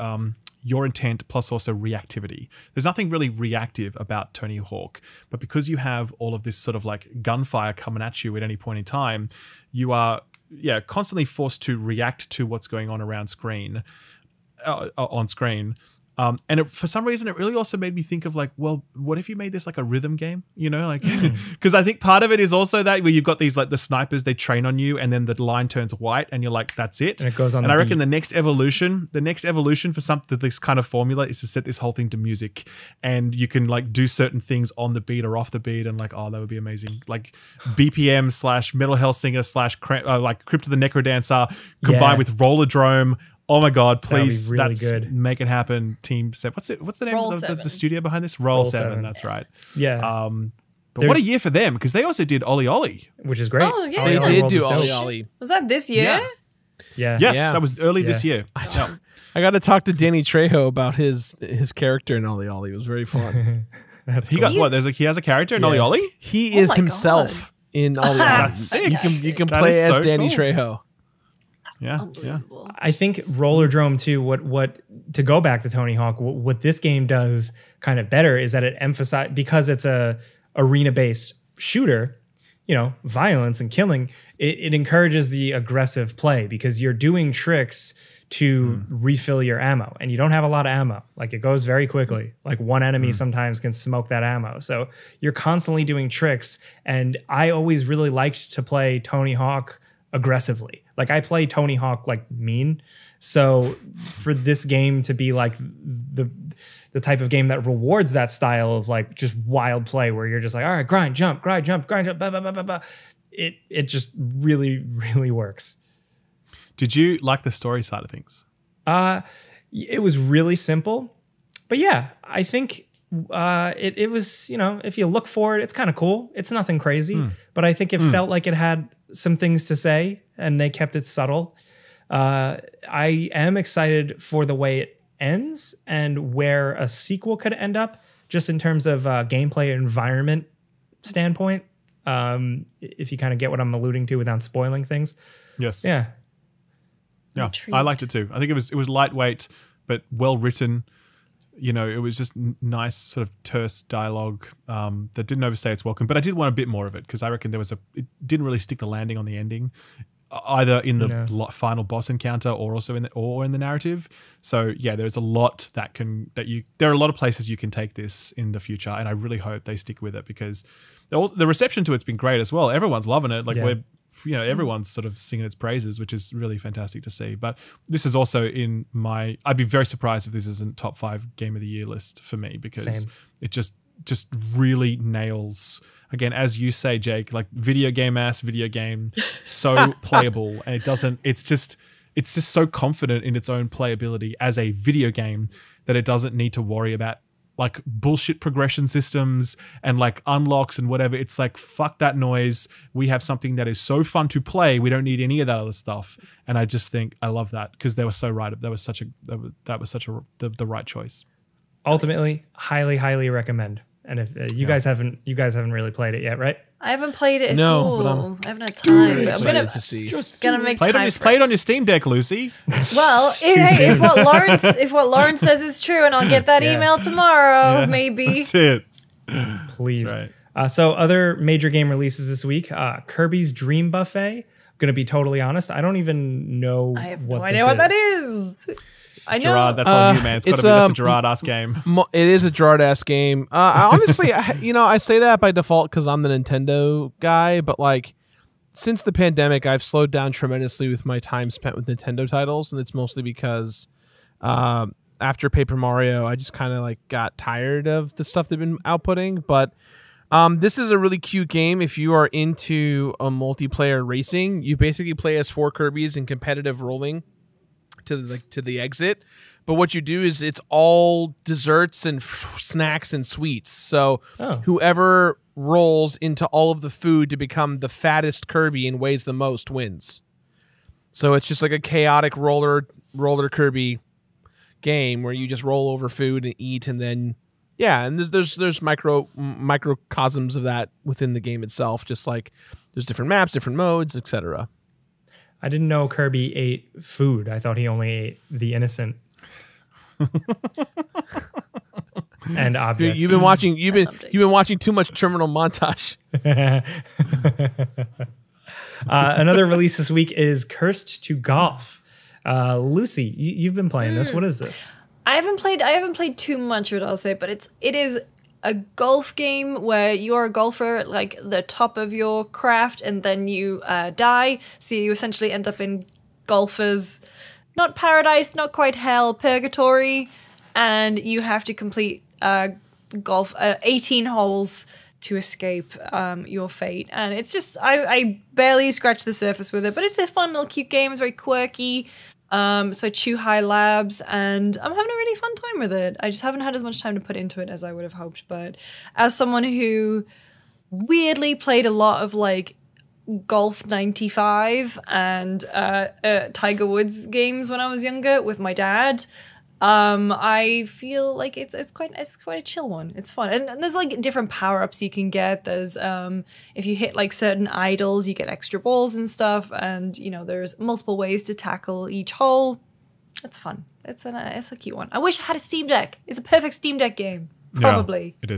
your intent plus also reactivity. There's nothing really reactive about Tony Hawk, but because you have all of this sort of like gunfire coming at you at any point in time, you are constantly forced to react to what's going on around screen, on screen. And for some reason, it really also made me think of like, well, what if you made this like a rhythm game? Like, because I think part of it is also that where you've got these like the snipers, they train on you, and then the line turns white, and you're like, that's it. And it goes on. And I reckon the next evolution for something, this kind of formula, is to set this whole thing to music, and you can like do certain things on the beat or off the beat, and like, oh, that would be amazing. Like BPM / Metal Hellsinger / like Crypt of the Necrodancer combined with Rollerdrome. Oh my God! Please, really good. Make it happen, Team 7. What's the name of the studio behind this? Roll 7. That's right. Yeah. But what a year for them, because they also did Ollie Ollie, which is great. Oh yeah, they did do Ollie Ollie. Was that this year? Yeah. Yes, that was early this year. I got to talk to Danny Trejo about his character in Ollie Ollie. It was very fun. That's he cool. got what? He has a character in Ollie Ollie. He is himself in Ollie Ollie. That's sick. You can play as Danny Trejo. Yeah. I think Rollerdrome too, what to go back to Tony Hawk, what this game does kind of better is that it emphasizes, because it's a arena-based shooter, violence and killing, it encourages the aggressive play, because you're doing tricks to refill your ammo, and you don't have a lot of ammo. Like it goes very quickly. Like one enemy sometimes can smoke that ammo. So you're constantly doing tricks. And I always really liked to play Tony Hawk aggressively. Like I play Tony Hawk like mean. So for this game to be like the type of game that rewards that style of like just wild play, where you're just like, all right, grind, jump, blah, blah, blah, blah. It just really, really works. Did you like the story side of things? It was really simple, but yeah, I think it was, if you look for it, it's kind of cool. It's nothing crazy, but I think it felt like it had some things to say, and they kept it subtle. I am excited for the way it ends and where a sequel could end up, just in terms of gameplay environment standpoint. If you kind of get what I'm alluding to without spoiling things. Yes. Yeah. Yeah, I liked it too. I think it was lightweight but well written. It was just nice sort of terse dialogue that didn't overstay its welcome. But I did want a bit more of it, because I reckon it didn't really stick the landing on the ending, either in the final boss encounter or also in the narrative. So yeah, there's a lot there are a lot of places you can take this in the future, and I really hope they stick with it, because the reception to it's been great as well. Everyone's loving it. Like everyone's sort of singing its praises, which is really fantastic to see. But this is also I'd be very surprised if this isn't top 5 game of the year list for me, because it just just really nails, again, as you say, Jake, like video game, so playable. And it's just so confident in its own playability as a video game that it doesn't need to worry about like bullshit progression systems and like unlocks and whatever. It's like, fuck that noise. We have something that is so fun to play. We don't need any of that other stuff. And I just think I love that because they were so right. That was such the right choice. Ultimately, highly recommend. And if you guys haven't really played it yet, right? I haven't played it at No, all. I haven't had time. But I'm gonna make Play time. it on your Steam Deck, Lucy. Well, if what Lawrence says is true, and I'll get that email tomorrow, maybe. That's it. Please. That's right. So other major game releases this week, Kirby's Dream Buffet. I'm going to be totally honest. I don't even know I have what no idea what that is. I know. Gerard, that's on you, man. That's a Gerard-ass game. It is a Gerard-ass game. Honestly, I say that by default because I'm the Nintendo guy, but like since the pandemic, I've slowed down tremendously with my time spent with Nintendo titles, and it's mostly because after Paper Mario, I just kind of like got tired of the stuff they've been outputting. But this is a really cute game. If you are into a multiplayer racing, you basically play as 4 Kirbys in competitive rolling to the exit. But what you do is it's all desserts and snacks and sweets. So whoever rolls into all of the food to become the fattest Kirby and weighs the most wins. So it's just like a chaotic roller Kirby game where you just roll over food and eat, and then and there's microcosms of that within the game itself. Just like there's different maps, different modes, etc. I didn't know Kirby ate food. I thought he only ate the innocent and objects. You've been watching too much Terminal Montage. Another release this week is Cursed to Golf. Lucy, you've been playing this. What is this? I haven't played too much of it, I'll say, but it is a golf game where you are a golfer at like the top of your craft, and then you die. So you essentially end up in golfer's, not paradise, not quite hell, purgatory, and you have to complete 18 holes to escape your fate. And it's just, I barely scratched the surface with it, but it's a fun little cute game. It's very quirky. It's by Chuhai Labs, and I'm having a really fun time with it. I just haven't had as much time to put into it as I would have hoped. But as someone who weirdly played a lot of like Golf 95 and Tiger Woods games when I was younger with my dad, I feel like it's quite a chill one. It's fun, and there's like different power ups you can get. There's if you hit like certain idols, you get extra balls and stuff, and there's multiple ways to tackle each hole. It's fun. It's a cute one. I wish I had a Steam Deck. It's a perfect Steam Deck game. Probably. Yeah,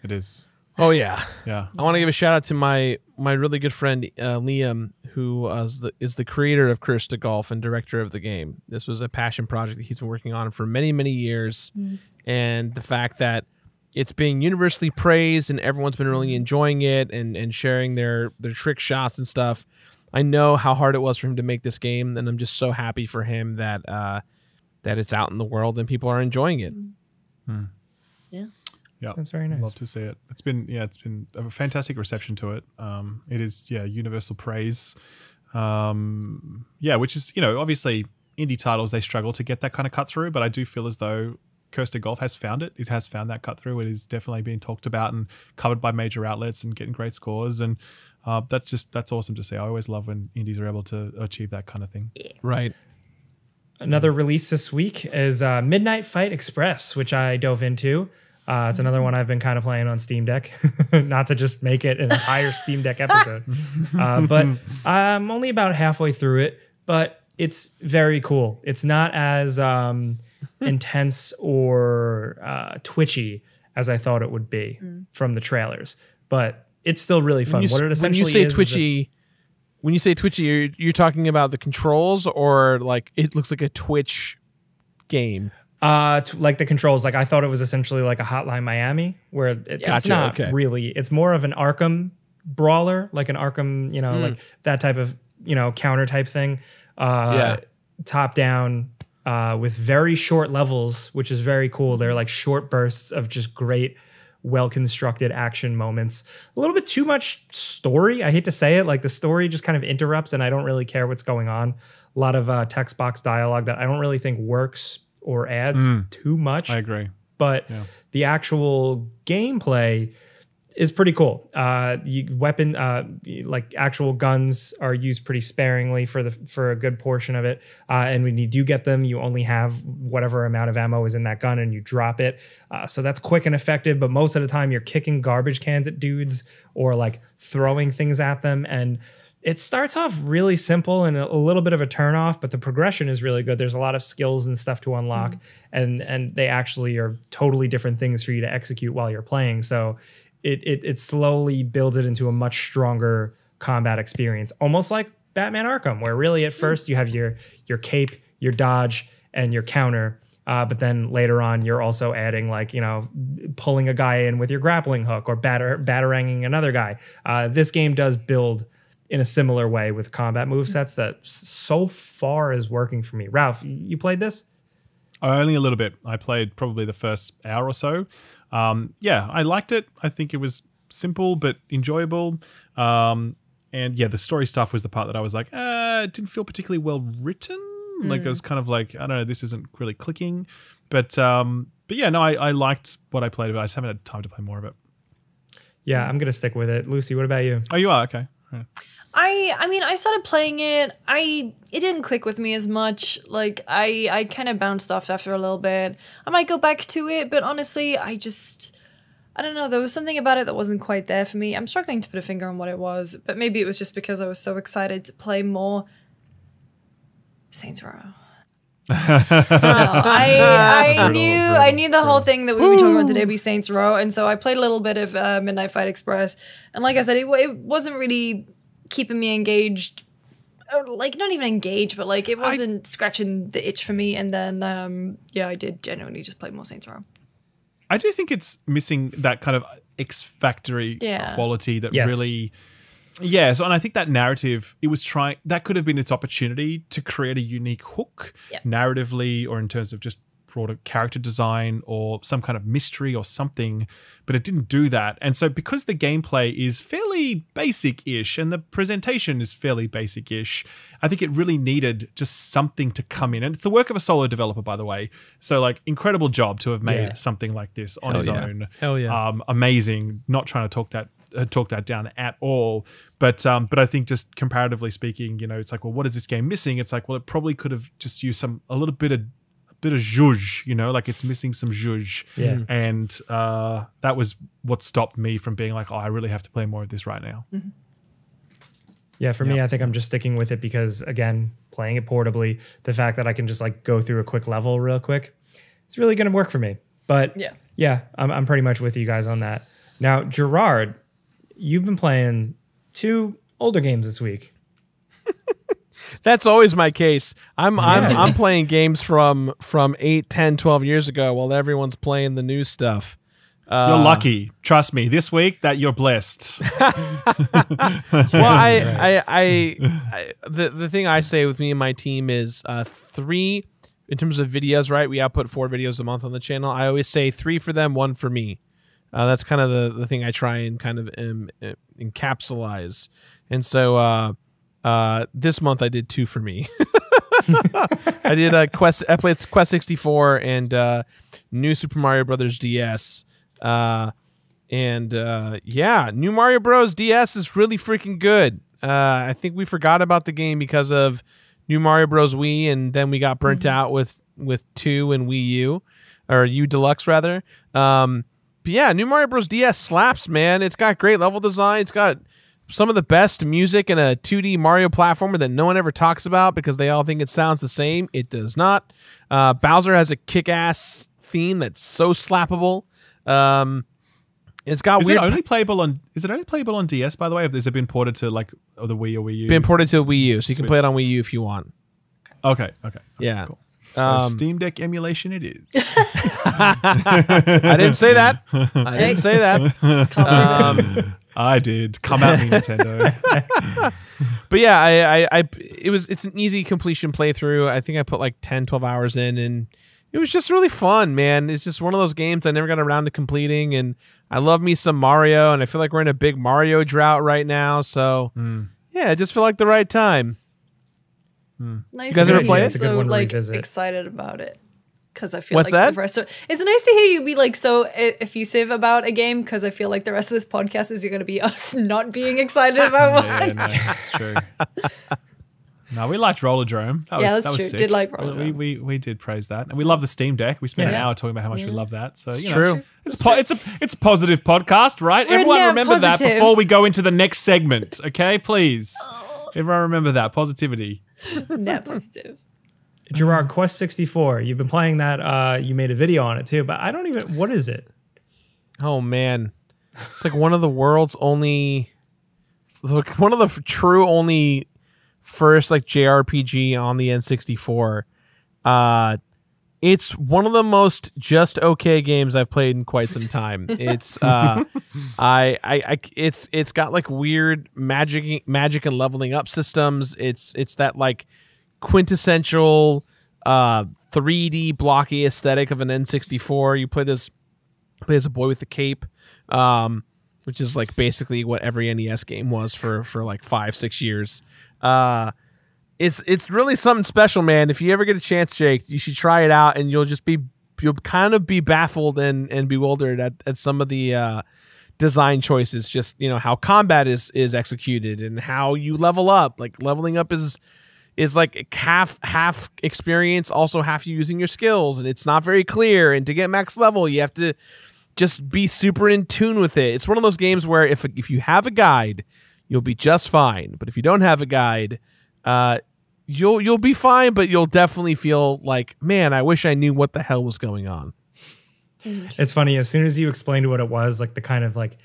it is. Oh yeah. Yeah. I want to give a shout out to my really good friend Liam, who is the creator of Cursed to Golf and director of the game. This was a passion project that he's been working on for many years, and the fact that it's being universally praised and everyone's been really enjoying it and sharing their trick shots and stuff. I know how hard it was for him to make this game, and I'm just so happy for him that it's out in the world and people are enjoying it. Yeah. Yeah, that's very nice. Love to see it. It's been a fantastic reception to it. It is universal praise. Which is obviously indie titles, they struggle to get that kind of cut through, but I do feel as though Cursed to Golf has found it. It has found that cut through. It is definitely being talked about and covered by major outlets and getting great scores, and that's awesome to see. I always love when indies are able to achieve that kind of thing. Yeah. Right. Another release this week is Midnight Fight Express, which I dove into. It's another one I've been kind of playing on Steam Deck, not to just make it an entire Steam Deck episode. But I'm only about halfway through it, but it's very cool. It's not as intense or twitchy as I thought it would be from the trailers, but it's still really fun. What it essentially when you say twitchy, you're talking about the controls, or like it looks like a Twitch game? Like the controls, like I thought it was essentially like a Hotline Miami, where it's not really. It's more of an Arkham brawler, like an Arkham, like that type of counter type thing. Top down, with very short levels, which is very cool. They're like short bursts of just great well-constructed action moments. A little bit too much story. I hate to say it. Like the story just kind of interrupts and I don't really care what's going on. A lot of text box dialogue that I don't really think works or adds too much. I agree. But the actual gameplay is pretty cool. Like actual guns are used pretty sparingly for a good portion of it. And when you do get them, you only have whatever amount of ammo is in that gun and you drop it. So that's quick and effective, but most of the time you're kicking garbage cans at dudes or like throwing things at them. And it starts off really simple and a little bit of a turnoff, but the progression is really good. There's a lot of skills and stuff to unlock, and they actually are totally different things for you to execute while you're playing. So it slowly builds it into a much stronger combat experience, almost like Batman Arkham, where really at first you have your cape, your dodge, and your counter. But then later on, you're also adding like, pulling a guy in with your grappling hook or bataranging another guy. This game does build in a similar way with combat movesets that so far is working for me. Ralph, you played this? Only a little bit. I played probably the first hour or so. I liked it. I think it was simple but enjoyable. And yeah, the story stuff was the part that I was like, it didn't feel particularly well written. Like it was kind of like, I don't know, this isn't really clicking. But yeah, no, I liked what I played of it. I just haven't had time to play more of it. Yeah, I'm gonna stick with it. Lucy, what about you? Oh, you are? Okay. Right. I mean, I started playing it. It didn't click with me as much. Like, I kind of bounced off after a little bit. I might go back to it, but honestly, I don't know. There was something about it that wasn't quite there for me. I'm struggling to put a finger on what it was, but maybe it was just because I was so excited to play more Saints Row. I knew the whole thing that we were talking about today would be Saints Row, and so I played a little bit of Midnight Fight Express, and like I said, it wasn't really keeping me engaged, or like not even engaged, but like it wasn't scratching the itch for me. And then I did genuinely just play more Saints Row. I do think it's missing that kind of X Factory quality that really. Yeah, so and I think that narrative, that could have been its opportunity to create a unique hook narratively or in terms of just broader character design or some kind of mystery or something, but it didn't do that. And so because the gameplay is fairly basic-ish and the presentation is fairly basic-ish, I think it really needed just something to come in. And it's the work of a solo developer, by the way. So like incredible job to have made something like this on his own. Hell yeah. Amazing. Not trying to talk that down at all, but I think just comparatively speaking, it's like, well, what is this game missing? It's like, well, it probably could have just used a little bit of zhuzh, like it's missing some zhuzh. Yeah. And that was what stopped me from being like, oh, I really have to play more of this right now. Mm-hmm. Yeah, for me, I think I'm just sticking with it because, again, playing it portably, the fact that I can just like go through a quick level real quick, it's really going to work for me. But yeah, I'm pretty much with you guys on that. Now, Gerard, you've been playing 2 older games this week. That's always my case. I'm playing games from 8, 10, 12 years ago while everyone's playing the new stuff. You're lucky. Trust me, this week that you're blessed. Well, the thing I say with me and my team is 3 in terms of videos, right? We output 4 videos a month on the channel. I always say 3 for them, 1 for me. That's kind of the thing I try and kind of encapsulize. And so this month I did 2 for me. I did I played Quest 64 and New Super Mario Brothers DS. Yeah, New Mario Bros. DS is really freaking good. I think we forgot about the game because of New Mario Bros. Wii, and then we got burnt out with 2 and Wii U, or U Deluxe rather. But yeah, New Mario Bros. DS slaps, man. It's got great level design. It's got some of the best music in a 2D Mario platformer that no one ever talks about because they all think it sounds the same. It does not. Bowser has a kick-ass theme that's so slappable. It's got Is it only playable on DS, by the way? Has it been ported to like the Wii or Wii U? Been ported to Wii U, so you can play it on Wii U if you want. Okay. Yeah. Cool. So Steam Deck emulation it is. I didn't say that. I didn't say that. I did. Come at me, Nintendo. But yeah, it's an easy completion playthrough. I think I put like 10, 12 hours in, and it was just really fun, man. It's just one of those games I never got around to completing, and I love me some Mario, and I feel like we're in a big Mario drought right now. So yeah, I just feel like the right time. It's nice You guys to ever hear play you it? It's a good so one to like revisit. excited about it. Because I feel What's like that? the rest of it's nice to hear you be like so effusive about a game, because I feel like the rest of this podcast is going to be us not being excited about one. Yeah, no, that's true. No, we liked Rollerdrome. That Yeah, was, that's that was true. sick. Did like Rollerdrome. We did praise that, and we love the Steam Deck. We spent an Yeah. hour talking about how much we love that. So you know, true. it's a positive podcast, right? We're Everyone now remember that positive. before we go into the next segment, okay? Please, everyone remember that positivity. Net positive. Gerard, Quest 64. You've been playing that. You made a video on it too, but I don't even. What is it? Oh man, it's like one of the world's only, like one of the true only first like JRPG on the N64. It's one of the most just okay games I've played in quite some time. It's it's got like weird magic and leveling up systems. It's that like quintessential 3D blocky aesthetic of an N64. You play as a boy with a cape, which is like basically what every NES game was for like 5-6 years. It's really something special, man. If you ever get a chance, Jake, you should try it out, and you'll kind of be baffled and bewildered at some of the design choices. Just, you know, how combat is executed and how you level up. Like leveling up is like half experience, also half you using your skills, and it's not very clear. And to get max level, you have to just be super in tune with it. It's one of those games where if you have a guide, you'll be just fine. But if you don't have a guide, you'll be fine, but you'll definitely feel like, man, I wish I knew what the hell was going on. It's funny. As soon as you explained what it was, like the kind of like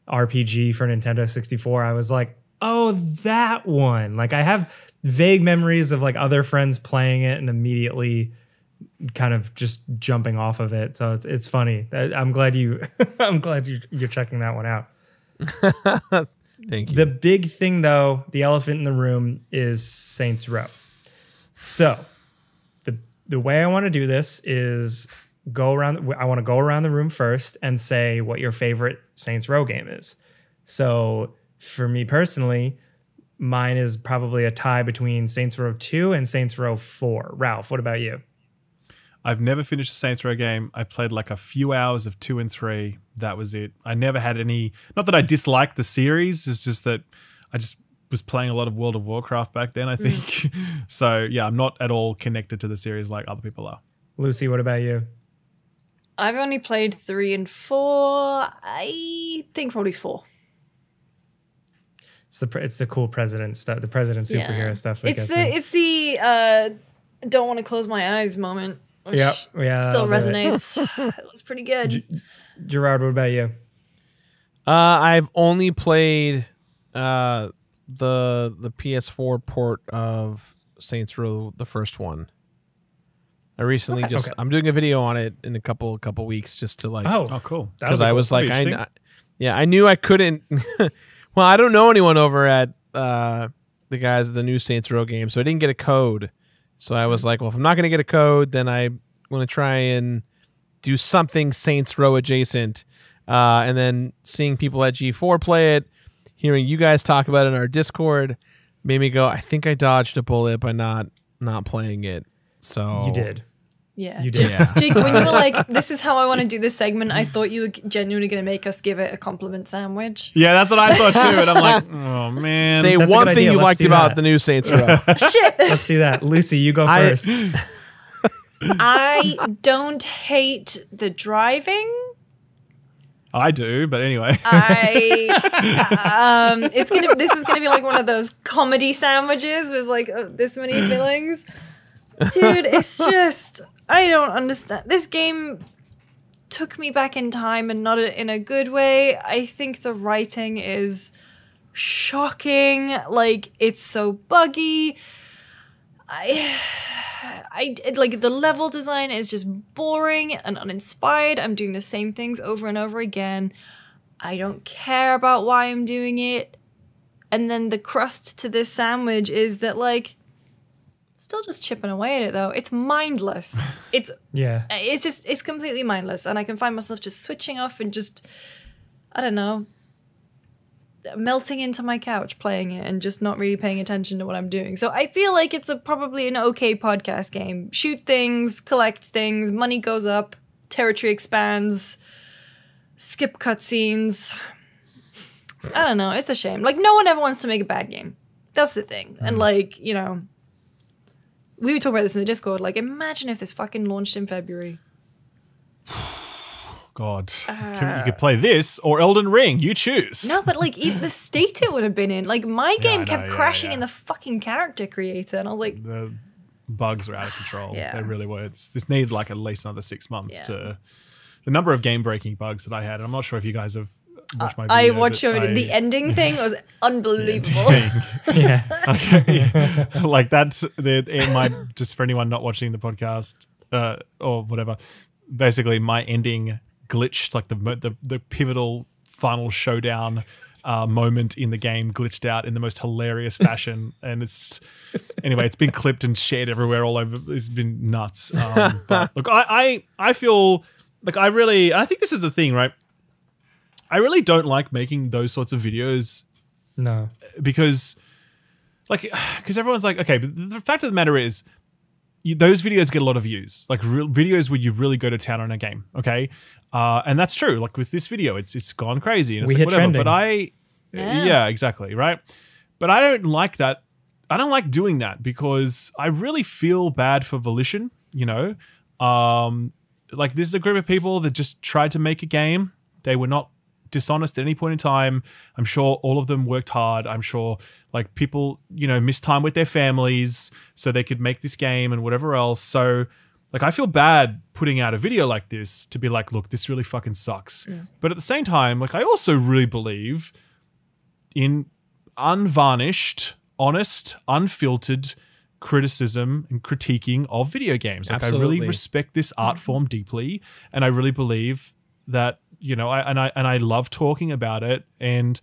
RPG for Nintendo 64, I was like, oh, that one. Like I have vague memories of like other friends playing it and immediately kind of just jumping off of it. So it's funny. I'm glad you're checking that one out. Thank you. The big thing though, the elephant in the room, is Saints Row. So the way I want to do this is I want to go around the room first and say what your favorite Saints Row game is. So for me personally, mine is probably a tie between Saints Row 2 and Saints Row 4. Ralph, what about you? I've never finished a Saints Row game. I played like a few hours of 2 and 3. That was it. I never had any, not that I disliked the series, it's just that I just was playing a lot of World of Warcraft back then, I think. So yeah, I'm not at all connected to the series like other people are. Lucy, what about you? I've only played 3 and 4. I think probably 4. It's the cool president stuff, the president superhero stuff. It's the don't want to close my eyes moment, which still resonates. It was pretty good. Gerard, what about you? I've only played the PS4 port of Saints Row, the first one. I recently I'm doing a video on it in a couple weeks just to like. Oh, cool. Because I was like, I knew I couldn't. Well, I don't know anyone over at the guys at the new Saints Row game, so I didn't get a code. So I was like, well, if I'm not going to get a code, then I'm going to try and do something Saints Row adjacent. And then seeing people at G4 play it, hearing you guys talk about it in our Discord, made me go, I think I dodged a bullet by not playing it. So You did. Yeah. You did. Jake, when you were like, this is how I want to do this segment, I thought you were genuinely going to make us give it a compliment sandwich. Yeah, that's what I thought too. And I'm like, oh man. say That's a one good thing idea. you Let's liked do about that. the new Saints Row. Shit. Let's do that. Lucy, you go first. I don't hate the driving. I do, but anyway. This is gonna be like one of those comedy sandwiches with like this many fillings. Dude, it's just, I don't understand. This game took me back in time and not in a good way. I think the writing is shocking. Like, it's so buggy. I like the level design is just boring and uninspired. I'm doing the same things over and over again. I don't care about why I'm doing it. And then the crust to this sandwich is that, like, Still just chipping away at it though. It's mindless. It's completely mindless, and I can find myself just switching off and just, I don't know, melting into my couch playing it and just not really paying attention to what I'm doing. So I feel like it's probably an okay podcast game. Shoot things, collect things, money goes up, territory expands, skip cutscenes. I don't know. It's a shame. Like, no one ever wants to make a bad game. That's the thing. And like, you know, we were talking about this in the Discord. Like, imagine if this fucking launched in February. God, you could play this or Elden Ring. You choose. No, but like even the state it would have been in. Like my game kept crashing in the fucking character creator, and I was like, the bugs were out of control. Yeah. They really were. This needed like at least another 6 months to. The number of game-breaking bugs that I had. And I'm not sure if you guys have watched my video. I watched your video. The ending thing was unbelievable. Like that's just for anyone not watching the podcast or whatever. Basically, my ending glitched, like the pivotal final showdown moment in the game glitched out in the most hilarious fashion, and it's been clipped and shared everywhere all over. It's been nuts. But look, I feel like I think this is the thing, right? I really don't like making those sorts of videos. No, because everyone's like, okay, but the fact of the matter is, those videos get a lot of views, like videos where you really go to town on a game, okay? And that's true. Like with this video, it's gone crazy. And it's we hit whatever. trending. But yeah, exactly, right? But I don't like that. I don't like doing that because I really feel bad for Volition, you know? Like this is a group of people that just tried to make a game. They were not dishonest at any point in time. I'm sure all of them worked hard. I'm sure like people, you know, missed time with their families so they could make this game and whatever else. So like I feel bad putting out a video like this to be like, look, this really fucking sucks. Yeah. But at the same time, like I also really believe in unvarnished, honest, unfiltered criticism and critiquing of video games. Like Absolutely. I really respect this art form deeply, and I really believe that, you know, I love talking about it, and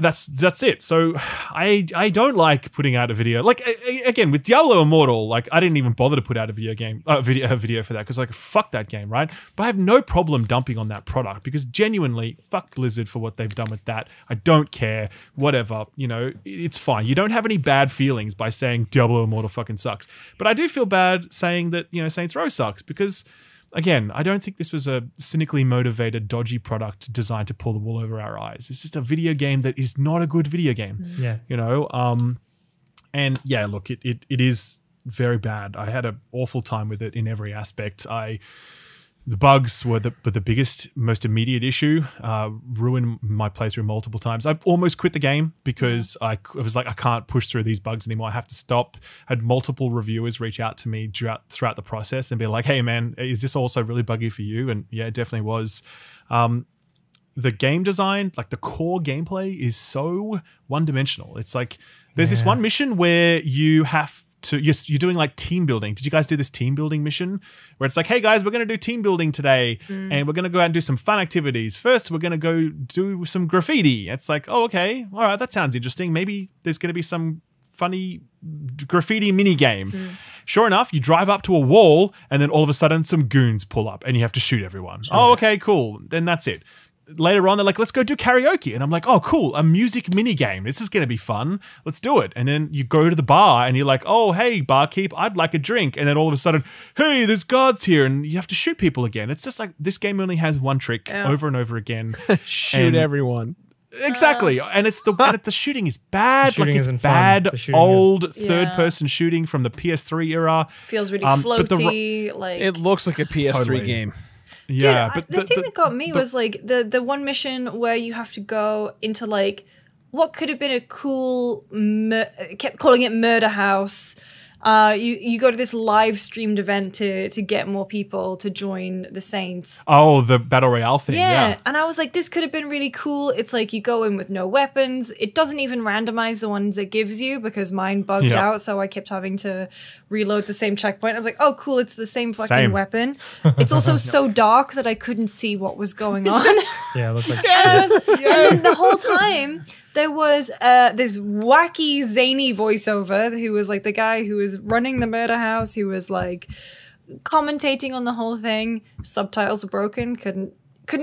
that's it. So I don't like putting out a video. Like again with Diablo Immortal, like I didn't even bother to put out a video for that because like fuck that game, right? But I have no problem dumping on that product because genuinely fuck Blizzard for what they've done with that. I don't care, whatever, you know, it's fine. You don't have any bad feelings by saying Diablo Immortal fucking sucks. But I do feel bad saying that, you know, Saints Row sucks because again, I don't think this was a cynically motivated, dodgy product designed to pull the wool over our eyes. It's just a video game that is not a good video game. Yeah. You know? And yeah, look, it is very bad. I had an awful time with it in every aspect. The bugs were the biggest, most immediate issue. Ruined my playthrough multiple times. I almost quit the game because I was like, I can't push through these bugs anymore. I have to stop. I had multiple reviewers reach out to me throughout the process and be like, hey man, is this also really buggy for you? And yeah, it definitely was. The game design, like the core gameplay is so one-dimensional. It's like, there's this one mission where you have you're doing like team building. Did you guys do this team building mission where it's like, hey guys, we're going to do team building today and we're going to go out and do some fun activities. First, we're going to go do some graffiti. It's like, oh, okay. All right. That sounds interesting. Maybe there's going to be some funny graffiti mini game. Sure enough, you drive up to a wall and then all of a sudden some goons pull up and you have to shoot everyone. Oh, okay, cool. Then that's it. Later on, they're like, let's go do karaoke. And I'm like, oh, cool, a music mini game. This is going to be fun. Let's do it. And then you go to the bar and you're like, oh, hey, barkeep, I'd like a drink. And then all of a sudden, hey, there's guards here. And you have to shoot people again. It's just like this game only has one trick over and over again. Shoot everyone. Exactly. And it's the shooting is bad. Shooting like it's bad, old third-person shooting from the PS3 era. Feels really floaty. Like it looks like a PS3 game. Yeah, dude, but the thing that got me was like the one mission where you have to go into like what could have been a cool, kept calling it murder house. You go to this live streamed event to get more people to join the Saints. Oh, the Battle Royale thing. Yeah. And I was like, this could have been really cool. It's like you go in with no weapons. It doesn't even randomize the ones it gives you because mine bugged out. So I kept having to reload the same checkpoint. I was like, oh, cool. It's the same fucking weapon. It's also so dark that I couldn't see what was going on. Yeah, it looked like And then the whole time, There was this wacky, zany voiceover who was like the guy who was running the murder house, who was like commentating on the whole thing. Subtitles were broken, couldn't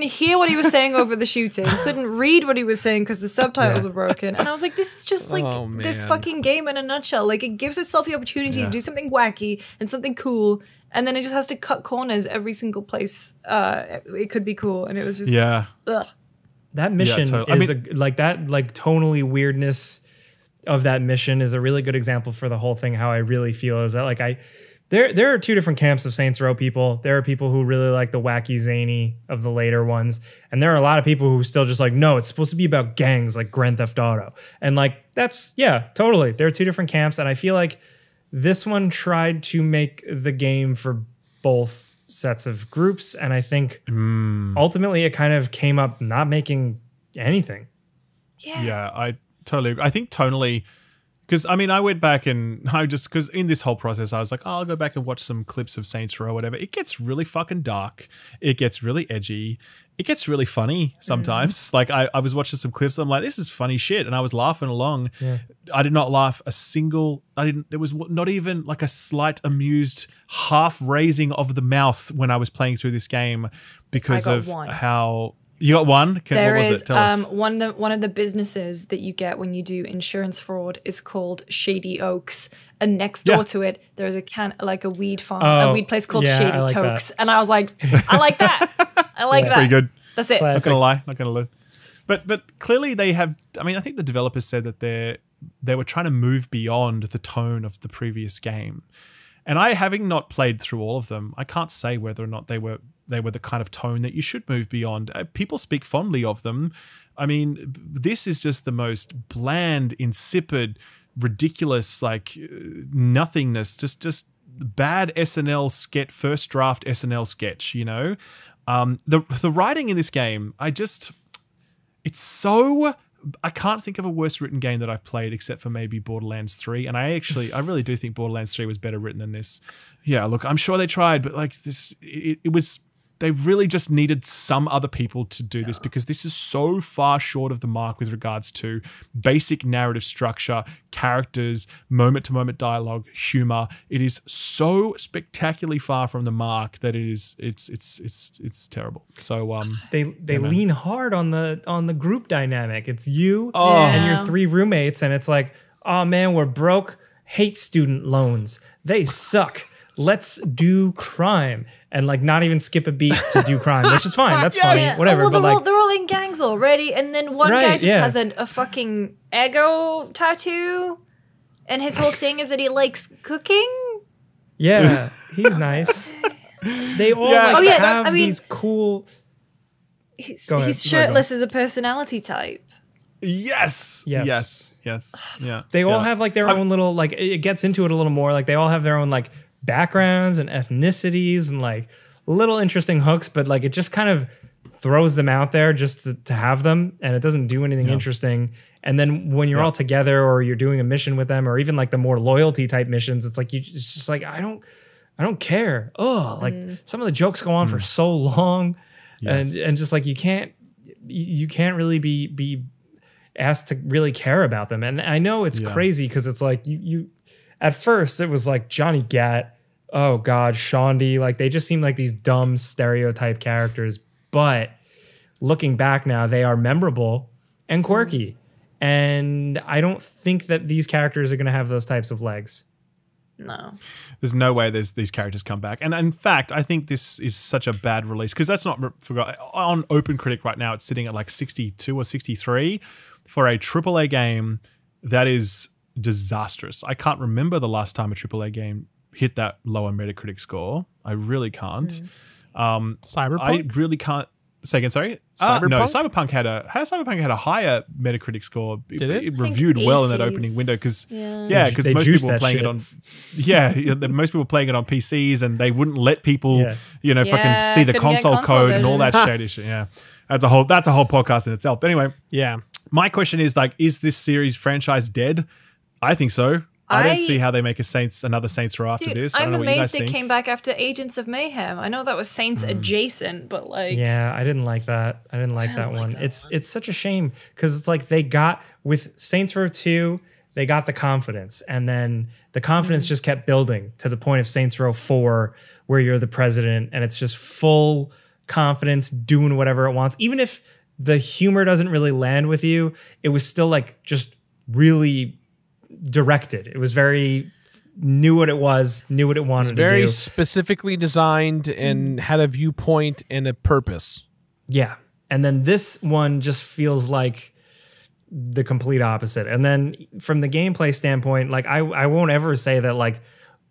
hear what he was saying over the shooting, couldn't read what he was saying because the subtitles were broken. And I was like, this is just like this fucking game in a nutshell. Like, it gives itself the opportunity to do something wacky and something cool, and then it just has to cut corners every single place it could be cool. And it was just ugh. That mission is tonally weirdness of that mission is a really good example for the whole thing. How I really feel is that like there are two different camps of Saints Row people. There are people who really like the wacky zany of the later ones, and there are a lot of people who still just like, no, it's supposed to be about gangs like Grand Theft Auto, and like that's totally. There are two different camps, and I feel like this one tried to make the game for both sets of groups, and I think ultimately it kind of came up not making anything. Yeah, I totally agree. I think tonally, because I mean, I went back and because in this whole process, I was like, oh, I'll go back and watch some clips of Saints Row or whatever. It gets really fucking dark. It gets really edgy. It gets really funny sometimes. Like I was watching some clips. I'm like, this is funny shit. And I was laughing along. Yeah. I did not laugh there was not even like a slight amused half raising of the mouth when I was playing through this game because of how you got one. What was it? Tell us. One of the businesses that you get when you do insurance fraud is called Shady Oaks, and next door to it there is a weed farm, a weed place called Shady Tokes, and I was like, I like that. I like that. Pretty good. That's it. Not gonna lie, not gonna lie. But clearly they have. I mean, I think the developers said that they were trying to move beyond the tone of the previous game, and having not played through all of them, I can't say whether or not they were the kind of tone that you should move beyond. People speak fondly of them. I mean, this is just the most bland, insipid, ridiculous, like nothingness. Just bad SNL sketch, first draft SNL sketch. You know. The writing in this game, I can't think of a worse written game that I've played except for maybe Borderlands 3. And I really do think Borderlands 3 was better written than this. Yeah, look, I'm sure they tried, but like this, it was, they really just needed some other people to do this because this is so far short of the mark with regards to basic narrative structure, characters, moment-to-moment dialogue, humor. It is so spectacularly far from the mark that it's terrible. So they lean hard on the group dynamic. It's you and your three roommates, and it's like, oh man, we're broke, hate student loans, they suck. Let's do crime, and like not even skip a beat to do crime, which is fine. That's funny, whatever. Well, but they're all in gangs already, and then one guy just has a fucking ego tattoo, and his whole thing is that he likes cooking. Yeah, he's nice. They all have these cool. He's shirtless as a personality type. Yes. Yeah. They all have like their own little like. It gets into it a little more. Like they all have their own like backgrounds and ethnicities and like little interesting hooks, but like it just kind of throws them out there just to have them, and it doesn't do anything interesting. And then when you're all together or you're doing a mission with them, or even like the more loyalty type missions, it's like it's just like I don't care. Oh, like some of the jokes go on for so long, and just like you can't really be asked to really care about them. And I know it's crazy because it's like you at first it was like Johnny Gat, oh God, Shaundi, like they just seem like these dumb stereotype characters. But looking back now, they are memorable and quirky. And I don't think that these characters are going to have those types of legs. No. There's no way these characters come back. And in fact, I think this is such a bad release because that's not forgot. On OpenCritic right now, it's sitting at like 62 or 63 for a AAA game that is disastrous. I can't remember the last time a AAA game hit that low on Metacritic score. I really can't. Cyberpunk? I really can't. Say again, sorry? Cyberpunk? No, Cyberpunk had a higher Metacritic score. Did it? It reviewed well in that opening window because because most people were playing it on most people were playing it on PCs and they wouldn't let people fucking see the console code and all that shit. Yeah. That's a whole podcast in itself. But anyway, my question is like, is this series franchise dead? I think so. I don't see how they make another Saints Row after this. I don't I'm know what you guys amazed it think. came back after Agents of Mayhem. I know that was Saints adjacent, but like, Yeah, I didn't like that. I didn't like that one. It's such a shame because it's like they got with Saints Row 2, they got the confidence, and then the confidence just kept building to the point of Saints Row 4, where you're the president and it's just full confidence doing whatever it wants. Even if the humor doesn't really land with you, it was still like just really directed. It was very knew what it was, knew what it wanted to do. Very specifically designed and had a viewpoint and a purpose. Yeah. And then this one just feels like the complete opposite. And then from the gameplay standpoint, like I won't ever say that like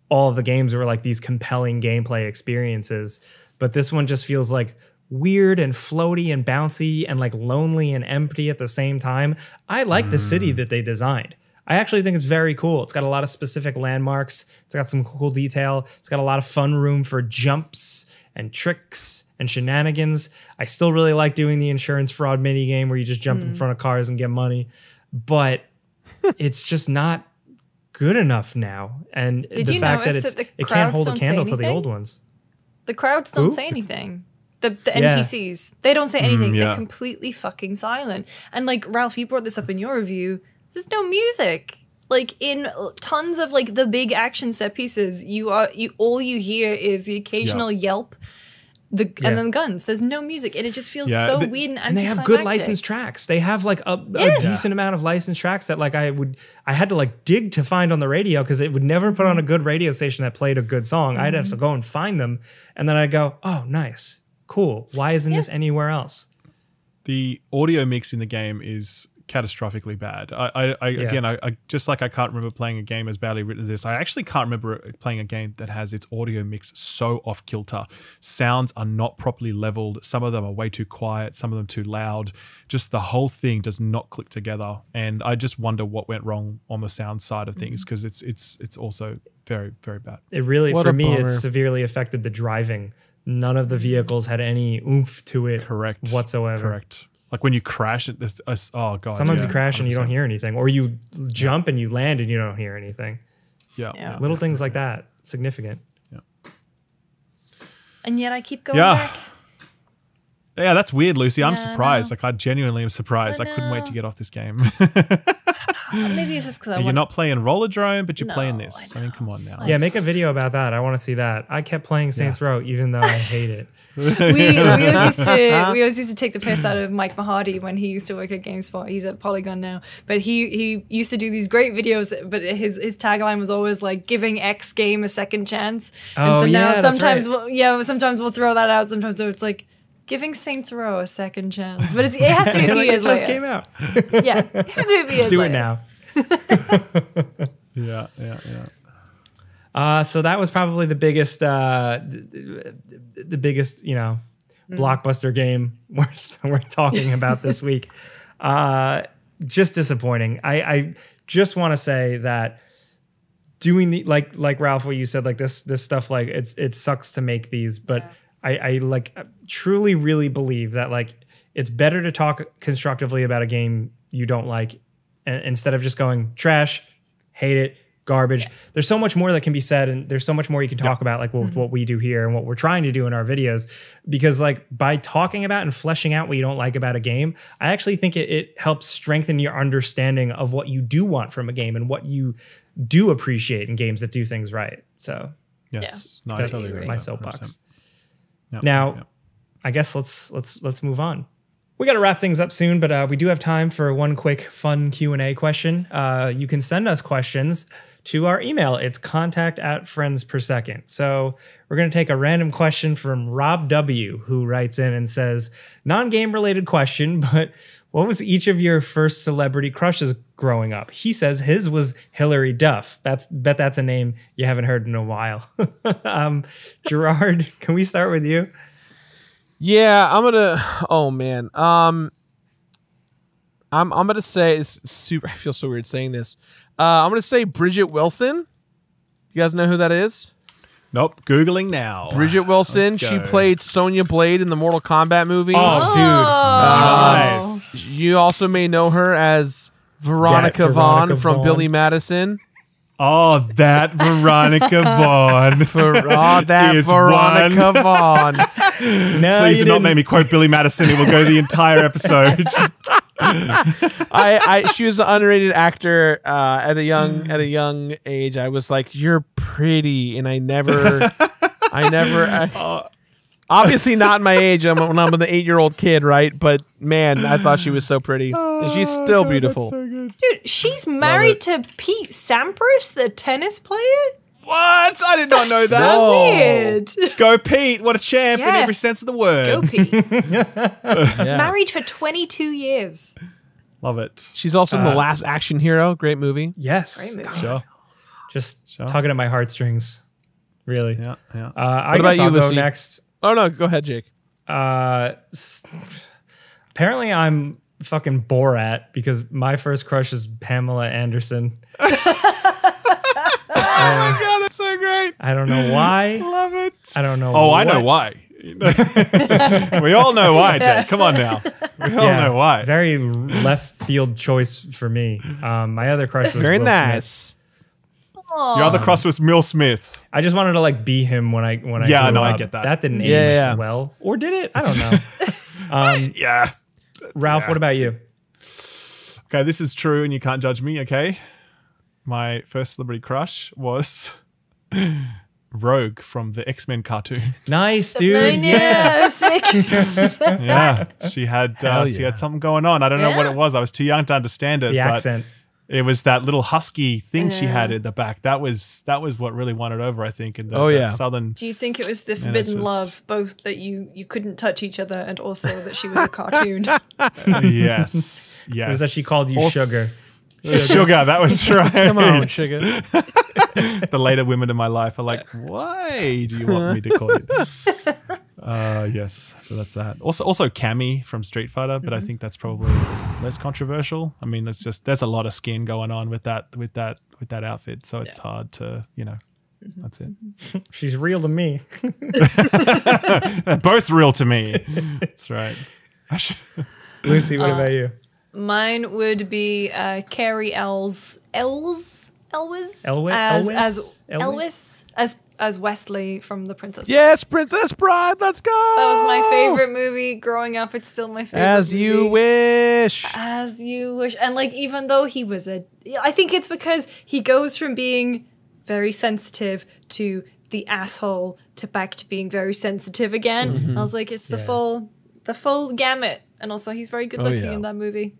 all of the games were like these compelling gameplay experiences, but this one just feels like weird and floaty and bouncy and like lonely and empty at the same time. I like the city that they designed. I actually think it's very cool. It's got a lot of specific landmarks. It's got some cool detail. It's got a lot of fun room for jumps and tricks and shenanigans. I still really like doing the insurance fraud mini game where you just jump in front of cars and get money, but it's just not good enough now. And Did the you fact that notice that the it can't hold a crowds don't say candle to the anything? old ones. the crowds don't Who? say anything. The Yeah. NPCs, they don't say anything. yeah. They're completely fucking silent. And like Ralph, you brought this up in your review. There's no music. Like in tons of like the big action set pieces, all you hear is the occasional yelp, and then guns. There's no music, and it just feels so weird and And they have good licensed tracks. They have like a decent amount of licensed tracks that like I had to like dig to find on the radio because it would never put on a good radio station that played a good song. I'd have to go and find them, and then I'd go, oh, nice, cool. Why isn't this anywhere else? The audio mix in the game is catastrophically bad. I just like I can't remember playing a game as badly written as this. I actually can't remember playing a game that has its audio mix so off kilter. Sounds are not properly leveled. Some of them are way too quiet. Some of them too loud. Just the whole thing does not click together. And I just wonder what went wrong on the sound side of things because it's also very, very bad. It really, What for a me, it bummer. severely affected the driving. None of the vehicles had any oomph to it whatsoever. Correct. Like when you crash, oh god. Sometimes yeah, you crash and you don't 100%. hear anything, or you jump and you land and you don't hear anything. Yeah. Little things like that, significant. And yet I keep going Yeah. back. Yeah, that's weird, Lucy. I'm Yeah, I surprised. know. Like I genuinely am surprised. I I couldn't wait to know. get off this game. Maybe it's just because I You're want. not playing Rollerdrome, but you're playing No, this. I I mean, know. come on now. Yeah, make a video about that. I want to see that. I kept playing Saints Row even though I hate it. we always used to take the piss out of Mike Mahardy when he used to work at GameSpot. He's at Polygon now, but he used to do these great videos. But his tagline was always like giving X game a second chance. And Oh, so now yeah, that's sometimes right. sometimes we'll throw that out. Sometimes it's like giving Saints Row a second chance. But it has to be a few Like, years it just later. came out. Yeah, it has to be a few years Do later. it now. Yeah. So that was probably the biggest, blockbuster game we're talking about this week. Just disappointing. I just want to say that doing the like Ralph, what you said, like this stuff, like it sucks to make these, but I like truly really believe that like it's better to talk constructively about a game you don't like instead of just going trash, hate it, garbage. There's so much more that can be said, and there's so much more you can talk about, like what we do here and what we're trying to do in our videos. Because like by talking about and fleshing out what you don't like about a game, I actually think it helps strengthen your understanding of what you do want from a game and what you do appreciate in games that do things right. So Yes. No, I that's totally agree. my 100%. soapbox. Yep, Now, yep. I guess let's move on. We got to wrap things up soon, but we do have time for one quick fun Q&A question. You can send us questions to our email. It's contact@friendspersecond. So we're going to take a random question from Rob W., who writes in and says, non-game related question, but what was each of your first celebrity crushes growing up? He says his was Hilary Duff. Bet that's a name you haven't heard in a while. Gerard, can we start with you? Yeah, I'm gonna. Oh man, I'm gonna say it's super. I feel so weird saying this. I'm gonna say Bridget Wilson. You guys know who that is? Nope. Googling now. Bridget Wilson. Let's She go. played Sonya Blade in the Mortal Kombat movie. Oh, dude. Nice. You also may know her as Veronica Yes, Vaughn Veronica from Vaughn. Billy Madison. Oh, that Veronica Vaughn. That is Veronica Vaughn. No, Please you do not didn't. make me quote Billy Madison. It will go the entire episode. She was an underrated actor at a young age. I was like, you're pretty, and I never. Obviously not my age when I'm an 8-year-old kid, right? But man, I thought she was so pretty. And she's still beautiful. So good. Dude, she's married to Pete Sampras, the tennis player? What? I did not know that. So weird. Go Pete. What a champ in Yeah. every sense of the word. Go Pete. Yeah. Married for 22 years. Love it. She's also in The Last Action Hero. Great movie. Yes. Great movie. Sure. Just tugging at my heartstrings. Really. Yeah, yeah. I What guess about you, I'll go Lucy? next. Oh no, go ahead, Jake. Apparently I'm fucking Borat because my first crush is Pamela Anderson. Oh my God, that's so great. I don't know why. Love it. I don't know. Oh, I know what. why. We all know why, Jake. Come on now. We all know why. Very left field choice for me. My other crush was Very Will Smith. nice. Your other cross was Mill Smith. I just wanted to like be him when I Yeah, grew no, I up. get that. That didn't age Yeah. well, or did it? I don't know. Yeah. Ralph, what about you? Okay, this is true and you can't judge me, okay? My first celebrity crush was Rogue from the X-Men cartoon. Nice, dude. Yeah. sick. Yeah. She had something going on. I don't know what Yeah. it was. I was too young to understand it. The but accent. it was that little husky thing she had at the back. That was what really won it over, I think. In the, Oh, that yeah. southern. Do you think it was the it's forbidden just- love, both that you couldn't touch each other and also that she was a cartoon? Yes. Yes. It was that she called you Also- sugar. Sugar, that was right. Come on, sugar. The later women in my life are like, why do you want me to call you? Yes, so that's that. Also Cammy from Street Fighter, but I think that's probably less controversial. I mean, there's a lot of skin going on with that outfit, so it's hard to, that's it. She's real to me. They're both real to me. That's right. Lucy, what about you? Mine would be Carrie Elwes as Wesley from The Princess Bride. Yes, Princess Bride. Let's go. That was my favorite movie growing up. It's still my favorite. As movie. you wish. As you wish. And like, even though he was I think it's because he goes from being very sensitive to the asshole to back to being very sensitive again. Mm-hmm. I was like, it's the full gamut. And also, he's very good looking yeah. in that movie.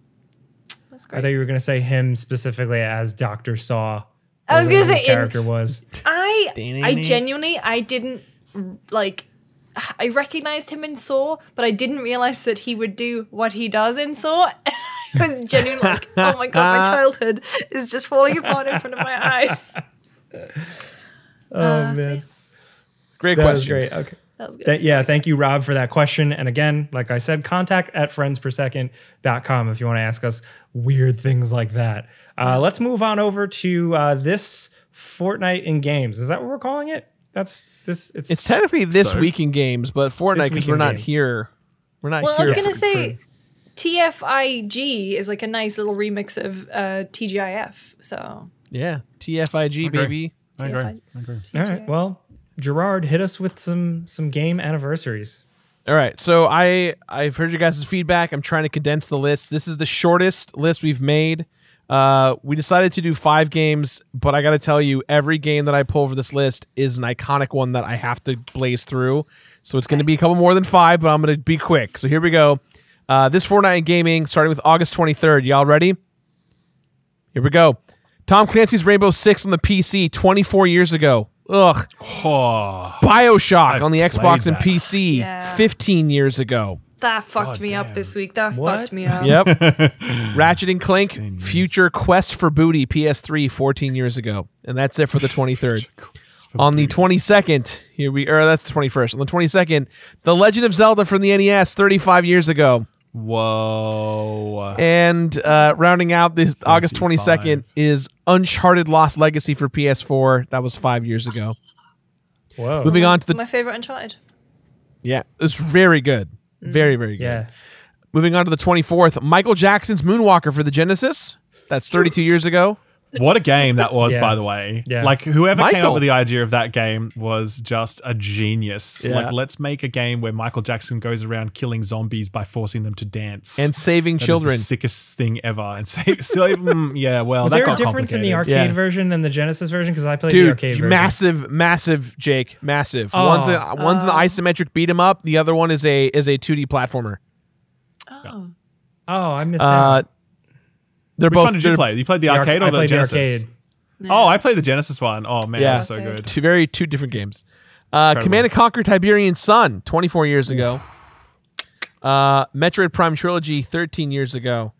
That's I great. thought you were going to say him specifically as Dr. Saw. I was going to His say, character was. I genuinely, I didn't, like, I recognized him in Saw, but I didn't realize that he would do what he does in Saw. I was genuinely like, oh my God, my childhood is just falling apart in front of my eyes. Oh, man. See, Great That was question. great. Okay. that was good. Thank you, Rob, for that question. And again, like I said, contact@friendspersecond.com if you want to ask us weird things like that. Let's move on over to this fortnight in games. Is that what we're calling it? It's technically this week in games, but Fortnite because week we're in not games. here. We're not Well, I here. was going to say, TFIG is like a nice little remix of TGIF. So, Yeah, TFIG, baby. I agree. All right. Well, Gerard, hit us with some game anniversaries. All right, so I've heard you guys' feedback. I'm trying to condense the list. This is the shortest list we've made. We decided to do 5 games, but I got to tell you, every game that I pull for this list is an iconic one that I have to blaze through. So it's going to be a couple more than 5, but I'm going to be quick. So here we go. This Fortnite in gaming, starting with August 23rd. Y'all ready? Here we go. Tom Clancy's Rainbow Six on the PC 24 years ago. Ugh. Oh, BioShock on the played Xbox and that. PC Yeah. 15 years ago. that fucked me up this week. That What? fucked me up. Yep. Ratchet and Clank Future Quest for Booty PS3 14 years ago. And that's it for the 23rd. On the 22nd, that's the 21st. On the 22nd, The Legend of Zelda from the NES 35 years ago. whoa. And rounding out this August 22nd is Uncharted Lost Legacy for PS4. That was 5 years ago. Whoa. Moving on to the My favorite Uncharted. Yeah, it's very good. Very, very good. Yeah. Moving on to the 24th, Michael Jackson's Moonwalker for the Genesis. That's 32 years ago. What a game that was, Yeah. by the way. Yeah. Like, whoever came Michael. up with the idea of that game was just a genius. Yeah. Like, let's make a game where Michael Jackson goes around killing zombies by forcing them to dance. And saving That is children. the sickest thing ever. And save them. Yeah, well, Was that there a got difference in the complicated. arcade Yeah. version and the Genesis version? Because I played the Dude, arcade version. massive, Jake, massive. Oh. One's an isometric beat 'em up. The other one is a 2D platformer. Oh. Oh, I missed out. They're Which both one did you play? You played the arcade I or the played Genesis? the arcade. Oh, I played the Genesis one. Oh, man, Yeah. that's so good. two different games. Command and Conquer Tiberian Sun, 24 years ago. Metroid Prime Trilogy, 13 years ago.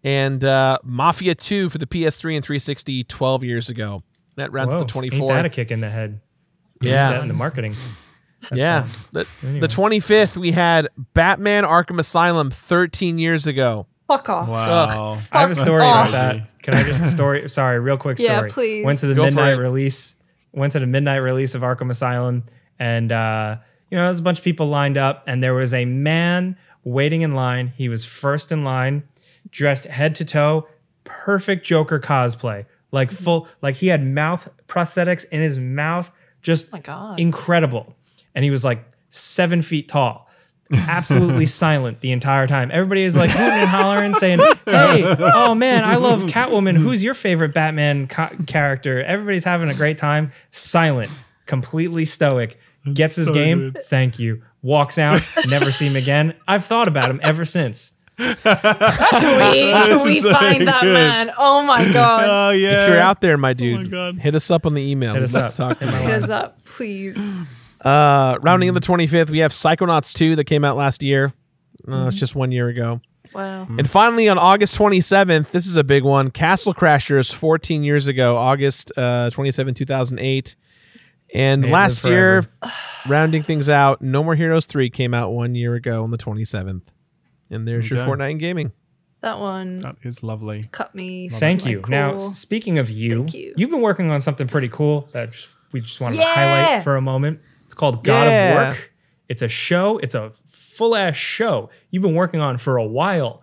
And Mafia 2 for the PS3 and 360, 12 years ago. That rounds Whoa, to the ain't 24th. that a kick in the head? Yeah. Use that in the marketing. That's, Yeah. anyway. The 25th, we had Batman Arkham Asylum 13 years ago. Fuck off. Wow. I have a story about crazy. that. Can I just story? Sorry, real quick story. Yeah, please. Went to the Go for midnight it. release. Went to the midnight release of Arkham Asylum, and there's a bunch of people lined up, and there was a man waiting in line. He was first in line, dressed head to toe, perfect Joker cosplay, like full, like he had mouth prosthetics in his mouth, just my God. incredible. And he was like 7 feet tall. Absolutely silent the entire time. Everybody is like hooting and hollering, saying, "Hey, oh man, I love Catwoman. Who's your favorite Batman character?" Everybody's having a great time. Silent, completely stoic. Gets his so game. good. Thank you. Walks out. Never see him again. I've thought about him ever since. Can we so find that good. man? Oh my God. Oh, yeah. If you're out there, my dude, God. hit us up on the email. Hit We'd us love up. to talk to you. Hit us up, please. Rounding in the 25th, we have Psychonauts 2 that came out last year. It's just 1 year ago. Wow. And finally, on August 27th, this is a big one. Castle Crashers, 14 years ago, August 27, 2008. And May it last live year, forever. rounding things out, No More Heroes 3 came out 1 year ago on the 27th. And there's your Okay. Fortnite in gaming. That one That is lovely. cut me. Thank to my you. Now, core. speaking of you, Thank you. you've been working on something pretty cool that we just wanted to Yeah. highlight for a moment. It's called God Yeah. of Work. It's a show. It's a full ass show you've been working on for a while.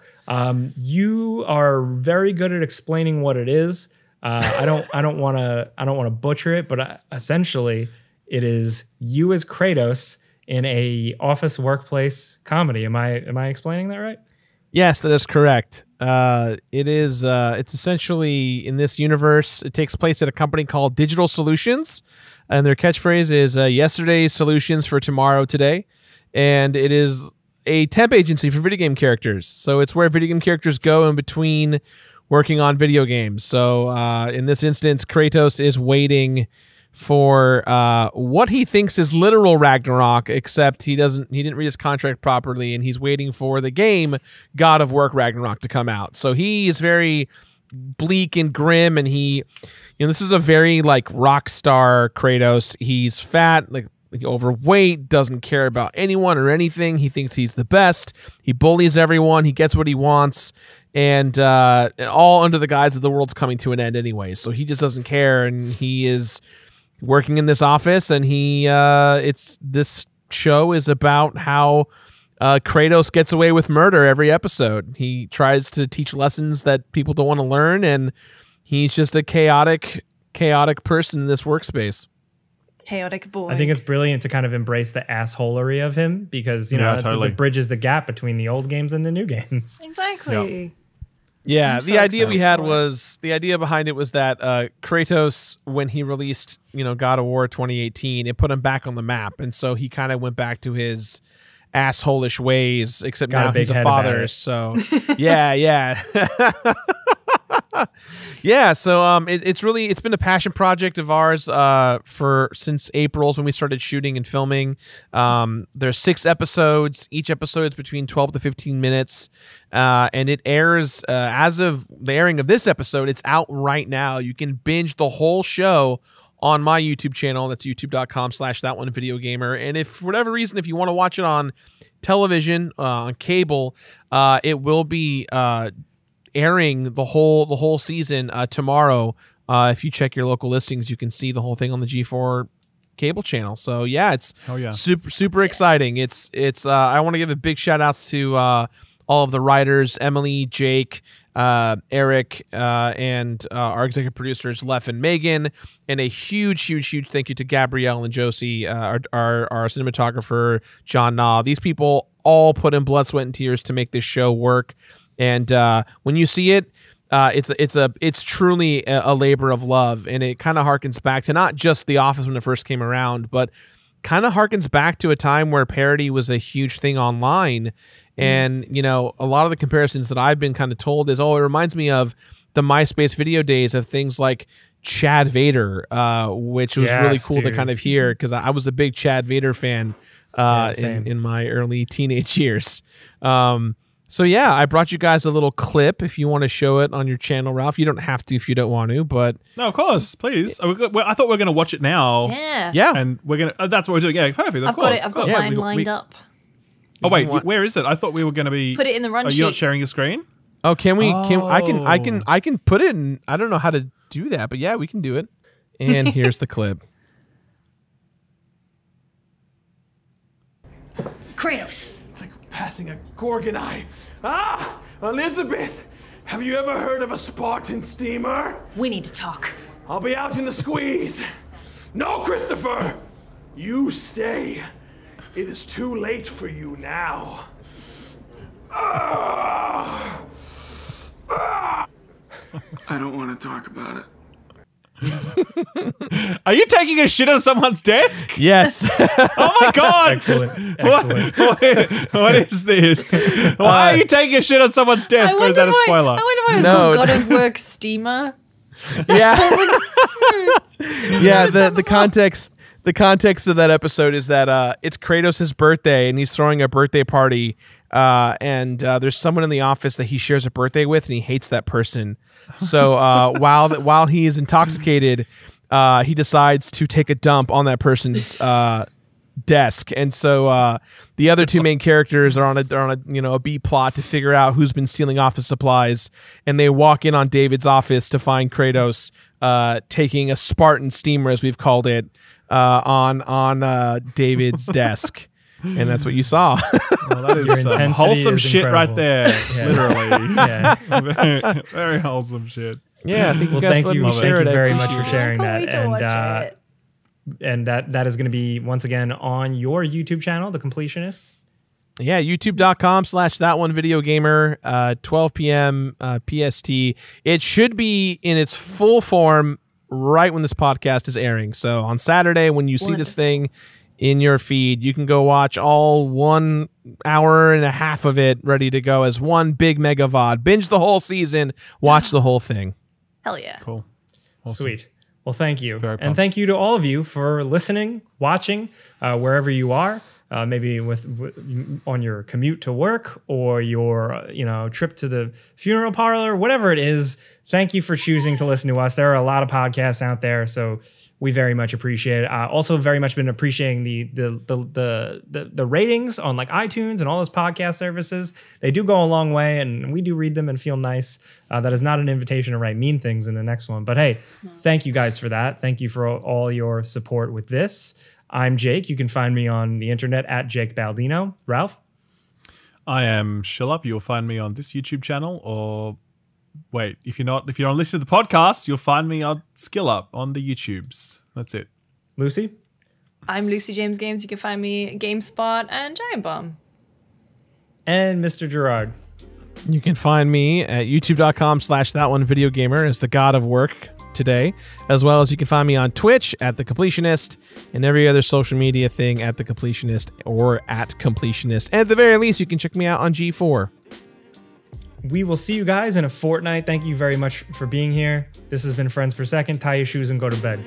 You are very good at explaining what it is. I don't want to butcher it, but essentially, it is you as Kratos in a office workplace comedy. Am I explaining that right? Yes, that is correct. It is. It's essentially in this universe. It takes place at a company called Digital Solutions, and their catchphrase is "Yesterday's solutions for tomorrow today." And it is a temp agency for video game characters. So it's where video game characters go in between working on video games. So in this instance, Kratos is waiting for what he thinks is literal Ragnarok, except he didn't read his contract properly, and he's waiting for the game God of Work Ragnarok to come out. So he is very bleak and grim, and this is a very like rock star Kratos. He's fat, like overweight, doesn't care about anyone or anything. He thinks he's the best. He bullies everyone. He gets what he wants. And all under the guise of the world's coming to an end anyway. So he just doesn't care, and he is working in this office, and this show is about how Kratos gets away with murder every episode. He tries to teach lessons that people don't want to learn, and he's just a chaotic person in this workspace. Chaotic boy. I think it's brilliant to kind of embrace the assholery of him because, Yeah, it totally. bridges the gap between the old games and the new games. exactly. Yeah, I'm so the idea we excited had for it. was the idea behind it was that Kratos, when he released, God of War 2018, it put him back on the map, and so he kind of went back to his assholish ways. Except Got a now big he's a head about father, it. so yeah. Yeah, so it's been a passion project of ours since April's when we started shooting and filming. There's 6 episodes. Each episode is between 12 to 15 minutes, and it airs as of the airing of this episode. It's out right now. You can binge the whole show on my YouTube channel. That's youtube.com/thatonevideogamer. And if for whatever reason, if you want to watch it on television, on cable, it will be airing the whole season tomorrow. If you check your local listings, you can see the whole thing on the G4 cable channel. So yeah, it's Hell yeah. super exciting. It's I want to give a big shout outs to all of the writers, Emily, Jake, Eric, and our executive producers, Lef and Megan, and a huge thank you to Gabrielle and Josie, our cinematographer, John Na. These people all put in blood, sweat, and tears to make this show work. And when you see it, it's truly a labor of love, and it kind of harkens back to not just The Office when it first came around, but kind of harkens back to a time where parody was a huge thing online. And, you know, a lot of the comparisons that I've been kind of told is, oh, it reminds me of the MySpace video days of things like Chad Vader, which was really cool to kind of hear, because I was a big Chad Vader fan in my early teenage years. So yeah, I brought you guys a little clip if you want to show it on your channel, Ralph. You don't have to if you don't want to, but no, of course, please. I thought we were going to watch it now. Yeah, and we're gonna. That's what we're doing. Yeah, perfect. Of course. I've got mine lined up. Oh wait, where is it? I thought we were going to be. Put it in the run sheet. Are you not sharing your screen? Oh, can we? I can put it in. I don't know how to do that, but yeah, we can do it. And here's the clip. Kratos. It's like passing a Gorgon eye. Ah, Elizabeth, have you ever heard of a Spartan steamer? We need to talk. I'll be out in the squeeze. No, Christopher, you stay. It is too late for you now. I don't want to talk about it. Are you taking a shit on someone's desk? Yes. Oh my god! Excellent. What is this? Why are you taking a shit on someone's desk, or is that a spoiler? I wonder why it's called God of Work Steamer. Yeah. Yeah, the context of that episode is that it's Kratos' birthday, and he's throwing a birthday party, and there's someone in the office that he shares a birthday with, and he hates that person. So while he is intoxicated, he decides to take a dump on that person's desk, and so the other two main characters are on a B plot to figure out who's been stealing office supplies, and they walk in on David's office to find Kratos taking a Spartan steamer, as we've called it, on David's desk. And that's what you saw. Well, that is some wholesome shit right there. Yeah. Literally. Yeah. very, very wholesome shit. Yeah, thank you guys for letting me share it. Thank you very much Oh, for sharing I can't that. wait to watch it. And that is going to be, once again, on your YouTube channel, The Completionist. Yeah, youtube.com/thatonevideogamer, 12 p.m. PST. It should be in its full form right when this podcast is airing. So on Saturday, when you see this thing in your feed, you can go watch all 1 hour and a half of it ready to go as one big mega VOD. Binge the whole season, watch the whole thing. Hell yeah. Cool. Awesome. Sweet. Well, thank you. And thank you to all of you for listening, watching, wherever you are. Maybe on your commute to work or your trip to the funeral parlor, whatever it is. Thank you for choosing to listen to us. There are a lot of podcasts out there, so we very much appreciate it. Also, very much been appreciating the ratings on like iTunes and all those podcast services. They do go a long way, and we do read them and feel nice. That is not an invitation to write mean things in the next one, but hey, thank you guys for that. Thank you for all your support with this. I'm Jake. You can find me on the internet at Jake Baldino. Ralph? I am Shillup. You'll find me on this YouTube channel, or wait, if you're not listening to the podcast, you'll find me on SkillUp on the YouTubes. That's it. Lucy? I'm Lucy James Games. You can find me at GameSpot and Giant Bomb. And Mr. Gerard? You can find me at youtube.com/thatonevideogamer as the god of work today, as well as you can find me on Twitch at The Completionist and every other social media thing at The Completionist or at Completionist. And at the very least, you can check me out on G4. We will see you guys in a fortnight. Thank you very much for being here. This has been Friends Per Second. Tie your shoes and go to bed.